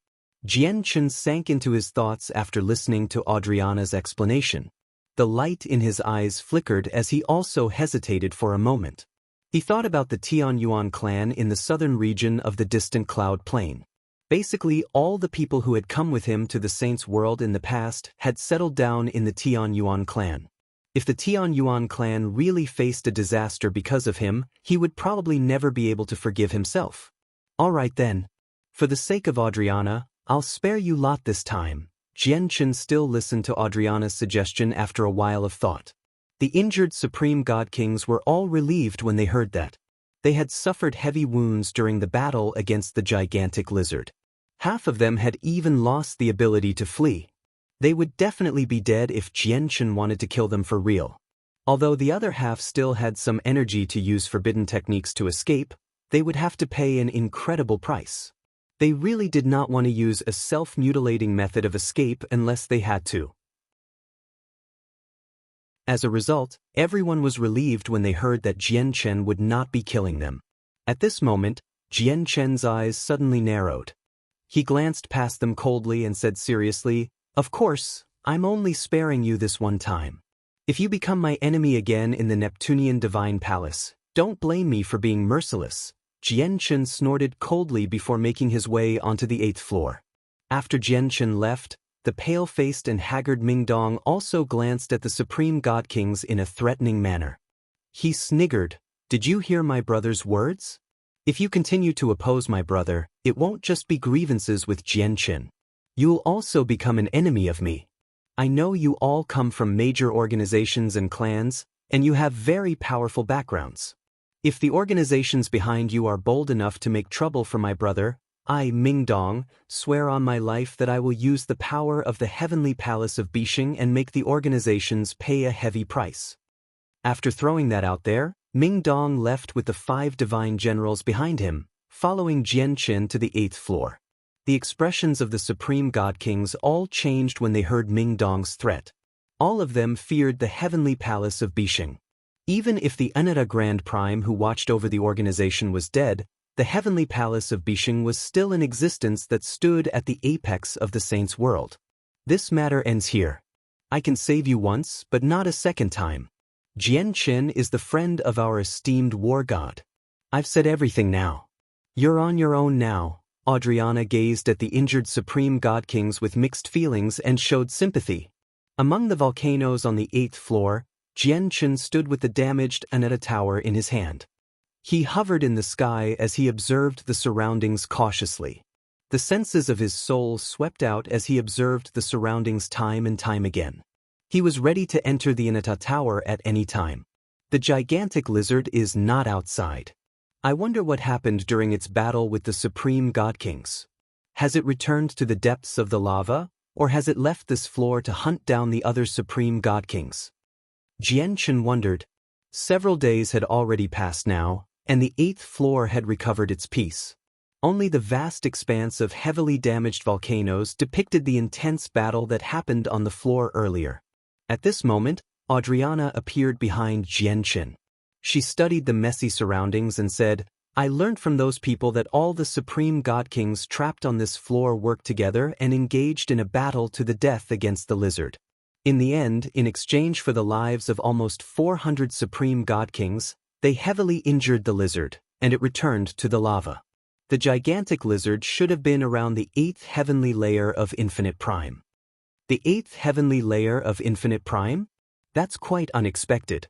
Jianchen sank into his thoughts after listening to Adriana's explanation. The light in his eyes flickered as he also hesitated for a moment. He thought about the Tianyuan clan in the southern region of the distant Cloud Plain. Basically, all the people who had come with him to the Saints' world in the past had settled down in the Tianyuan clan. If the Tianyuan clan really faced a disaster because of him, he would probably never be able to forgive himself. All right then. For the sake of Adriana, I'll spare you lot this time. Jianchen still listened to Adriana's suggestion after a while of thought. The injured Supreme God Kings were all relieved when they heard that. They had suffered heavy wounds during the battle against the gigantic lizard. Half of them had even lost the ability to flee. They would definitely be dead if Jianchen wanted to kill them for real. Although the other half still had some energy to use forbidden techniques to escape, they would have to pay an incredible price. They really did not want to use a self-mutilating method of escape unless they had to. As a result, everyone was relieved when they heard that Jian Chen would not be killing them. At this moment, Jian Chen's eyes suddenly narrowed. He glanced past them coldly and said seriously, "Of course, I'm only sparing you this one time. If you become my enemy again in the Neptunian Divine Palace, don't blame me for being merciless." Jian Chen snorted coldly before making his way onto the 8th floor. After Jian Chen left, the pale-faced and haggard Ming Dong also glanced at the Supreme God Kings in a threatening manner. He sniggered, "Did you hear my brother's words? If you continue to oppose my brother, it won't just be grievances with Jian Chen. You'll also become an enemy of me. I know you all come from major organizations and clans, and you have very powerful backgrounds. If the organizations behind you are bold enough to make trouble for my brother, I, Ming Dong, swear on my life that I will use the power of the heavenly palace of Bixing and make the organizations pay a heavy price." After throwing that out there, Ming Dong left with the 5 divine generals behind him, following Jian Chen to the 8th floor. The expressions of the Supreme God Kings all changed when they heard Ming Dong's threat. All of them feared the heavenly palace of Bixing. Even if the Anata Grand Prime who watched over the organization was dead, the heavenly palace of Bixing was still in existence that stood at the apex of the saints' world. This matter ends here. I can save you once, but not a second time. Jian Chen is the friend of our esteemed war god. I've said everything now. You're on your own now. Adriana gazed at the injured Supreme God Kings with mixed feelings and showed sympathy. Among the volcanoes on the 8th floor, Jian Chen stood with the damaged Anata Tower in his hand. He hovered in the sky as he observed the surroundings cautiously. The senses of his soul swept out as he observed the surroundings time and time again. He was ready to enter the Anata Tower at any time. The gigantic lizard is not outside. I wonder what happened during its battle with the Supreme God Kings. Has it returned to the depths of the lava, or has it left this floor to hunt down the other Supreme God Kings? Jian Chen wondered. Several days had already passed now, and the 8th floor had recovered its peace. Only the vast expanse of heavily damaged volcanoes depicted the intense battle that happened on the floor earlier. At this moment, Adriana appeared behind Jian Chen. She studied the messy surroundings and said, "I learned from those people that all the Supreme God Kings trapped on this floor worked together and engaged in a battle to the death against the lizard. In the end, in exchange for the lives of almost 400 Supreme God Kings, they heavily injured the lizard, and it returned to the lava. The gigantic lizard should have been around the 8th heavenly layer of Infinite Prime." The 8th heavenly layer of Infinite Prime? That's quite unexpected.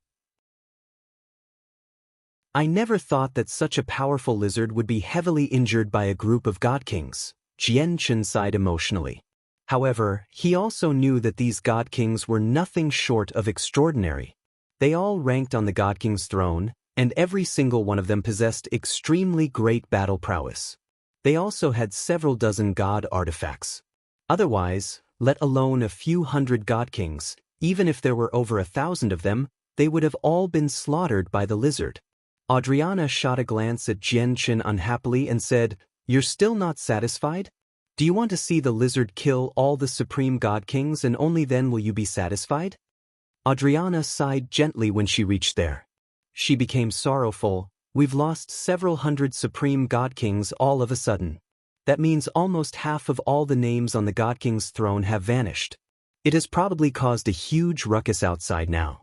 I never thought that such a powerful lizard would be heavily injured by a group of God Kings. Jian Chen sighed emotionally. However, he also knew that these God Kings were nothing short of extraordinary. They all ranked on the God King's throne, and every single one of them possessed extremely great battle prowess. They also had several dozen God artifacts. Otherwise, let alone a few hundred God Kings, even if there were over 1,000 of them, they would have all been slaughtered by the lizard. Adriana shot a glance at Jian Chen unhappily and said, "You're still not satisfied? Do you want to see the lizard kill all the Supreme God Kings and only then will you be satisfied?" Adriana sighed gently when she reached there. She became sorrowful. "We've lost several hundred Supreme God Kings all of a sudden. That means almost half of all the names on the God King's throne have vanished. It has probably caused a huge ruckus outside now.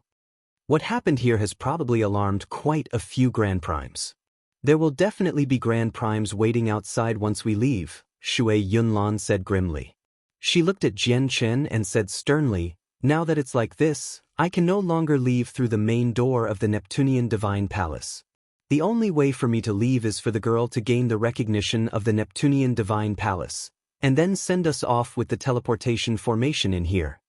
What happened here has probably alarmed quite a few Grand Primes. There will definitely be Grand Primes waiting outside once we leave," Shui Yunlan said grimly. She looked at Jian Chen and said sternly, "Now that it's like this, I can no longer leave through the main door of the Neptunian Divine Palace. The only way for me to leave is for the girl to gain the recognition of the Neptunian Divine Palace, and then send us off with the teleportation formation in here."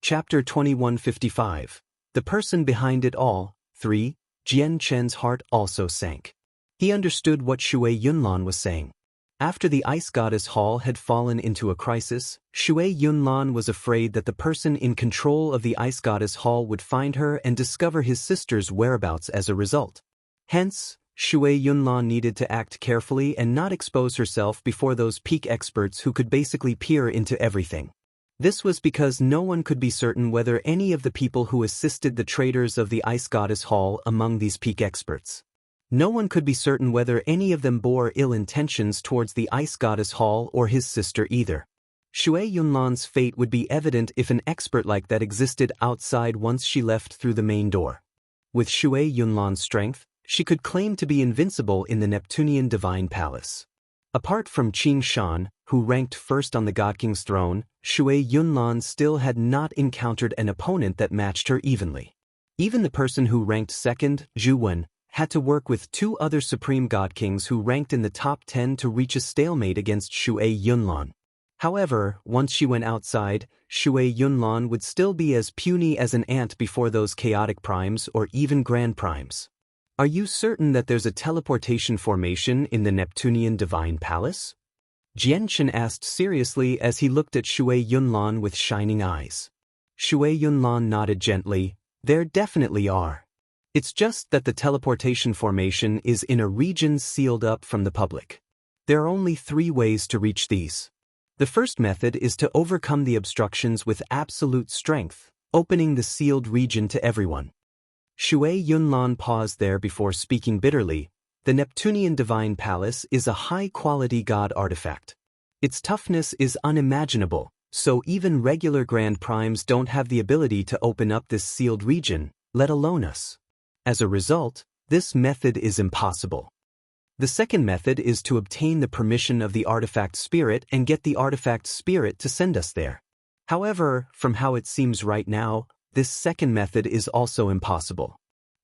Chapter 2155. The Person Behind It All. 3. Jian Chen's heart also sank. He understood what Shui Yunlan was saying. After the Ice Goddess Hall had fallen into a crisis, Shui Yunlan was afraid that the person in control of the Ice Goddess Hall would find her and discover his sister's whereabouts as a result. Hence, Shui Yunlan needed to act carefully and not expose herself before those peak experts who could basically peer into everything. This was because no one could be certain whether any of the people who assisted the traders of the Ice Goddess Hall among these peak experts. No one could be certain whether any of them bore ill intentions towards the Ice Goddess Hall or his sister either. Shui Yunlan's fate would be evident if an expert like that existed outside once she left through the main door. With Shui Yunlan's strength, she could claim to be invincible in the Neptunian Divine Palace. Apart from Qing Shan, who ranked first on the God King's throne, Shui Yunlan still had not encountered an opponent that matched her evenly. Even the person who ranked second, Zhu Wen, had to work with two other Supreme God Kings who ranked in the top 10 to reach a stalemate against Shui Yunlan. However, once she went outside, Shui Yunlan would still be as puny as an ant before those chaotic primes or even grand primes. Are you certain that there's a teleportation formation in the Neptunian Divine Palace? Jianchen asked seriously as he looked at Shui Yunlan with shining eyes. Shui Yunlan nodded gently. There definitely are. It's just that the teleportation formation is in a region sealed up from the public. There are only 3 ways to reach these. The first method is to overcome the obstructions with absolute strength, opening the sealed region to everyone. Shui Yunlan paused there before speaking bitterly. The Neptunian Divine Palace is a high-quality god artifact. Its toughness is unimaginable, so even regular Grand Primes don't have the ability to open up this sealed region, let alone us. As a result, this method is impossible. The second method is to obtain the permission of the artifact spirit and get the artifact spirit to send us there. However, from how it seems right now, this second method is also impossible.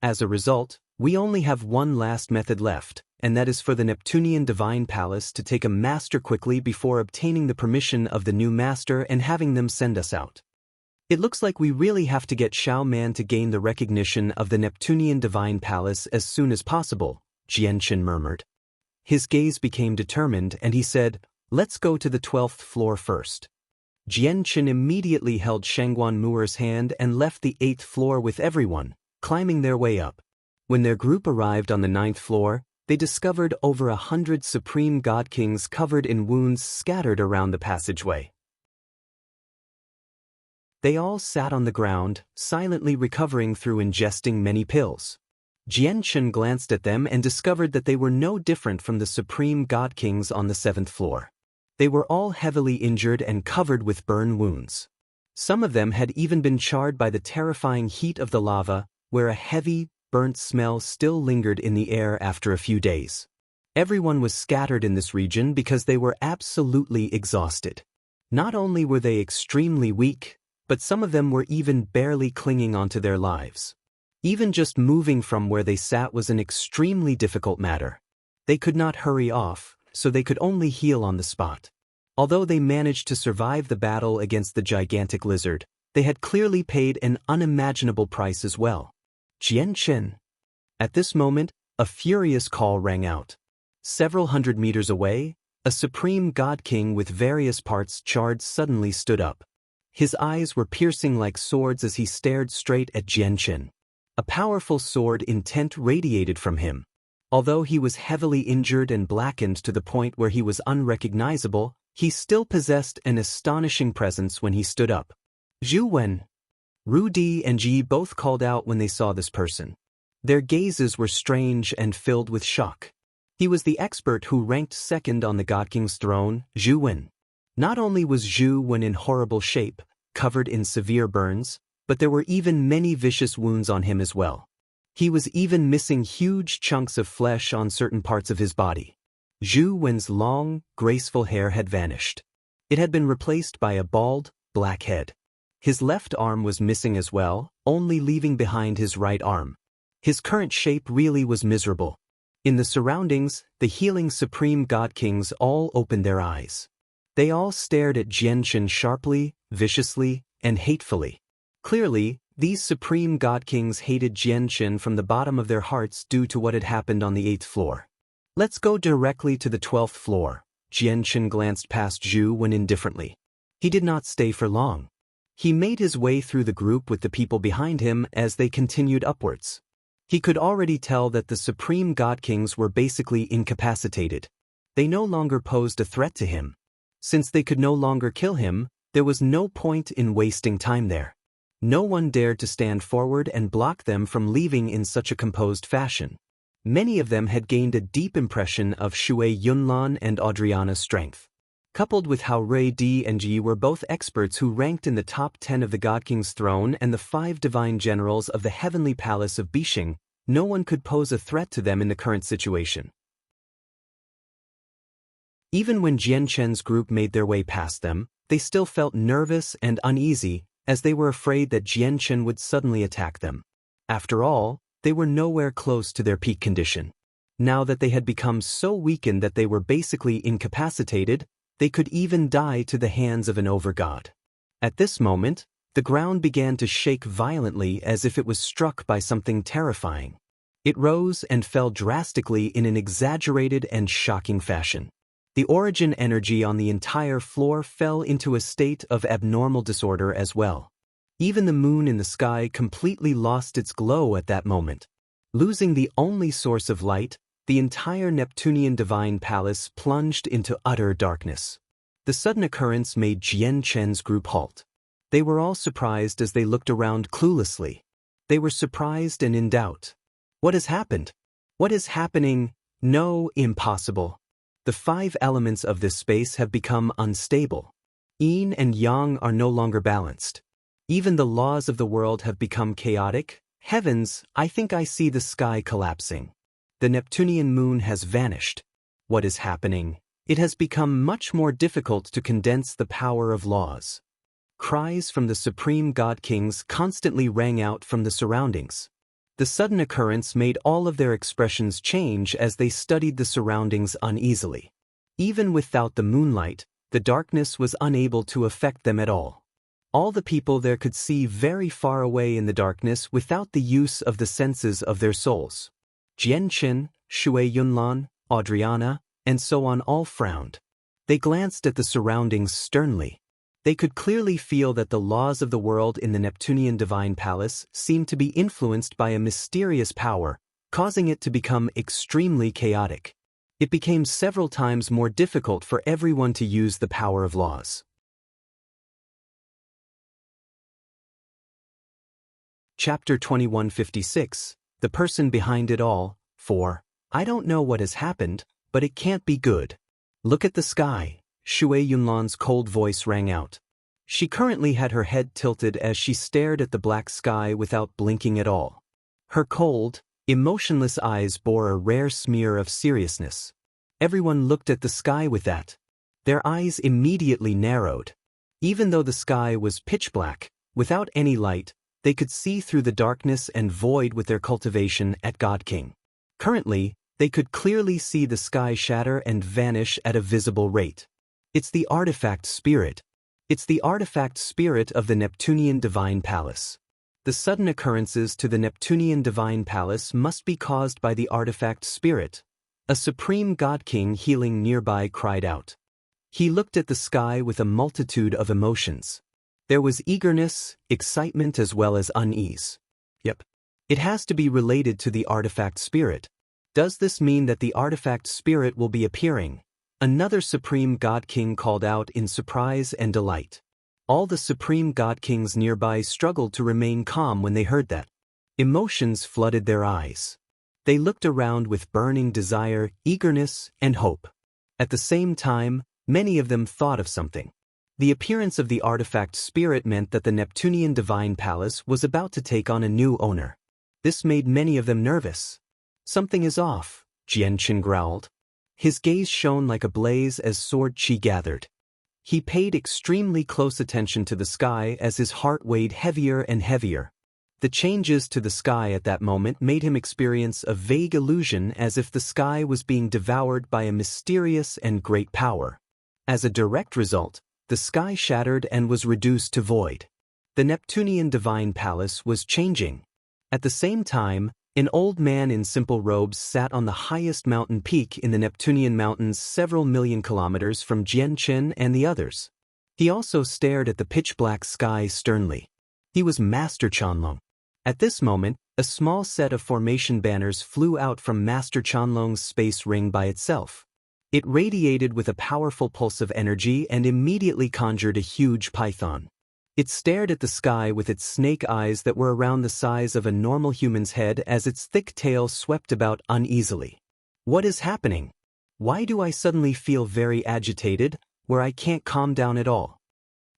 As a result, we only have one last method left, and that is for the Neptunian Divine Palace to take a master quickly before obtaining the permission of the new master and having them send us out. It looks like we really have to get Xiao Man to gain the recognition of the Neptunian Divine Palace as soon as possible, Jianchen murmured. His gaze became determined and he said, "Let's go to the 12th floor first." Jianchen immediately held Shangguan Muer's hand and left the 8th floor with everyone, climbing their way up. When their group arrived on the 9th floor, they discovered over 100 Supreme God Kings covered in wounds scattered around the passageway. They all sat on the ground, silently recovering through ingesting many pills. Jianchen glanced at them and discovered that they were no different from the Supreme God Kings on the 7th floor. They were all heavily injured and covered with burn wounds. Some of them had even been charred by the terrifying heat of the lava, where a heavy, burnt smell still lingered in the air after a few days. Everyone was scattered in this region because they were absolutely exhausted. Not only were they extremely weak, but some of them were even barely clinging onto their lives. Even just moving from where they sat was an extremely difficult matter. They could not hurry off, so they could only heal on the spot. Although they managed to survive the battle against the gigantic lizard, they had clearly paid an unimaginable price as well. Jianchen. At this moment, a furious call rang out. Several hundred meters away, a Supreme God King with various parts charred suddenly stood up. His eyes were piercing like swords as he stared straight at Jianchen. A powerful sword intent radiated from him. Although he was heavily injured and blackened to the point where he was unrecognizable, he still possessed an astonishing presence when he stood up. Zhu Wen. Ru Di and Ji both called out when they saw this person. Their gazes were strange and filled with shock. He was the expert who ranked second on the God King's throne, Zhu Wen. Not only was Zhu Wen in horrible shape, covered in severe burns, but there were even many vicious wounds on him as well. He was even missing huge chunks of flesh on certain parts of his body. Zhu Wen's long, graceful hair had vanished. It had been replaced by a bald, black head. His left arm was missing as well, only leaving behind his right arm. His current shape really was miserable. In the surroundings, the healing Supreme God Kings all opened their eyes. They all stared at Jianchen sharply, viciously, and hatefully. Clearly, these Supreme God Kings hated Jianchen from the bottom of their hearts due to what had happened on the 8th floor. Let's go directly to the 12th floor. Jianchen glanced past Zhu Wen indifferently. He did not stay for long. He made his way through the group with the people behind him as they continued upwards. He could already tell that the supreme god kings were basically incapacitated. They no longer posed a threat to him. Since they could no longer kill him, there was no point in wasting time there. No one dared to stand forward and block them from leaving in such a composed fashion. Many of them had gained a deep impression of Shui Yunlan and Audriana's strength. Coupled with how Rui Di and Ji were both experts who ranked in the top 10 of the God King's throne and the 5 divine generals of the heavenly palace of Bishing, no one could pose a threat to them in the current situation. Even when Jian Chen's group made their way past them, they still felt nervous and uneasy, as they were afraid that Jian Chen would suddenly attack them. After all, they were nowhere close to their peak condition. Now that they had become so weakened that they were basically incapacitated, they could even die to the hands of an overgod. At this moment, the ground began to shake violently as if it was struck by something terrifying. It rose and fell drastically in an exaggerated and shocking fashion. The origin energy on the entire floor fell into a state of abnormal disorder as well. Even the moon in the sky completely lost its glow at that moment. Losing the only source of light, the entire Neptunian divine palace plunged into utter darkness. The sudden occurrence made Jian Chen's group halt. They were all surprised as they looked around cluelessly. They were surprised and in doubt. What has happened? What is happening? No, impossible. The 5 elements of this space have become unstable. Yin and Yang are no longer balanced. Even the laws of the world have become chaotic. Heavens, I think I see the sky collapsing. The Neptunian moon has vanished. What is happening? It has become much more difficult to condense the power of laws. Cries from the supreme god kings constantly rang out from the surroundings. The sudden occurrence made all of their expressions change as they studied the surroundings uneasily. Even without the moonlight, the darkness was unable to affect them at all. All the people there could see very far away in the darkness without the use of the senses of their souls. Jian Chen, Shui Yunlan, Audriana, and so on all frowned. They glanced at the surroundings sternly. They could clearly feel that the laws of the world in the Neptunian divine palace seemed to be influenced by a mysterious power, causing it to become extremely chaotic. It became several times more difficult for everyone to use the power of laws. Chapter 2156, The Person Behind It All, 4. I don't know what has happened, but it can't be good. Look at the sky. Shui Yunlan's cold voice rang out. She currently had her head tilted as she stared at the black sky without blinking at all. Her cold, emotionless eyes bore a rare smear of seriousness. Everyone looked at the sky with that. Their eyes immediately narrowed. Even though the sky was pitch black, without any light, they could see through the darkness and void with their cultivation at God King. Currently, they could clearly see the sky shatter and vanish at a visible rate. It's the artifact spirit. It's the artifact spirit of the Neptunian divine palace. The sudden occurrences to the Neptunian divine palace must be caused by the artifact spirit. A supreme god king healing nearby cried out. He looked at the sky with a multitude of emotions. There was eagerness, excitement as well as unease. Yep. It has to be related to the artifact spirit. Does this mean that the artifact spirit will be appearing? Another supreme god king called out in surprise and delight. All the supreme god kings nearby struggled to remain calm when they heard that. Emotions flooded their eyes. They looked around with burning desire, eagerness, and hope. At the same time, many of them thought of something. The appearance of the artifact spirit meant that the Neptunian divine palace was about to take on a new owner. This made many of them nervous. Something is off, Jian Chen growled. His gaze shone like a blaze as sword qi gathered. He paid extremely close attention to the sky as his heart weighed heavier and heavier. The changes to the sky at that moment made him experience a vague illusion as if the sky was being devoured by a mysterious and great power. As a direct result, the sky shattered and was reduced to void. The Neptunian divine palace was changing. At the same time, an old man in simple robes sat on the highest mountain peak in the Neptunian mountains several million kilometers from Jian Chen and the others. He also stared at the pitch-black sky sternly. He was Master Chanlong. At this moment, a small set of formation banners flew out from Master Chanlong's space ring by itself. It radiated with a powerful pulse of energy and immediately conjured a huge python. It stared at the sky with its snake eyes that were around the size of a normal human's head as its thick tail swept about uneasily. What is happening? Why do I suddenly feel very agitated, where I can't calm down at all?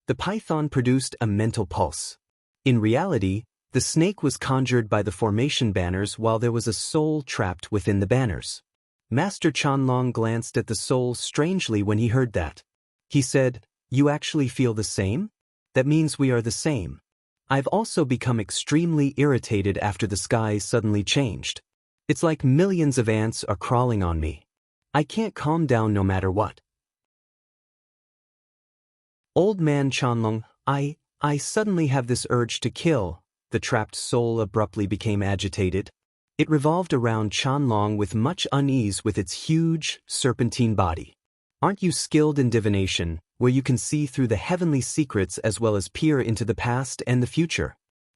The python produced a mental pulse. In reality, the snake was conjured by the formation banners while there was a soul trapped within the banners. Master Chanlong glanced at the soul strangely when he heard that. He said, "You actually feel the same? That means we are the same. I've also become extremely irritated after the sky suddenly changed. It's like millions of ants are crawling on me. I can't calm down no matter what." Old man Chanlong, I suddenly have this urge to kill. The trapped soul abruptly became agitated. It revolved around Chanlong with much unease with its huge, serpentine body. Aren't you skilled in divination, where you can see through the heavenly secrets as well as peer into the past and the future?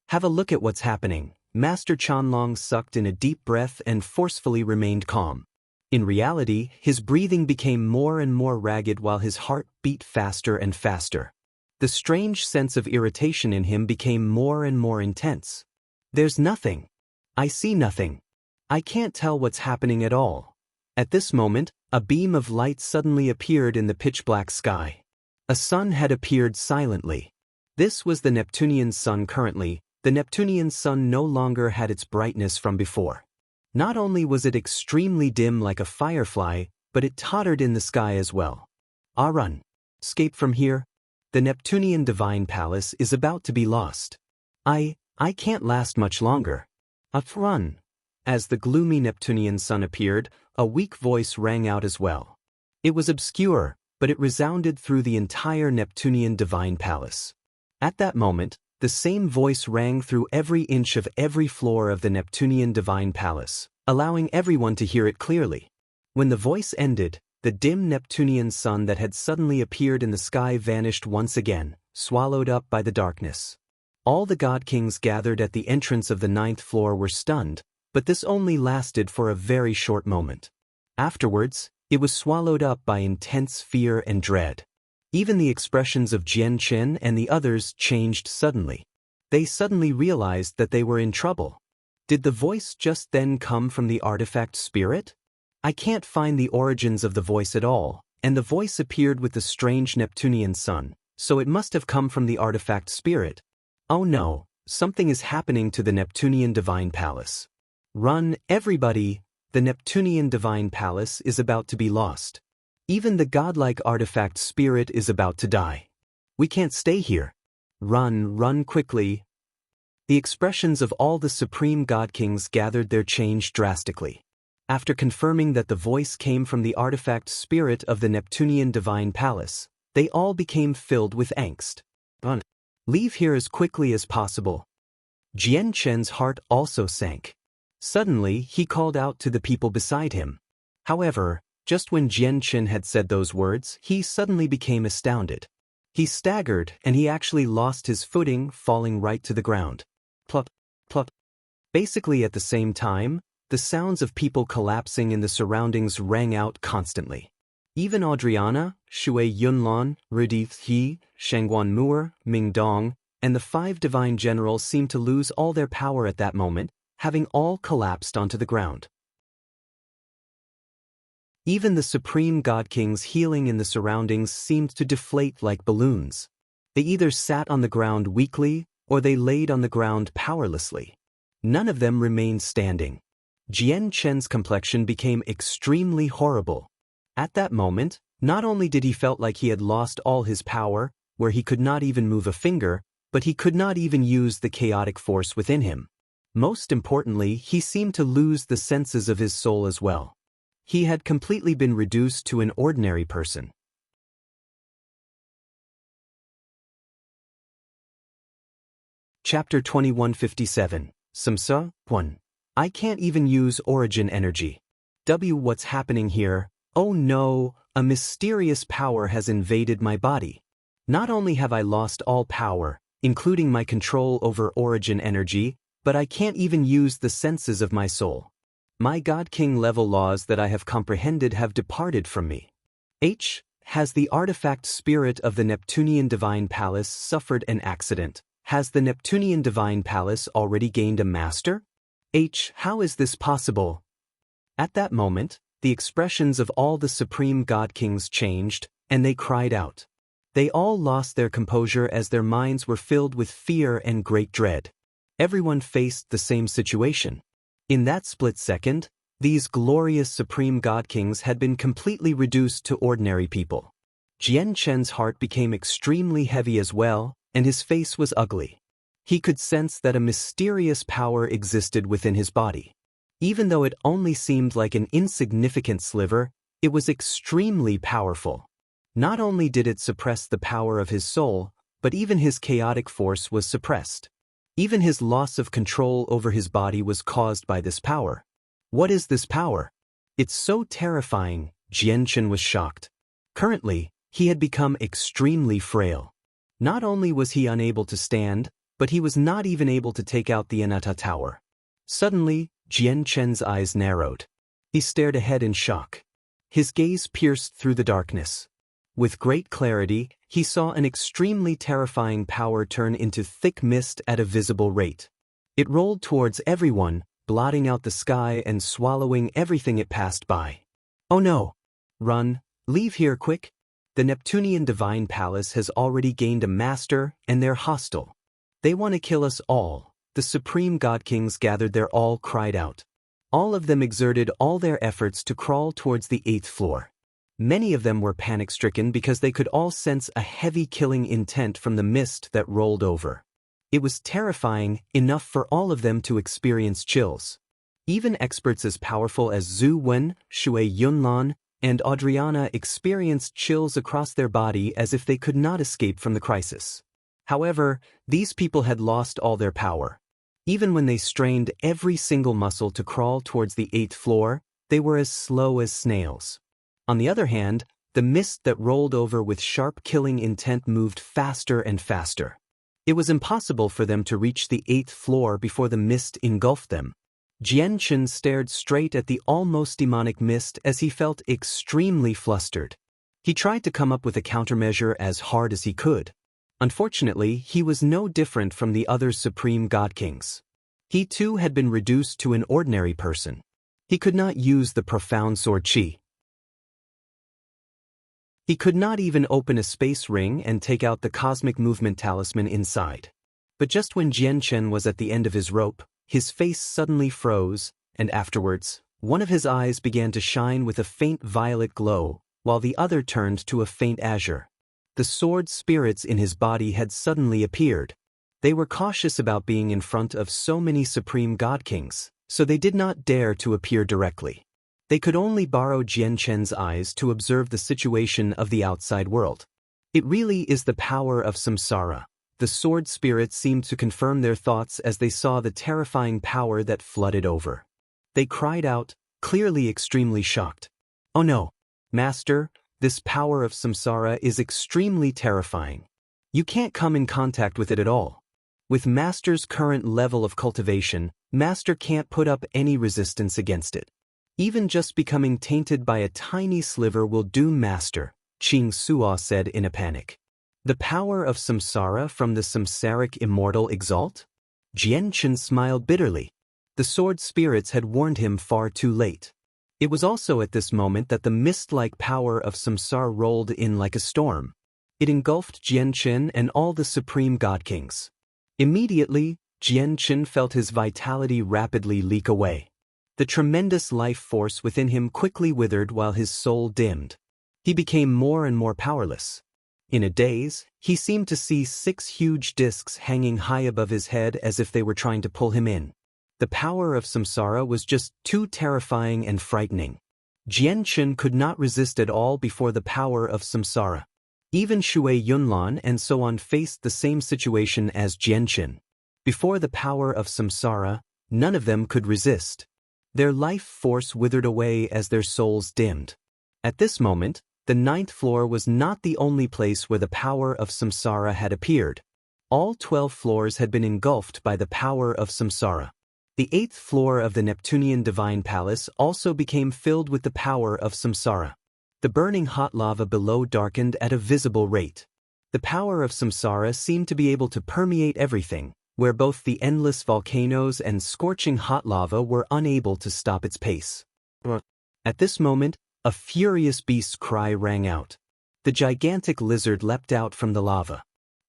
Have a look at what's happening. Master Chanlong sucked in a deep breath and forcefully remained calm. In reality, his breathing became more and more ragged while his heart beat faster and faster. The strange sense of irritation in him became more and more intense. There's nothing. I see nothing. I can't tell what's happening at all. At this moment, a beam of light suddenly appeared in the pitch-black sky. A sun had appeared silently. This was the Neptunian sun currently. The Neptunian sun no longer had its brightness from before. Not only was it extremely dim like a firefly, but it tottered in the sky as well. Run. Escape from here. The Neptunian divine palace is about to be lost. I can't last much longer. Run. As the gloomy Neptunian sun appeared, a weak voice rang out as well. It was obscure, but it resounded through the entire Neptunian divine palace. At that moment, the same voice rang through every inch of every floor of the Neptunian divine palace, allowing everyone to hear it clearly. When the voice ended, the dim Neptunian sun that had suddenly appeared in the sky vanished once again, swallowed up by the darkness. All the god kings gathered at the entrance of the 9th floor were stunned, but this only lasted for a very short moment. Afterwards, it was swallowed up by intense fear and dread. Even the expressions of Jian Chen and the others changed suddenly. They suddenly realized that they were in trouble. Did the voice just then come from the artifact spirit? I can't find the origins of the voice at all, and the voice appeared with the strange Neptunian sun, so it must have come from the artifact spirit. Oh no, something is happening to the Neptunian divine palace. Run, everybody! The Neptunian divine palace is about to be lost. Even the godlike artifact spirit is about to die. We can't stay here. Run quickly. The expressions of all the supreme god kings gathered there changed drastically. After confirming that the voice came from the artifact spirit of the Neptunian divine palace, they all became filled with angst. Run. Leave here as quickly as possible. Jian Chen's heart also sank. Suddenly, he called out to the people beside him. However, just when Jian Chen had said those words, he suddenly became astounded. He staggered, and he actually lost his footing, falling right to the ground. Plop, plop. Basically at the same time, the sounds of people collapsing in the surroundings rang out constantly. Even Adriana, Shui Yunlan, Rudi He, Shangguan Mu'er, Ming Dong, and the 5 divine generals seemed to lose all their power at that moment, having all collapsed onto the ground. Even the supreme god kings healing in the surroundings seemed to deflate like balloons. They either sat on the ground weakly, or they laid on the ground powerlessly. None of them remained standing. Jian Chen's complexion became extremely horrible. At that moment, not only did he felt like he had lost all his power, where he could not even move a finger, but he could not even use the chaotic force within him. Most importantly, he seemed to lose the senses of his soul as well. He had completely been reduced to an ordinary person. Chapter 2157, Samsa, 1. I can't even use origin energy. What's happening here? Oh no, a mysterious power has invaded my body. Not only have I lost all power, including my control over origin energy, but I can't even use the senses of my soul. My God King level laws that I have comprehended have departed from me. H. Has the artifact spirit of the Neptunian Divine Palace suffered an accident? Has the Neptunian Divine Palace already gained a master? H. How is this possible? At that moment, the expressions of all the supreme God Kings changed, and they cried out. They all lost their composure as their minds were filled with fear and great dread. Everyone faced the same situation. In that split second, these glorious supreme God Kings had been completely reduced to ordinary people. Jian Chen's heart became extremely heavy as well, and his face was ugly. He could sense that a mysterious power existed within his body. Even though it only seemed like an insignificant sliver, it was extremely powerful. Not only did it suppress the power of his soul, but even his chaotic force was suppressed. Even his loss of control over his body was caused by this power. What is this power? It's so terrifying, Jian Chen was shocked. Currently, he had become extremely frail. Not only was he unable to stand, but he was not even able to take out the Anatta Tower. Suddenly, Jian Chen's eyes narrowed. He stared ahead in shock. His gaze pierced through the darkness. With great clarity, he saw an extremely terrifying power turn into thick mist at a visible rate. It rolled towards everyone, blotting out the sky and swallowing everything it passed by. Oh no! Run, leave here quick! The Neptunian Divine Palace has already gained a master, and they're hostile. They want to kill us all. The Supreme God Kings gathered there all cried out. All of them exerted all their efforts to crawl towards the 8th floor. Many of them were panic-stricken because they could all sense a heavy killing intent from the mist that rolled over. It was terrifying, enough for all of them to experience chills. Even experts as powerful as Zhu Wen, Shui Yunlan, and Adriana experienced chills across their body as if they could not escape from the crisis. However, these people had lost all their power. Even when they strained every single muscle to crawl towards the 8th floor, they were as slow as snails. On the other hand, the mist that rolled over with sharp killing intent moved faster and faster. It was impossible for them to reach the 8th floor before the mist engulfed them. Jian Chen stared straight at the almost demonic mist as he felt extremely flustered. He tried to come up with a countermeasure as hard as he could. Unfortunately, he was no different from the other Supreme God Kings. He too had been reduced to an ordinary person. He could not use the profound sword qi. He could not even open a space ring and take out the cosmic movement talisman inside. But just when Jian Chen was at the end of his rope, his face suddenly froze, and afterwards, one of his eyes began to shine with a faint violet glow, while the other turned to a faint azure. The sword spirits in his body had suddenly appeared. They were cautious about being in front of so many Supreme God Kings, so they did not dare to appear directly. They could only borrow Jian Chen's eyes to observe the situation of the outside world. It really is the power of samsara. The sword spirits seemed to confirm their thoughts as they saw the terrifying power that flooded over. They cried out, clearly extremely shocked. Oh no, Master, this power of samsara is extremely terrifying. You can't come in contact with it at all. With Master's current level of cultivation, Master can't put up any resistance against it. Even just becoming tainted by a tiny sliver will doom Master, Qing Suo said in a panic. The power of samsara from the samsaric immortal exalt? Jian Chen smiled bitterly. The sword spirits had warned him far too late. It was also at this moment that the mist-like power of samsara rolled in like a storm. It engulfed Jian Chen and all the Supreme God Kings. Immediately, Jian Chen felt his vitality rapidly leak away. The tremendous life force within him quickly withered while his soul dimmed. He became more and more powerless. In a daze, he seemed to see 6 huge discs hanging high above his head as if they were trying to pull him in. The power of samsara was just too terrifying and frightening. Jian Chen could not resist at all before the power of samsara. Even Shui Yunlan and so on faced the same situation as Jian Chen. Before the power of samsara, none of them could resist. Their life force withered away as their souls dimmed. At this moment, the 9th floor was not the only place where the power of samsara had appeared. All 12 floors had been engulfed by the power of samsara. The 8th floor of the Neptunian Divine Palace also became filled with the power of samsara. The burning hot lava below darkened at a visible rate. The power of samsara seemed to be able to permeate everything, where both the endless volcanoes and scorching hot lava were unable to stop its pace. At this moment, a furious beast's cry rang out. The gigantic lizard leapt out from the lava.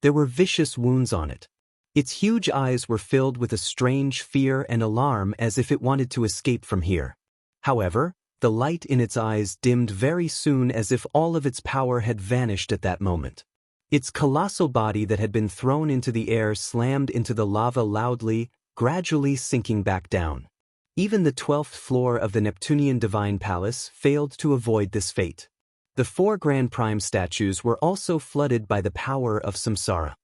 There were vicious wounds on it. Its huge eyes were filled with a strange fear and alarm as if it wanted to escape from here. However, the light in its eyes dimmed very soon as if all of its power had vanished at that moment. Its colossal body that had been thrown into the air slammed into the lava loudly, gradually sinking back down. Even the 12th floor of the Neptunian Divine Palace failed to avoid this fate. The 4 Grand Prime statues were also flooded by the power of samsara.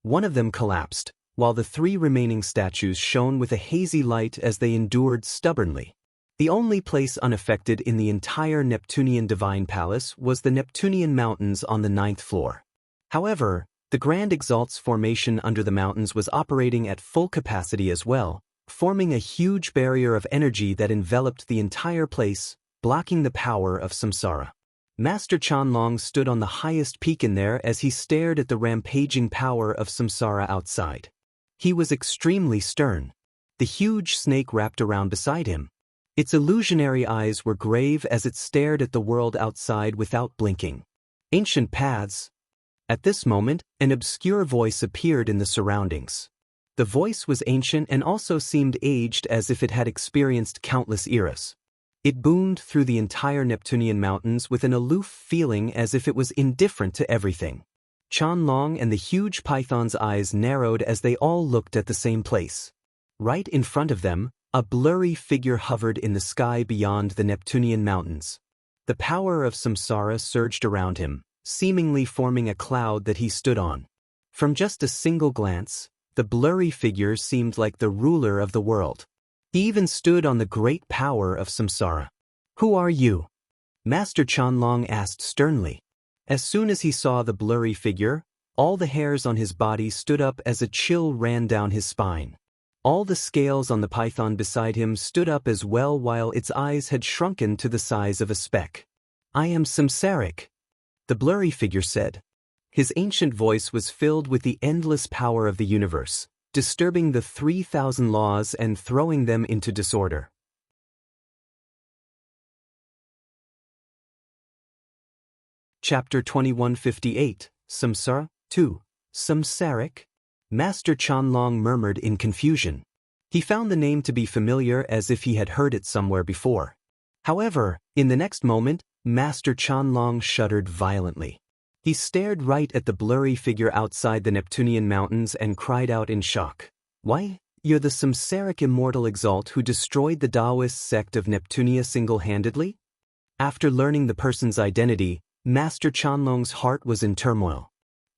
One of them collapsed, while the 3 remaining statues shone with a hazy light as they endured stubbornly. The only place unaffected in the entire Neptunian Divine Palace was the Neptunian Mountains on the 9th floor. However, the Grand Exalt's formation under the mountains was operating at full capacity as well, forming a huge barrier of energy that enveloped the entire place, blocking the power of samsara. Master Chanlong stood on the highest peak in there as he stared at the rampaging power of samsara outside. He was extremely stern. The huge snake wrapped around beside him. Its illusionary eyes were grave as it stared at the world outside without blinking. Ancient paths. At this moment, an obscure voice appeared in the surroundings. The voice was ancient and also seemed aged as if it had experienced countless eras. It boomed through the entire Neptunian mountains with an aloof feeling as if it was indifferent to everything. Chanlong and the huge python's eyes narrowed as they all looked at the same place. Right in front of them, a blurry figure hovered in the sky beyond the Neptunian mountains. The power of samsara surged around him, seemingly forming a cloud that he stood on. From just a single glance, the blurry figure seemed like the ruler of the world. He even stood on the great power of samsara. "Who are you?" Master Chanlong asked sternly. As soon as he saw the blurry figure, all the hairs on his body stood up as a chill ran down his spine. All the scales on the python beside him stood up as well while its eyes had shrunken to the size of a speck. "I am Samsaric," the blurry figure said. His ancient voice was filled with the endless power of the universe, disturbing the 3,000 laws and throwing them into disorder. Chapter 2158, Samsara 2. Samsaric? Master Chanlong murmured in confusion. He found the name to be familiar as if he had heard it somewhere before. However, in the next moment, Master Chanlong shuddered violently. He stared right at the blurry figure outside the Neptunian mountains and cried out in shock. "Why, you're the Samsaric immortal exalt who destroyed the Taoist sect of Neptunia single-handedly?" After learning the person's identity, Master Chanlong's heart was in turmoil.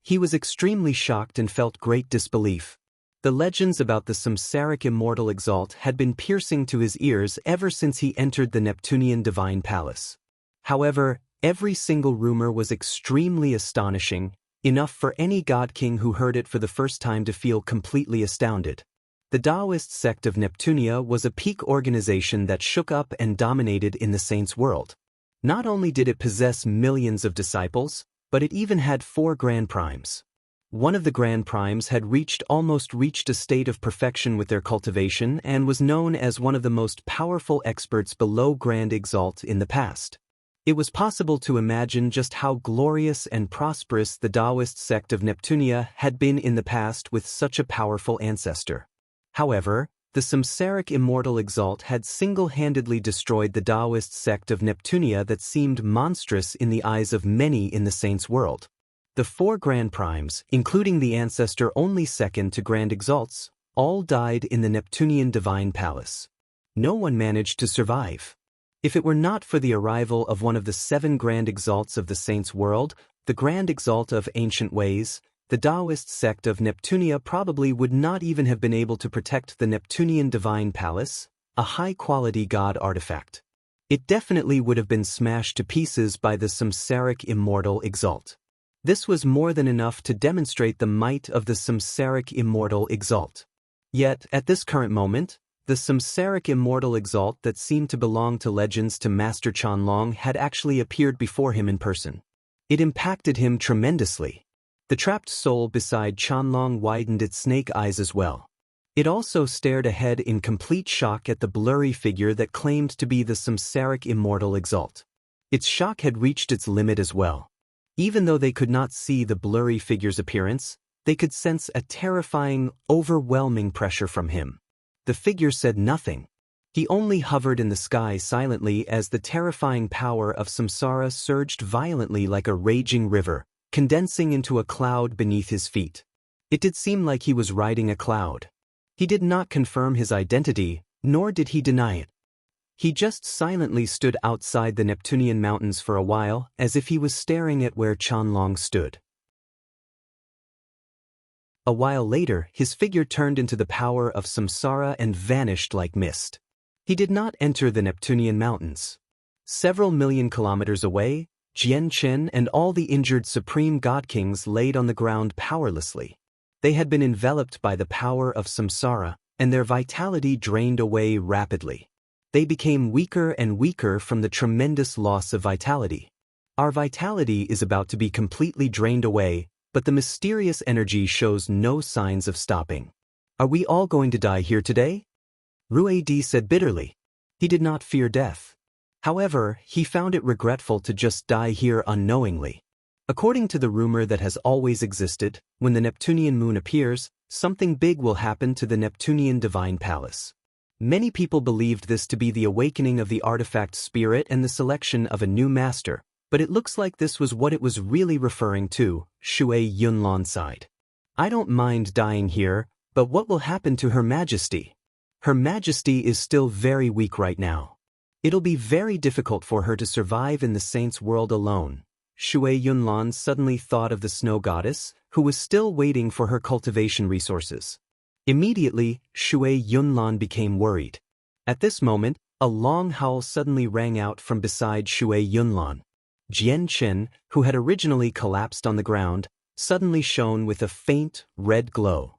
He was extremely shocked and felt great disbelief. The legends about the Samsaric immortal exalt had been piercing to his ears ever since he entered the Neptunian Divine Palace. However, every single rumor was extremely astonishing, enough for any god king who heard it for the first time to feel completely astounded. The Taoist sect of Neptunia was a peak organization that shook up and dominated in the saints' world. Not only did it possess millions of disciples, but it even had 4 Grand Primes. One of the Grand Primes had almost reached a state of perfection with their cultivation and was known as one of the most powerful experts below Grand Exalt in the past. It was possible to imagine just how glorious and prosperous the Taoist sect of Neptunia had been in the past with such a powerful ancestor. However, the Samsaric immortal exalt had single-handedly destroyed the Taoist sect of Neptunia that seemed monstrous in the eyes of many in the saints' world. The 4 Grand Primes, including the ancestor only second to Grand Exalts, all died in the Neptunian Divine Palace. No one managed to survive. If it were not for the arrival of one of the 7 Grand Exalts of the saints' world, the Grand Exalt of Ancient Ways, the Taoist sect of Neptunia probably would not even have been able to protect the Neptunian Divine Palace, a high-quality god artifact. It definitely would have been smashed to pieces by the Samsaric immortal exalt. This was more than enough to demonstrate the might of the samsaric immortal exalt. Yet, at this current moment, the samsaric immortal exalt that seemed to belong to legends to Master Qianlong had actually appeared before him in person. It impacted him tremendously. The trapped soul beside Qianlong widened its snake eyes as well. It also stared ahead in complete shock at the blurry figure that claimed to be the samsaric immortal exalt. Its shock had reached its limit as well. Even though they could not see the blurry figure's appearance, they could sense a terrifying, overwhelming pressure from him. The figure said nothing. He only hovered in the sky silently as the terrifying power of samsara surged violently like a raging river, condensing into a cloud beneath his feet. It did seem like he was riding a cloud. He did not confirm his identity, nor did he deny it. He just silently stood outside the Neptunian mountains for a while, as if he was staring at where Qianlong stood. A while later, his figure turned into the power of samsara and vanished like mist. He did not enter the Neptunian mountains. Several million kilometers away, Jian Qin and all the injured supreme god kings laid on the ground powerlessly. They had been enveloped by the power of samsara, and their vitality drained away rapidly. They became weaker and weaker from the tremendous loss of vitality. Our vitality is about to be completely drained away, but the mysterious energy shows no signs of stopping. Are we all going to die here today? Ruedi said bitterly. He did not fear death. However, he found it regretful to just die here unknowingly. According to the rumor that has always existed, when the Neptunian moon appears, something big will happen to the Neptunian divine palace. Many people believed this to be the awakening of the artifact spirit and the selection of a new master, but it looks like this was what it was really referring to, Shui Yunlan sighed. I don't mind dying here, but what will happen to Her Majesty? Her Majesty is still very weak right now. It'll be very difficult for her to survive in the saints' world alone. Shui Yunlan suddenly thought of the snow goddess, who was still waiting for her cultivation resources. Immediately, Shui Yunlan became worried. At this moment, a long howl suddenly rang out from beside Shui Yunlan. Jian Qin, who had originally collapsed on the ground, suddenly shone with a faint, red glow.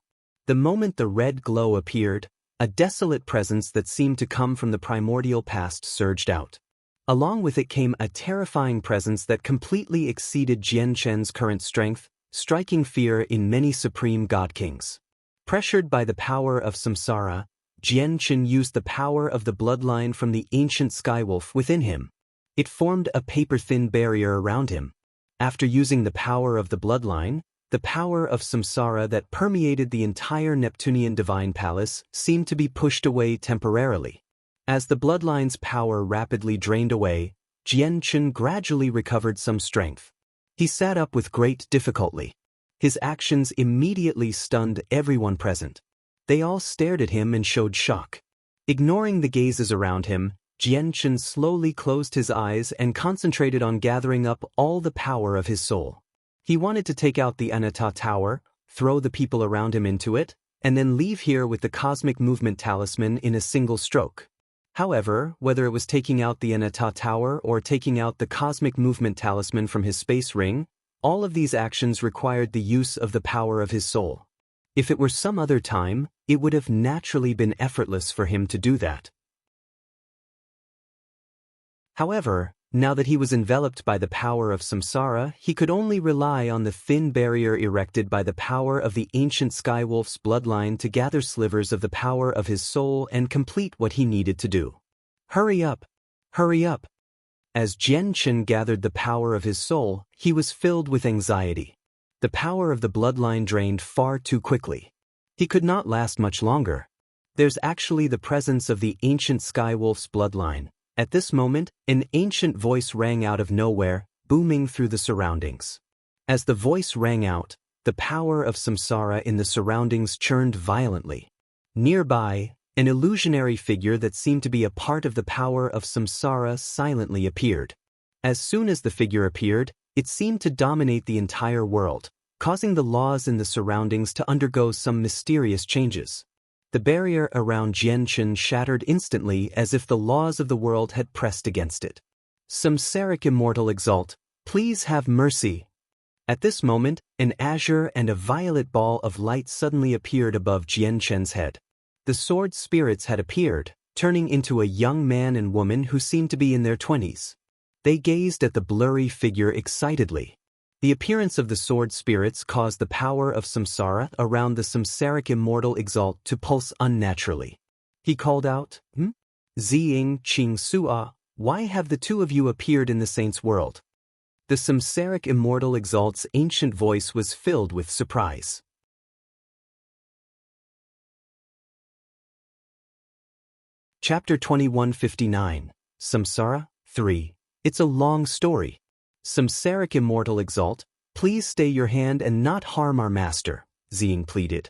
The moment the red glow appeared, a desolate presence that seemed to come from the primordial past surged out. Along with it came a terrifying presence that completely exceeded Jian Qin's current strength, striking fear in many supreme god kings. Pressured by the power of samsara, Jian Qin used the power of the bloodline from the ancient skywolf within him. It formed a paper-thin barrier around him. After using the power of the bloodline, the power of samsara that permeated the entire Neptunian divine palace seemed to be pushed away temporarily. As the bloodline's power rapidly drained away, Jian Qin gradually recovered some strength. He sat up with great difficulty. His actions immediately stunned everyone present. They all stared at him and showed shock. Ignoring the gazes around him, Jian Qin slowly closed his eyes and concentrated on gathering up all the power of his soul. He wanted to take out the Anatta Tower, throw the people around him into it, and then leave here with the cosmic movement talisman in a single stroke. However, whether it was taking out the Anatta Tower or taking out the cosmic movement talisman from his space ring, all of these actions required the use of the power of his soul. If it were some other time, it would have naturally been effortless for him to do that. However, now that he was enveloped by the power of samsara, he could only rely on the thin barrier erected by the power of the ancient skywolf's bloodline to gather slivers of the power of his soul and complete what he needed to do. Hurry up! Hurry up! As Jian Qin gathered the power of his soul, he was filled with anxiety. The power of the bloodline drained far too quickly. He could not last much longer. There's actually the presence of the ancient skywolf's bloodline. At this moment, an ancient voice rang out of nowhere, booming through the surroundings. As the voice rang out, the power of samsara in the surroundings churned violently. Nearby, an illusionary figure that seemed to be a part of the power of samsara silently appeared. As soon as the figure appeared, it seemed to dominate the entire world, causing the laws in the surroundings to undergo some mysterious changes. The barrier around Jian Qin shattered instantly as if the laws of the world had pressed against it. Samsaric immortal exalt, please have mercy. At this moment, an azure and a violet ball of light suddenly appeared above Jian Chen's head. The sword spirits had appeared, turning into a young man and woman who seemed to be in their 20s. They gazed at the blurry figure excitedly. The appearance of the sword spirits caused the power of samsara around the samsaric immortal exalt to pulse unnaturally. He called out, Ziying Qing Sua, why have the two of you appeared in the saint's world? The samsaric immortal exalt's ancient voice was filled with surprise. Chapter 2159, Samsara, 3. It's a long story. Samsaric immortal exalt, please stay your hand and not harm our master, Ziying pleaded.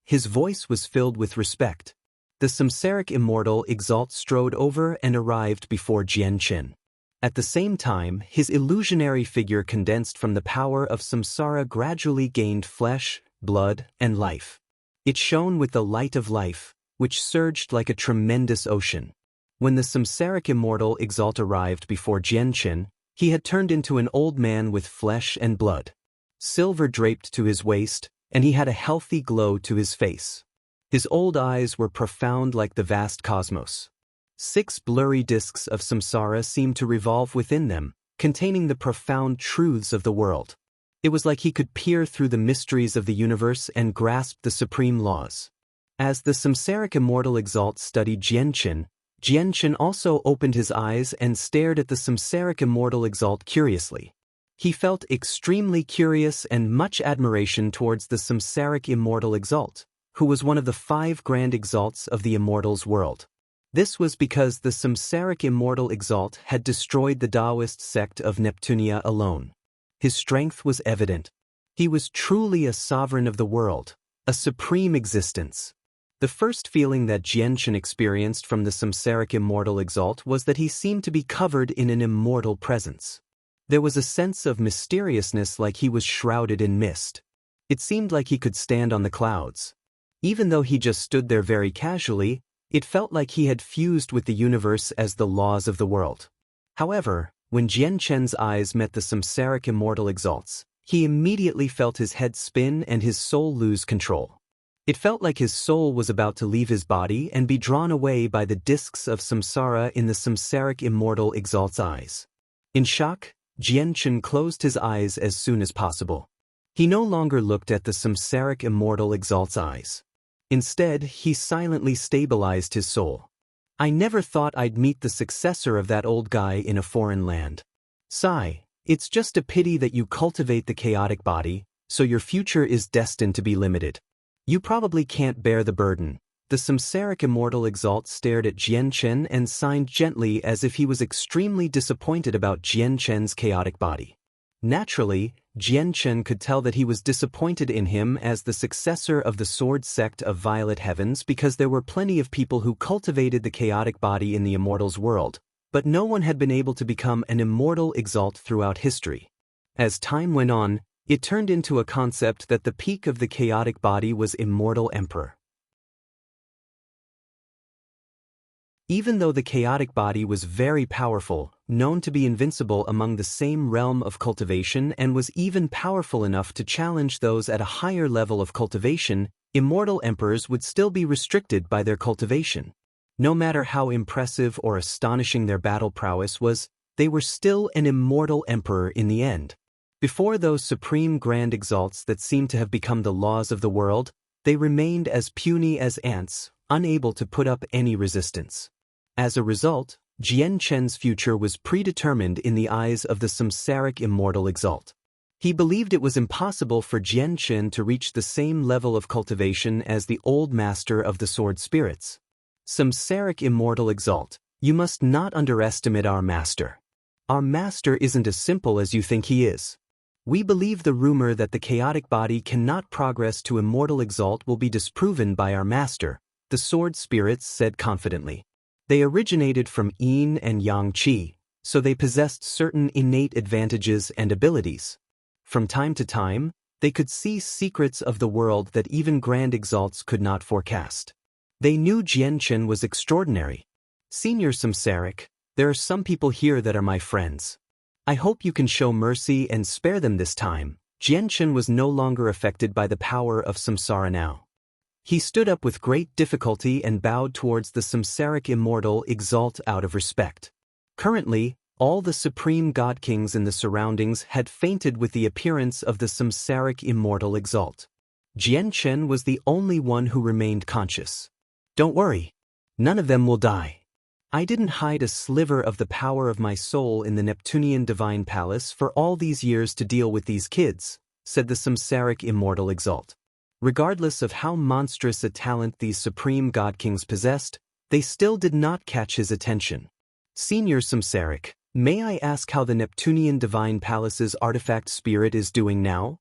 His voice was filled with respect. The samsaric immortal exalt strode over and arrived before Jian Chen. At the same time, his illusionary figure condensed from the power of samsara gradually gained flesh, blood, and life. It shone with the light of life, which surged like a tremendous ocean. When the samsaric immortal exalt arrived before Jian Chen, he had turned into an old man with flesh and blood. Silver draped to his waist, and he had a healthy glow to his face. His old eyes were profound like the vast cosmos. 6 blurry discs of samsara seemed to revolve within them, containing the profound truths of the world. It was like he could peer through the mysteries of the universe and grasp the supreme laws. As the samsaric immortal exalt studied Jian Chen also opened his eyes and stared at the samsaric immortal exalt curiously. He felt extremely curious and much admiration towards the samsaric immortal exalt, who was one of the 5 grand exalts of the immortals world. This was because the samsaric immortal exalt had destroyed the Taoist sect of Neptunia alone. His strength was evident. He was truly a sovereign of the world, a supreme existence. The first feeling that Jian Chen experienced from the samsaric immortal exalt was that he seemed to be covered in an immortal presence. There was a sense of mysteriousness, like he was shrouded in mist. It seemed like he could stand on the clouds. Even though he just stood there very casually, it felt like he had fused with the universe as the laws of the world. However, when Jian Chen's eyes met the samsaric immortal exalt's, he immediately felt his head spin and his soul lose control. It felt like his soul was about to leave his body and be drawn away by the discs of samsara in the samsaric immortal exalt's eyes. In shock, Jian Chen closed his eyes as soon as possible. He no longer looked at the samsaric immortal exalt's eyes. Instead, he silently stabilized his soul. I never thought I'd meet the successor of that old guy in a foreign land. Sigh, it's just a pity that you cultivate the chaotic body, so your future is destined to be limited. You probably can't bear the burden. The samsaric immortal exalt stared at Jian Chen and signed gently as if he was extremely disappointed about Jian Chen's chaotic body. Naturally, Jian Chen could tell that he was disappointed in him as the successor of the sword sect of Violet Heavens, because there were plenty of people who cultivated the chaotic body in the immortals world, but no one had been able to become an immortal exalt throughout history. As time went on, it turned into a concept that the peak of the chaotic body was immortal emperor. Even though the chaotic body was very powerful, known to be invincible among the same realm of cultivation, and was even powerful enough to challenge those at a higher level of cultivation, immortal emperors would still be restricted by their cultivation. No matter how impressive or astonishing their battle prowess was, they were still an immortal emperor in the end. Before those supreme grand exalts that seemed to have become the laws of the world, they remained as puny as ants, unable to put up any resistance. As a result, Jian Chen's future was predetermined in the eyes of the samsaric immortal exalt. He believed it was impossible for Jian Chen to reach the same level of cultivation as the old master of the sword spirits. Samsaric immortal exalt, you must not underestimate our master. Our master isn't as simple as you think he is. We believe the rumor that the chaotic body cannot progress to immortal exalt will be disproven by our master, the sword spirits said confidently. They originated from yin and yang qi, so they possessed certain innate advantages and abilities. From time to time, they could see secrets of the world that even grand exalts could not forecast. They knew Jian Chen was extraordinary. Senior Samsaric, there are some people here that are my friends. I hope you can show mercy and spare them this time, Jianchen was no longer affected by the power of samsara now. He stood up with great difficulty and bowed towards the samsaric immortal exalt out of respect. Currently, all the supreme god kings in the surroundings had fainted with the appearance of the samsaric immortal exalt. Jianchen was the only one who remained conscious. Don't worry. None of them will die. I didn't hide a sliver of the power of my soul in the Neptunian divine palace for all these years to deal with these kids, said the samsaric immortal exalt. Regardless of how monstrous a talent these supreme god kings possessed, they still did not catch his attention. Senior Samsaric, may I ask how the Neptunian divine palace's artifact spirit is doing now?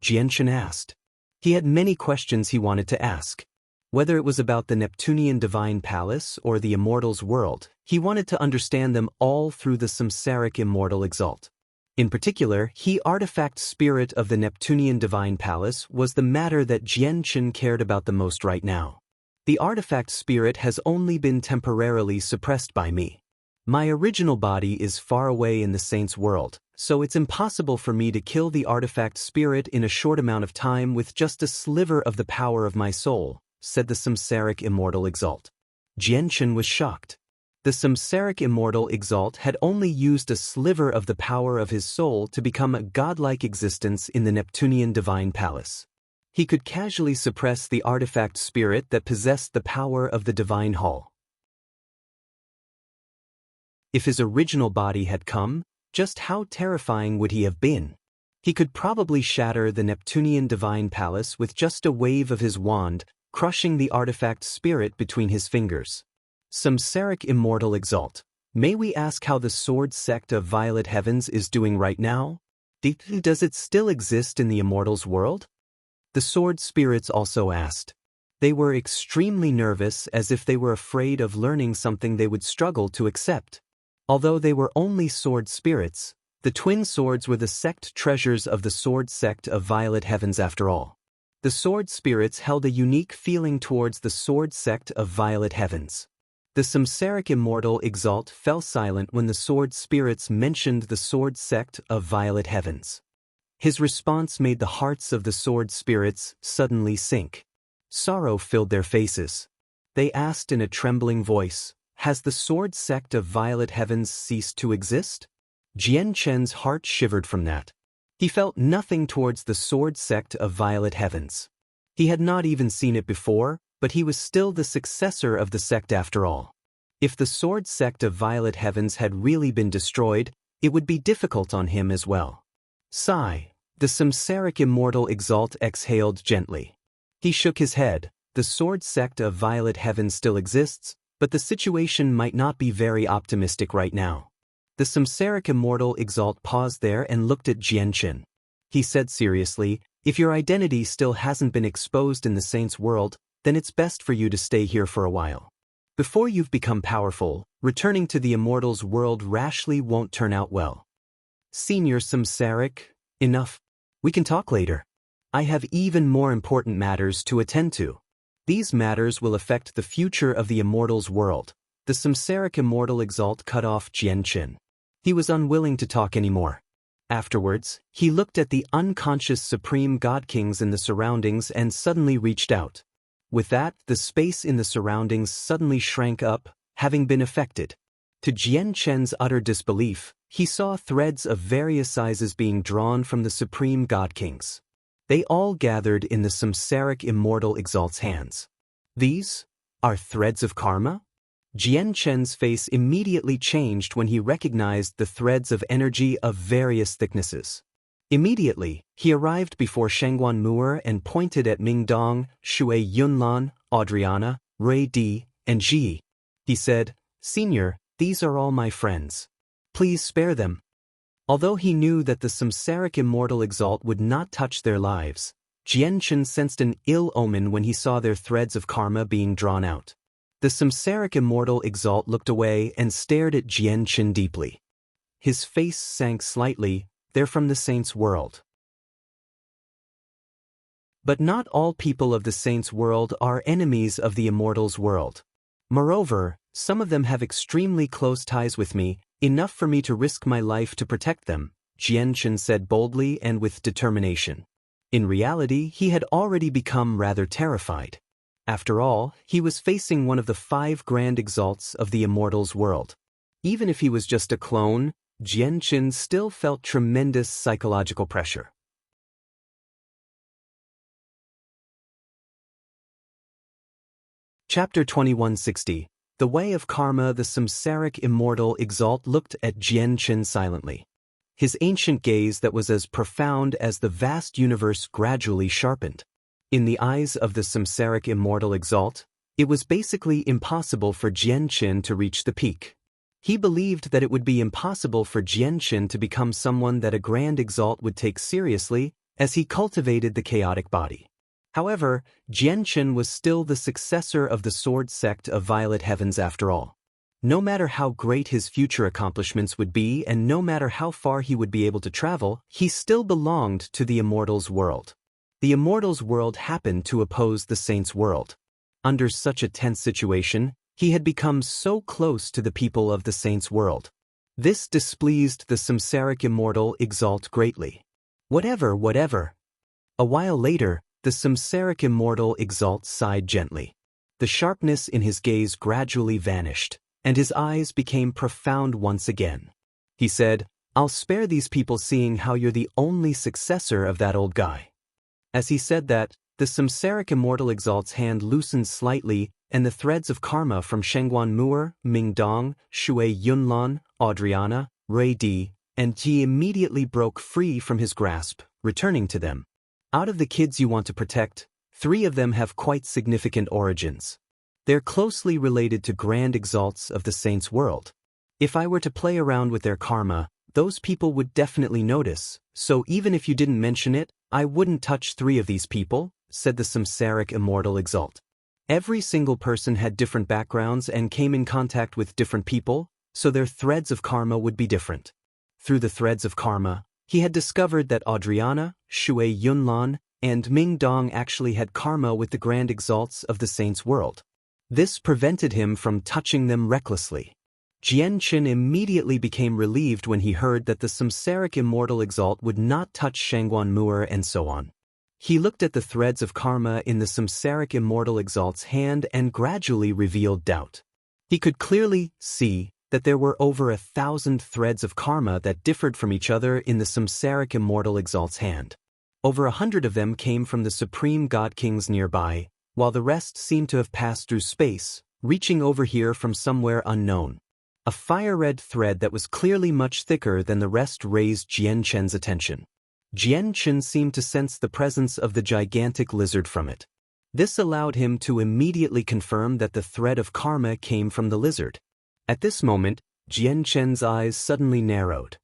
Jianchen asked. He had many questions he wanted to ask. Whether it was about the Neptunian divine palace or the immortal's world, he wanted to understand them all through the samsaric immortal exalt. In particular, the artifact spirit of the Neptunian divine palace was the matter that Jianchen cared about the most right now. The artifact spirit has only been temporarily suppressed by me. My original body is far away in the saint's world, so it's impossible for me to kill the artifact spirit in a short amount of time with just a sliver of the power of my soul, said the samsaric immortal exalt. Jianchen was shocked. The samsaric immortal exalt had only used a sliver of the power of his soul to become a godlike existence in the Neptunian divine palace. He could casually suppress the artifact spirit that possessed the power of the divine hall. If his original body had come, just how terrifying would he have been? He could probably shatter the Neptunian divine palace with just a wave of his wand, crushing the artifact spirit between his fingers. Samsaric immortal exalt, may we ask how the sword sect of Violet Heavens is doing right now? Does it still exist in the immortal's world? The sword spirits also asked. They were extremely nervous, as if they were afraid of learning something they would struggle to accept. Although they were only sword spirits, the twin swords were the sect treasures of the sword sect of Violet Heavens after all. The sword spirits held a unique feeling towards the sword sect of Violet Heavens. The samsaric immortal exalt fell silent when the sword spirits mentioned the sword sect of Violet Heavens. His response made the hearts of the sword spirits suddenly sink. Sorrow filled their faces. They asked in a trembling voice, "Has the sword sect of Violet Heavens ceased to exist?" Jianchen's heart shivered from that. He felt nothing towards the sword sect of Violet Heavens. He had not even seen it before, but he was still the successor of the sect after all. If the sword sect of Violet Heavens had really been destroyed, it would be difficult on him as well. Sigh, the samsaric immortal exalt exhaled gently. He shook his head. The sword sect of Violet Heavens still exists, but the situation might not be very optimistic right now. The samsaric immortal exalt paused there and looked at Jianchen. He said seriously, "If your identity still hasn't been exposed in the saint's world, then it's best for you to stay here for a while. Before you've become powerful, returning to the immortal's world rashly won't turn out well." Senior Samsaric, enough. We can talk later. I have even more important matters to attend to. These matters will affect the future of the immortal's world. The samsaric immortal exalt cut off Jianchen. He was unwilling to talk anymore. Afterwards, he looked at the unconscious supreme god kings in the surroundings and suddenly reached out. With that, the space in the surroundings suddenly shrank up, having been affected. To Jianchen's utter disbelief, he saw threads of various sizes being drawn from the supreme god kings. They all gathered in the samsaric immortal exalt's hands. These are threads of karma? Jianchen's face immediately changed when he recognized the threads of energy of various thicknesses. Immediately, he arrived before Shangguan Mu'er and pointed at Mingdong, Shui Yunlan, Adriana, Rui Di, and Ji. He said, "Senior, these are all my friends. Please spare them." Although he knew that the samsaric immortal exalt would not touch their lives, Jianchen sensed an ill omen when he saw their threads of karma being drawn out. The samsaric immortal exalt looked away and stared at Jianchen deeply. His face sank slightly. "They're from the saint's world." But not all people of the saint's world are enemies of the immortal's world. Moreover, some of them have extremely close ties with me, enough for me to risk my life to protect them, Jianchen said boldly and with determination. In reality, he had already become rather terrified. After all, he was facing one of the 5 grand exalts of the immortals world. Even if he was just a clone, Jianchen still felt tremendous psychological pressure. Chapter 2160. The Way of Karma. The samsaric immortal exalt looked at Jianchen silently. His ancient gaze that was as profound as the vast universe gradually sharpened. In the eyes of the samsaric immortal exalt, it was basically impossible for Jianchen to reach the peak. He believed that it would be impossible for Jianchen to become someone that a grand exalt would take seriously as he cultivated the chaotic body. However, Jianchen was still the successor of the sword sect of Violet Heavens after all. No matter how great his future accomplishments would be and no matter how far he would be able to travel, he still belonged to the immortals world. The immortals world happened to oppose the saints' world. Under such a tense situation, he had become so close to the people of the saints' world. This displeased the samsaric immortal exalt greatly. Whatever. A while later, the samsaric immortal exalt sighed gently. The sharpness in his gaze gradually vanished, and his eyes became profound once again. He said, "I'll spare these people seeing how you're the only successor of that old guy." As he said that, the samsaric immortal exalt's hand loosened slightly, and the threads of karma from Shengguan Mu'er, Mingdong, Shui Yunlan, Audriana, Rui Di, and Ji immediately broke free from his grasp, returning to them. Out of the kids you want to protect, 3 of them have quite significant origins. They're closely related to grand exalts of the saints' world. If I were to play around with their karma, those people would definitely notice, so even if you didn't mention it, I wouldn't touch 3 of these people, said the samsaric immortal exalt. Every single person had different backgrounds and came in contact with different people, so their threads of karma would be different. Through the threads of karma, he had discovered that Audriana, Shui Yunlan, and Mingdong actually had karma with the grand exalts of the saints' world. This prevented him from touching them recklessly. Jianchen immediately became relieved when he heard that the samsaric immortal exalt would not touch Shengguan Mu'er and so on. He looked at the threads of karma in the samsaric immortal exalt's hand and gradually revealed doubt. He could clearly see that there were over 1,000 threads of karma that differed from each other in the samsaric immortal exalt's hand. Over 100 of them came from the supreme god kings nearby, while the rest seemed to have passed through space, reaching over here from somewhere unknown. A fire-red thread that was clearly much thicker than the rest raised Jianchen's attention. Jianchen seemed to sense the presence of the gigantic lizard from it. This allowed him to immediately confirm that the thread of karma came from the lizard. At this moment, Jianchen's eyes suddenly narrowed.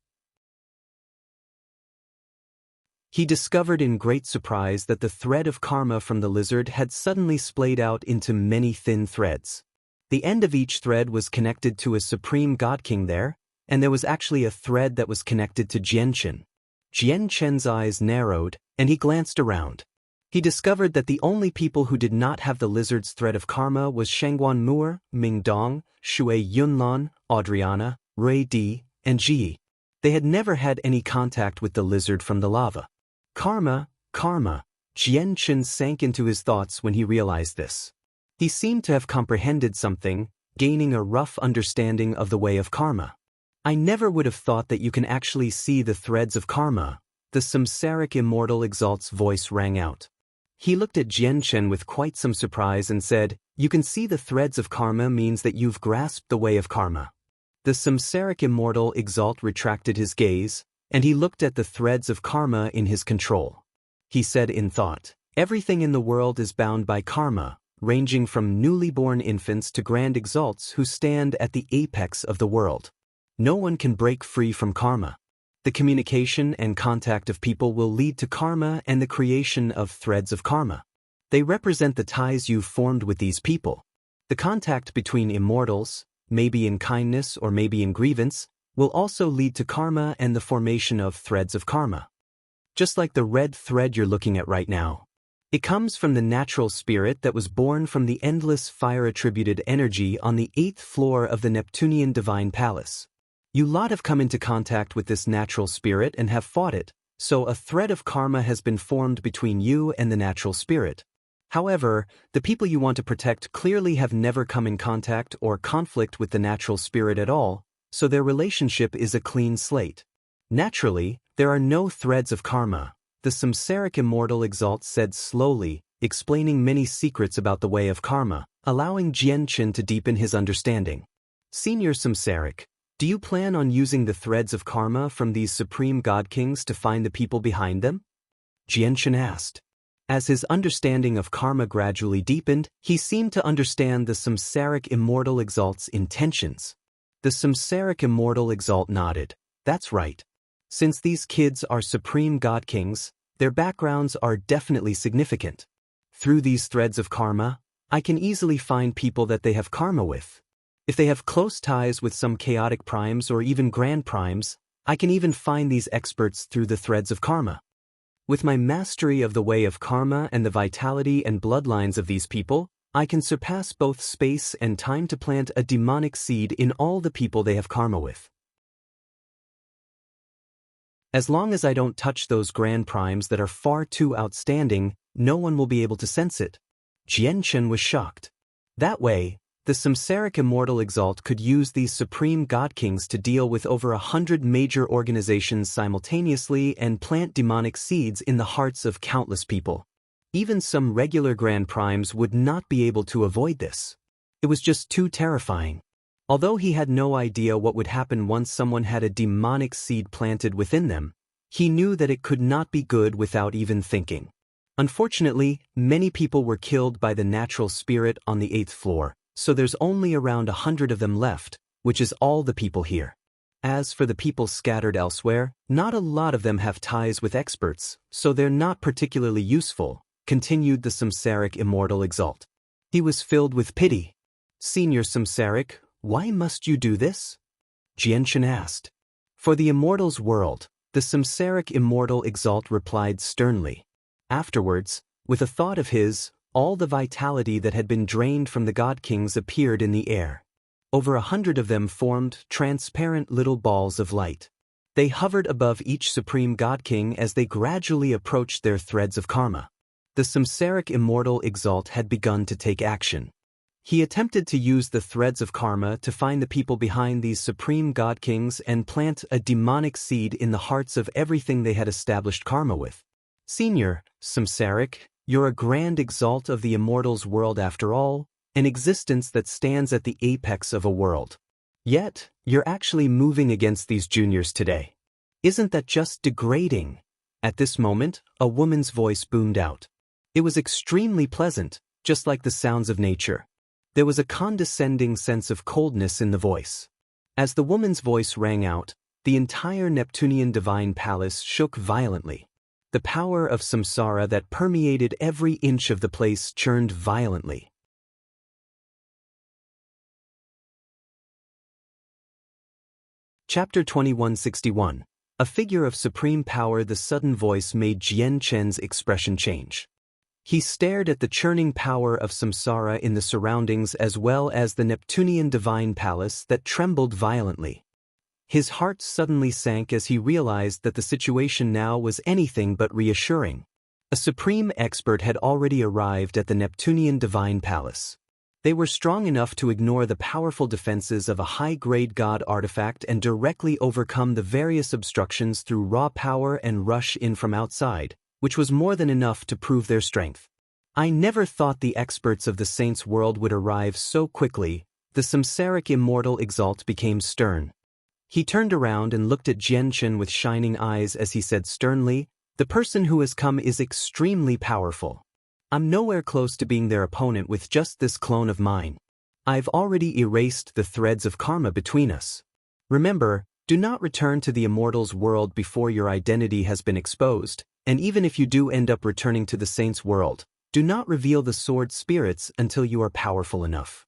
He discovered in great surprise that the thread of karma from the lizard had suddenly splayed out into many thin threads. The end of each thread was connected to a supreme god king there, and there was actually a thread that was connected to Jianchen. Jianchen's eyes narrowed, and he glanced around. He discovered that the only people who did not have the lizard's thread of karma was Shengguan Mu'er, Mingdong, Shui Yunlan, Audriana, Rui Di, and Ji. They had never had any contact with the lizard from the lava. Karma. Jianchen sank into his thoughts when he realized this. He seemed to have comprehended something, gaining a rough understanding of the way of karma. I never would have thought that you can actually see the threads of karma, the samsaric immortal exalt's voice rang out. He looked at Jianchen with quite some surprise and said, "You can see the threads of karma means that you've grasped the way of karma." The samsaric immortal exalt retracted his gaze, and he looked at the threads of karma in his control. He said in thought, "Everything in the world is bound by karma, ranging from newly born infants to grand exalts who stand at the apex of the world. No one can break free from karma. The communication and contact of people will lead to karma and the creation of threads of karma. They represent the ties you've formed with these people. The contact between immortals, maybe in kindness or maybe in grievance, will also lead to karma and the formation of threads of karma. Just like the red thread you're looking at right now. It comes from the natural spirit that was born from the endless fire-attributed energy on the 8th floor of the Neptunian Divine Palace. You lot have come into contact with this natural spirit and have fought it, so a thread of karma has been formed between you and the natural spirit. However, the people you want to protect clearly have never come in contact or conflict with the natural spirit at all, so their relationship is a clean slate. Naturally, there are no threads of karma, the samsaric immortal exalt said slowly, explaining many secrets about the way of karma, allowing Jianchen to deepen his understanding. Senior Samsaric, do you plan on using the threads of karma from these supreme god kings to find the people behind them? Jianchen asked. As his understanding of karma gradually deepened, he seemed to understand the samsaric immortal exalt's intentions. The samsaric immortal exalt nodded. That's right. Since these kids are supreme god kings, their backgrounds are definitely significant. Through these threads of karma, I can easily find people that they have karma with. If they have close ties with some chaotic primes or even grand primes, I can even find these experts through the threads of karma. With my mastery of the way of karma and the vitality and bloodlines of these people, I can surpass both space and time to plant a demonic seed in all the people they have karma with. As long as I don't touch those grand primes that are far too outstanding, no one will be able to sense it. Jianchen was shocked. That way, the samsaric immortal exalt could use these supreme god kings to deal with over 100 major organizations simultaneously and plant demonic seeds in the hearts of countless people. Even some regular grand primes would not be able to avoid this. It was just too terrifying. Although he had no idea what would happen once someone had a demonic seed planted within them, he knew that it could not be good without even thinking. Unfortunately, many people were killed by the natural spirit on the 8th floor, so there's only around 100 of them left, which is all the people here. As for the people scattered elsewhere, not a lot of them have ties with experts, so they're not particularly useful, continued the samsaric immortal exalt. He was filled with pity. Senior Samsaric, why must you do this? Jianchen asked. For the immortal's world, the samsaric immortal exalt replied sternly. Afterwards, with a thought of his, all the vitality that had been drained from the god kings appeared in the air. Over 100 of them formed transparent little balls of light. They hovered above each supreme god king as they gradually approached their threads of karma. The samsaric immortal exalt had begun to take action. He attempted to use the threads of karma to find the people behind these supreme god kings and plant a demonic seed in the hearts of everything they had established karma with. Senior Samsaric, you're a grand exalt of the immortal's world after all, an existence that stands at the apex of a world. Yet, you're actually moving against these juniors today. Isn't that just degrading? At this moment, a woman's voice boomed out. It was extremely pleasant, just like the sounds of nature. There was a condescending sense of coldness in the voice. As the woman's voice rang out, the entire Neptunian divine palace shook violently. The power of samsara that permeated every inch of the place churned violently. Chapter 2161. A figure of supreme power. The sudden voice made Jianchen's expression change. He stared at the churning power of samsara in the surroundings as well as the Neptunian divine palace that trembled violently. His heart suddenly sank as he realized that the situation now was anything but reassuring. A supreme expert had already arrived at the Neptunian divine palace. They were strong enough to ignore the powerful defenses of a high-grade god artifact and directly overcome the various obstructions through raw power and rush in from outside, which was more than enough to prove their strength. I never thought the experts of the saints' world would arrive so quickly. The samsaric immortal exalt became stern. He turned around and looked at Jianchen with shining eyes as he said sternly, "The person who has come is extremely powerful. I'm nowhere close to being their opponent with just this clone of mine. I've already erased the threads of karma between us. Remember, do not return to the immortal's world before your identity has been exposed, and even if you do end up returning to the saints' world, do not reveal the sword spirits until you are powerful enough.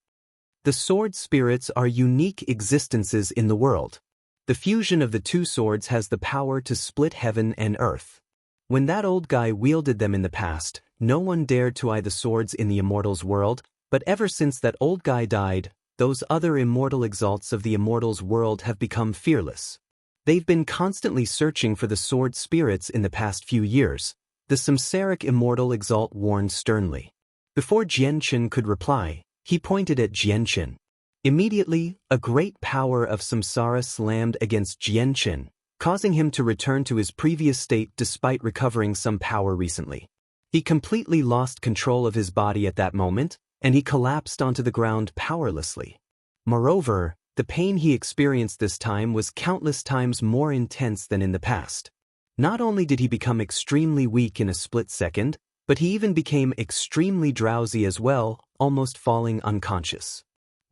The sword spirits are unique existences in the world. The fusion of the two swords has the power to split heaven and earth. When that old guy wielded them in the past, no one dared to eye the swords in the immortal's world, but ever since that old guy died, those other immortal exalts of the immortals world have become fearless. They've been constantly searching for the sword spirits in the past few years, the samsaric immortal exalt warned sternly. Before Jianchen could reply, he pointed at Jianchen. Immediately, a great power of samsara slammed against Jianchen, causing him to return to his previous state despite recovering some power recently. He completely lost control of his body at that moment, and he collapsed onto the ground powerlessly. Moreover, the pain he experienced this time was countless times more intense than in the past. Not only did he become extremely weak in a split second, but he even became extremely drowsy as well, almost falling unconscious.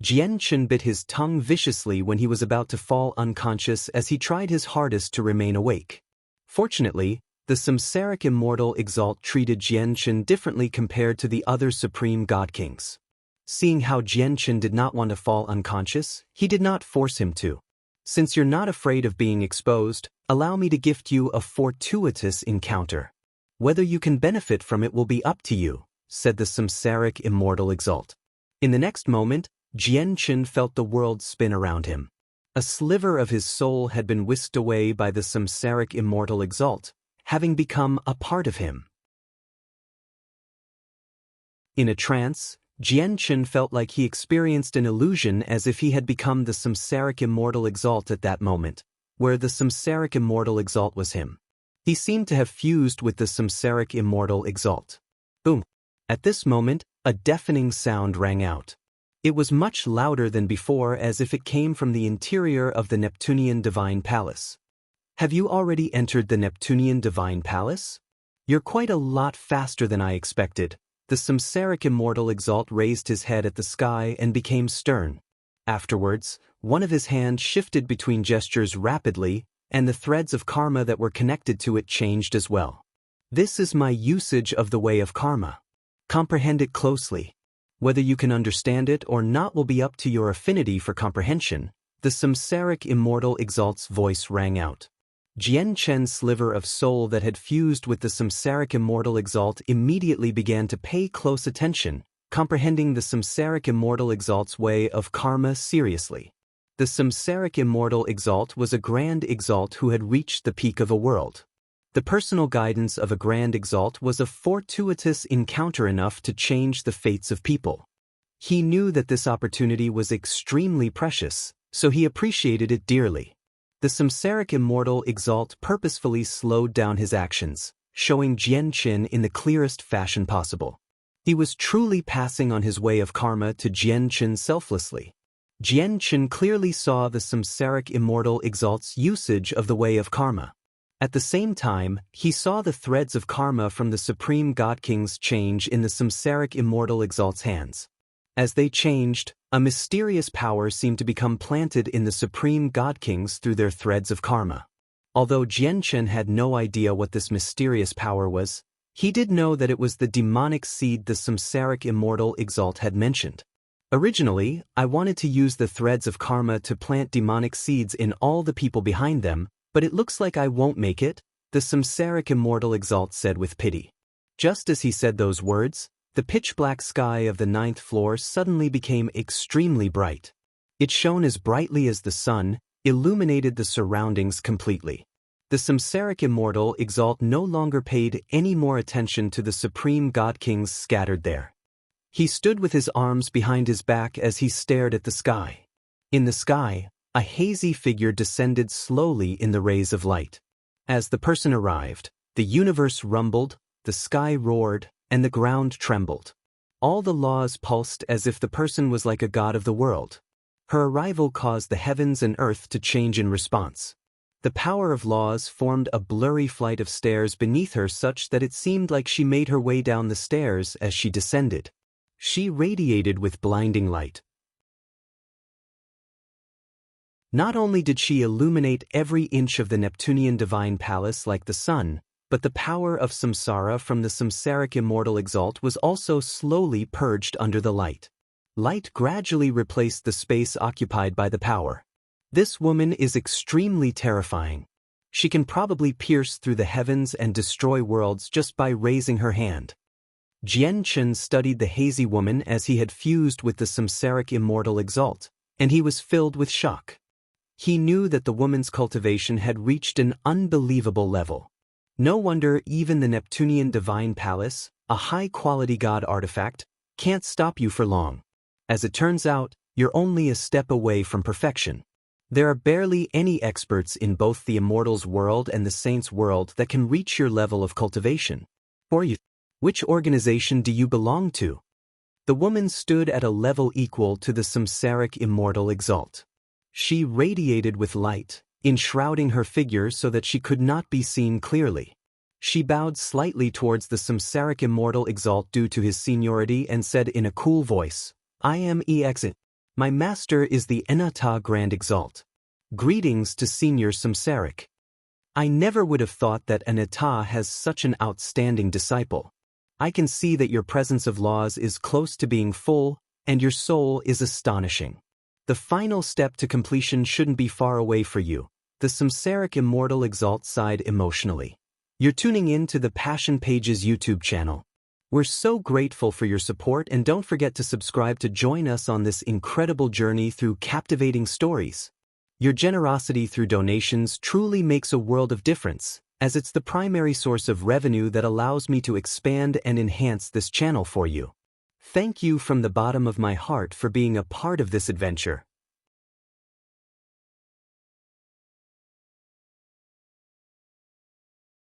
Jianchen bit his tongue viciously when he was about to fall unconscious as he tried his hardest to remain awake. Fortunately, the samsaric immortal exalt treated Jianchen differently compared to the other supreme god kings. Seeing how Jianchen did not want to fall unconscious, he did not force him to. Since you're not afraid of being exposed, allow me to gift you a fortuitous encounter. Whether you can benefit from it will be up to you, said the samsaric immortal exalt. In the next moment, Jianchen felt the world spin around him. A sliver of his soul had been whisked away by the samsaric immortal exalt, having become a part of him. In a trance, Jianchen felt like he experienced an illusion as if he had become the samsaric immortal exalt at that moment, where the samsaric immortal exalt was him. He seemed to have fused with the samsaric immortal exalt. Boom! At this moment, a deafening sound rang out. It was much louder than before, as if it came from the interior of the Neptunian Divine Palace. Have you already entered the Neptunian Divine Palace? You're quite a lot faster than I expected. The samsaric immortal exalt raised his head at the sky and became stern. Afterwards, one of his hands shifted between gestures rapidly, and the threads of karma that were connected to it changed as well. This is my usage of the way of karma. Comprehend it closely. Whether you can understand it or not will be up to your affinity for comprehension, the samsaric immortal exalt's voice rang out. Jianchen's sliver of soul that had fused with the samsaric immortal exalt immediately began to pay close attention, comprehending the samsaric immortal exalt's way of karma seriously. The samsaric immortal exalt was a grand exalt who had reached the peak of a world. The personal guidance of a grand exalt was a fortuitous encounter enough to change the fates of people. He knew that this opportunity was extremely precious, so he appreciated it dearly. The samsaric immortal exalt purposefully slowed down his actions, showing Jianchen in the clearest fashion possible. He was truly passing on his way of karma to Jianchen selflessly. Jianchen clearly saw the samsaric immortal exalt's usage of the way of karma. At the same time, he saw the threads of karma from the supreme god kings change in the samsaric immortal exalt's hands. As they changed, a mysterious power seemed to become planted in the supreme god kings through their threads of karma. Although Jianchen had no idea what this mysterious power was, he did know that it was the demonic seed the samsaric immortal exalt had mentioned. Originally, I wanted to use the threads of karma to plant demonic seeds in all the people behind them, but it looks like I won't make it, the samsaric immortal exalt said with pity. Just as he said those words, the pitch-black sky of the 9th floor suddenly became extremely bright. It shone as brightly as the sun, illuminated the surroundings completely. The samsaric immortal exalt no longer paid any more attention to the supreme god kings scattered there. He stood with his arms behind his back as he stared at the sky. In the sky, a hazy figure descended slowly in the rays of light. As the person arrived, the universe rumbled, the sky roared, and the ground trembled. All the laws pulsed as if the person was like a god of the world. Her arrival caused the heavens and earth to change in response. The power of laws formed a blurry flight of stairs beneath her such that it seemed like she made her way down the stairs as she descended. She radiated with blinding light. Not only did she illuminate every inch of the Neptunian Divine Palace like the sun, but the power of samsara from the samsaric immortal exalt was also slowly purged under the light. Light gradually replaced the space occupied by the power. This woman is extremely terrifying. She can probably pierce through the heavens and destroy worlds just by raising her hand. Jian Chen studied the hazy woman as he had fused with the samsaric immortal exalt, and he was filled with shock. He knew that the woman's cultivation had reached an unbelievable level. No wonder even the Neptunian Divine Palace, a high-quality god artifact, can't stop you for long. As it turns out, you're only a step away from perfection. There are barely any experts in both the immortal's world and the saint's world that can reach your level of cultivation. For you, which organization do you belong to? The woman stood at a level equal to the samsaric immortal exalt. She radiated with light, enshrouding her figure so that she could not be seen clearly. She bowed slightly towards the samsaric immortal exalt due to his seniority and said in a cool voice, "I am EX. My master is the Enata Grand Exalt. Greetings to Senior Samsaric. I never would have thought that Enata has such an outstanding disciple. I can see that your presence of laws is close to being full, and your soul is astonishing. The final step to completion shouldn't be far away for you." The samsaric immortal exalt sighed emotionally. "You're tuning in to the Passion Pages YouTube channel. We're so grateful for your support, and don't forget to subscribe to join us on this incredible journey through captivating stories. Your generosity through donations truly makes a world of difference, as it's the primary source of revenue that allows me to expand and enhance this channel for you. Thank you from the bottom of my heart for being a part of this adventure.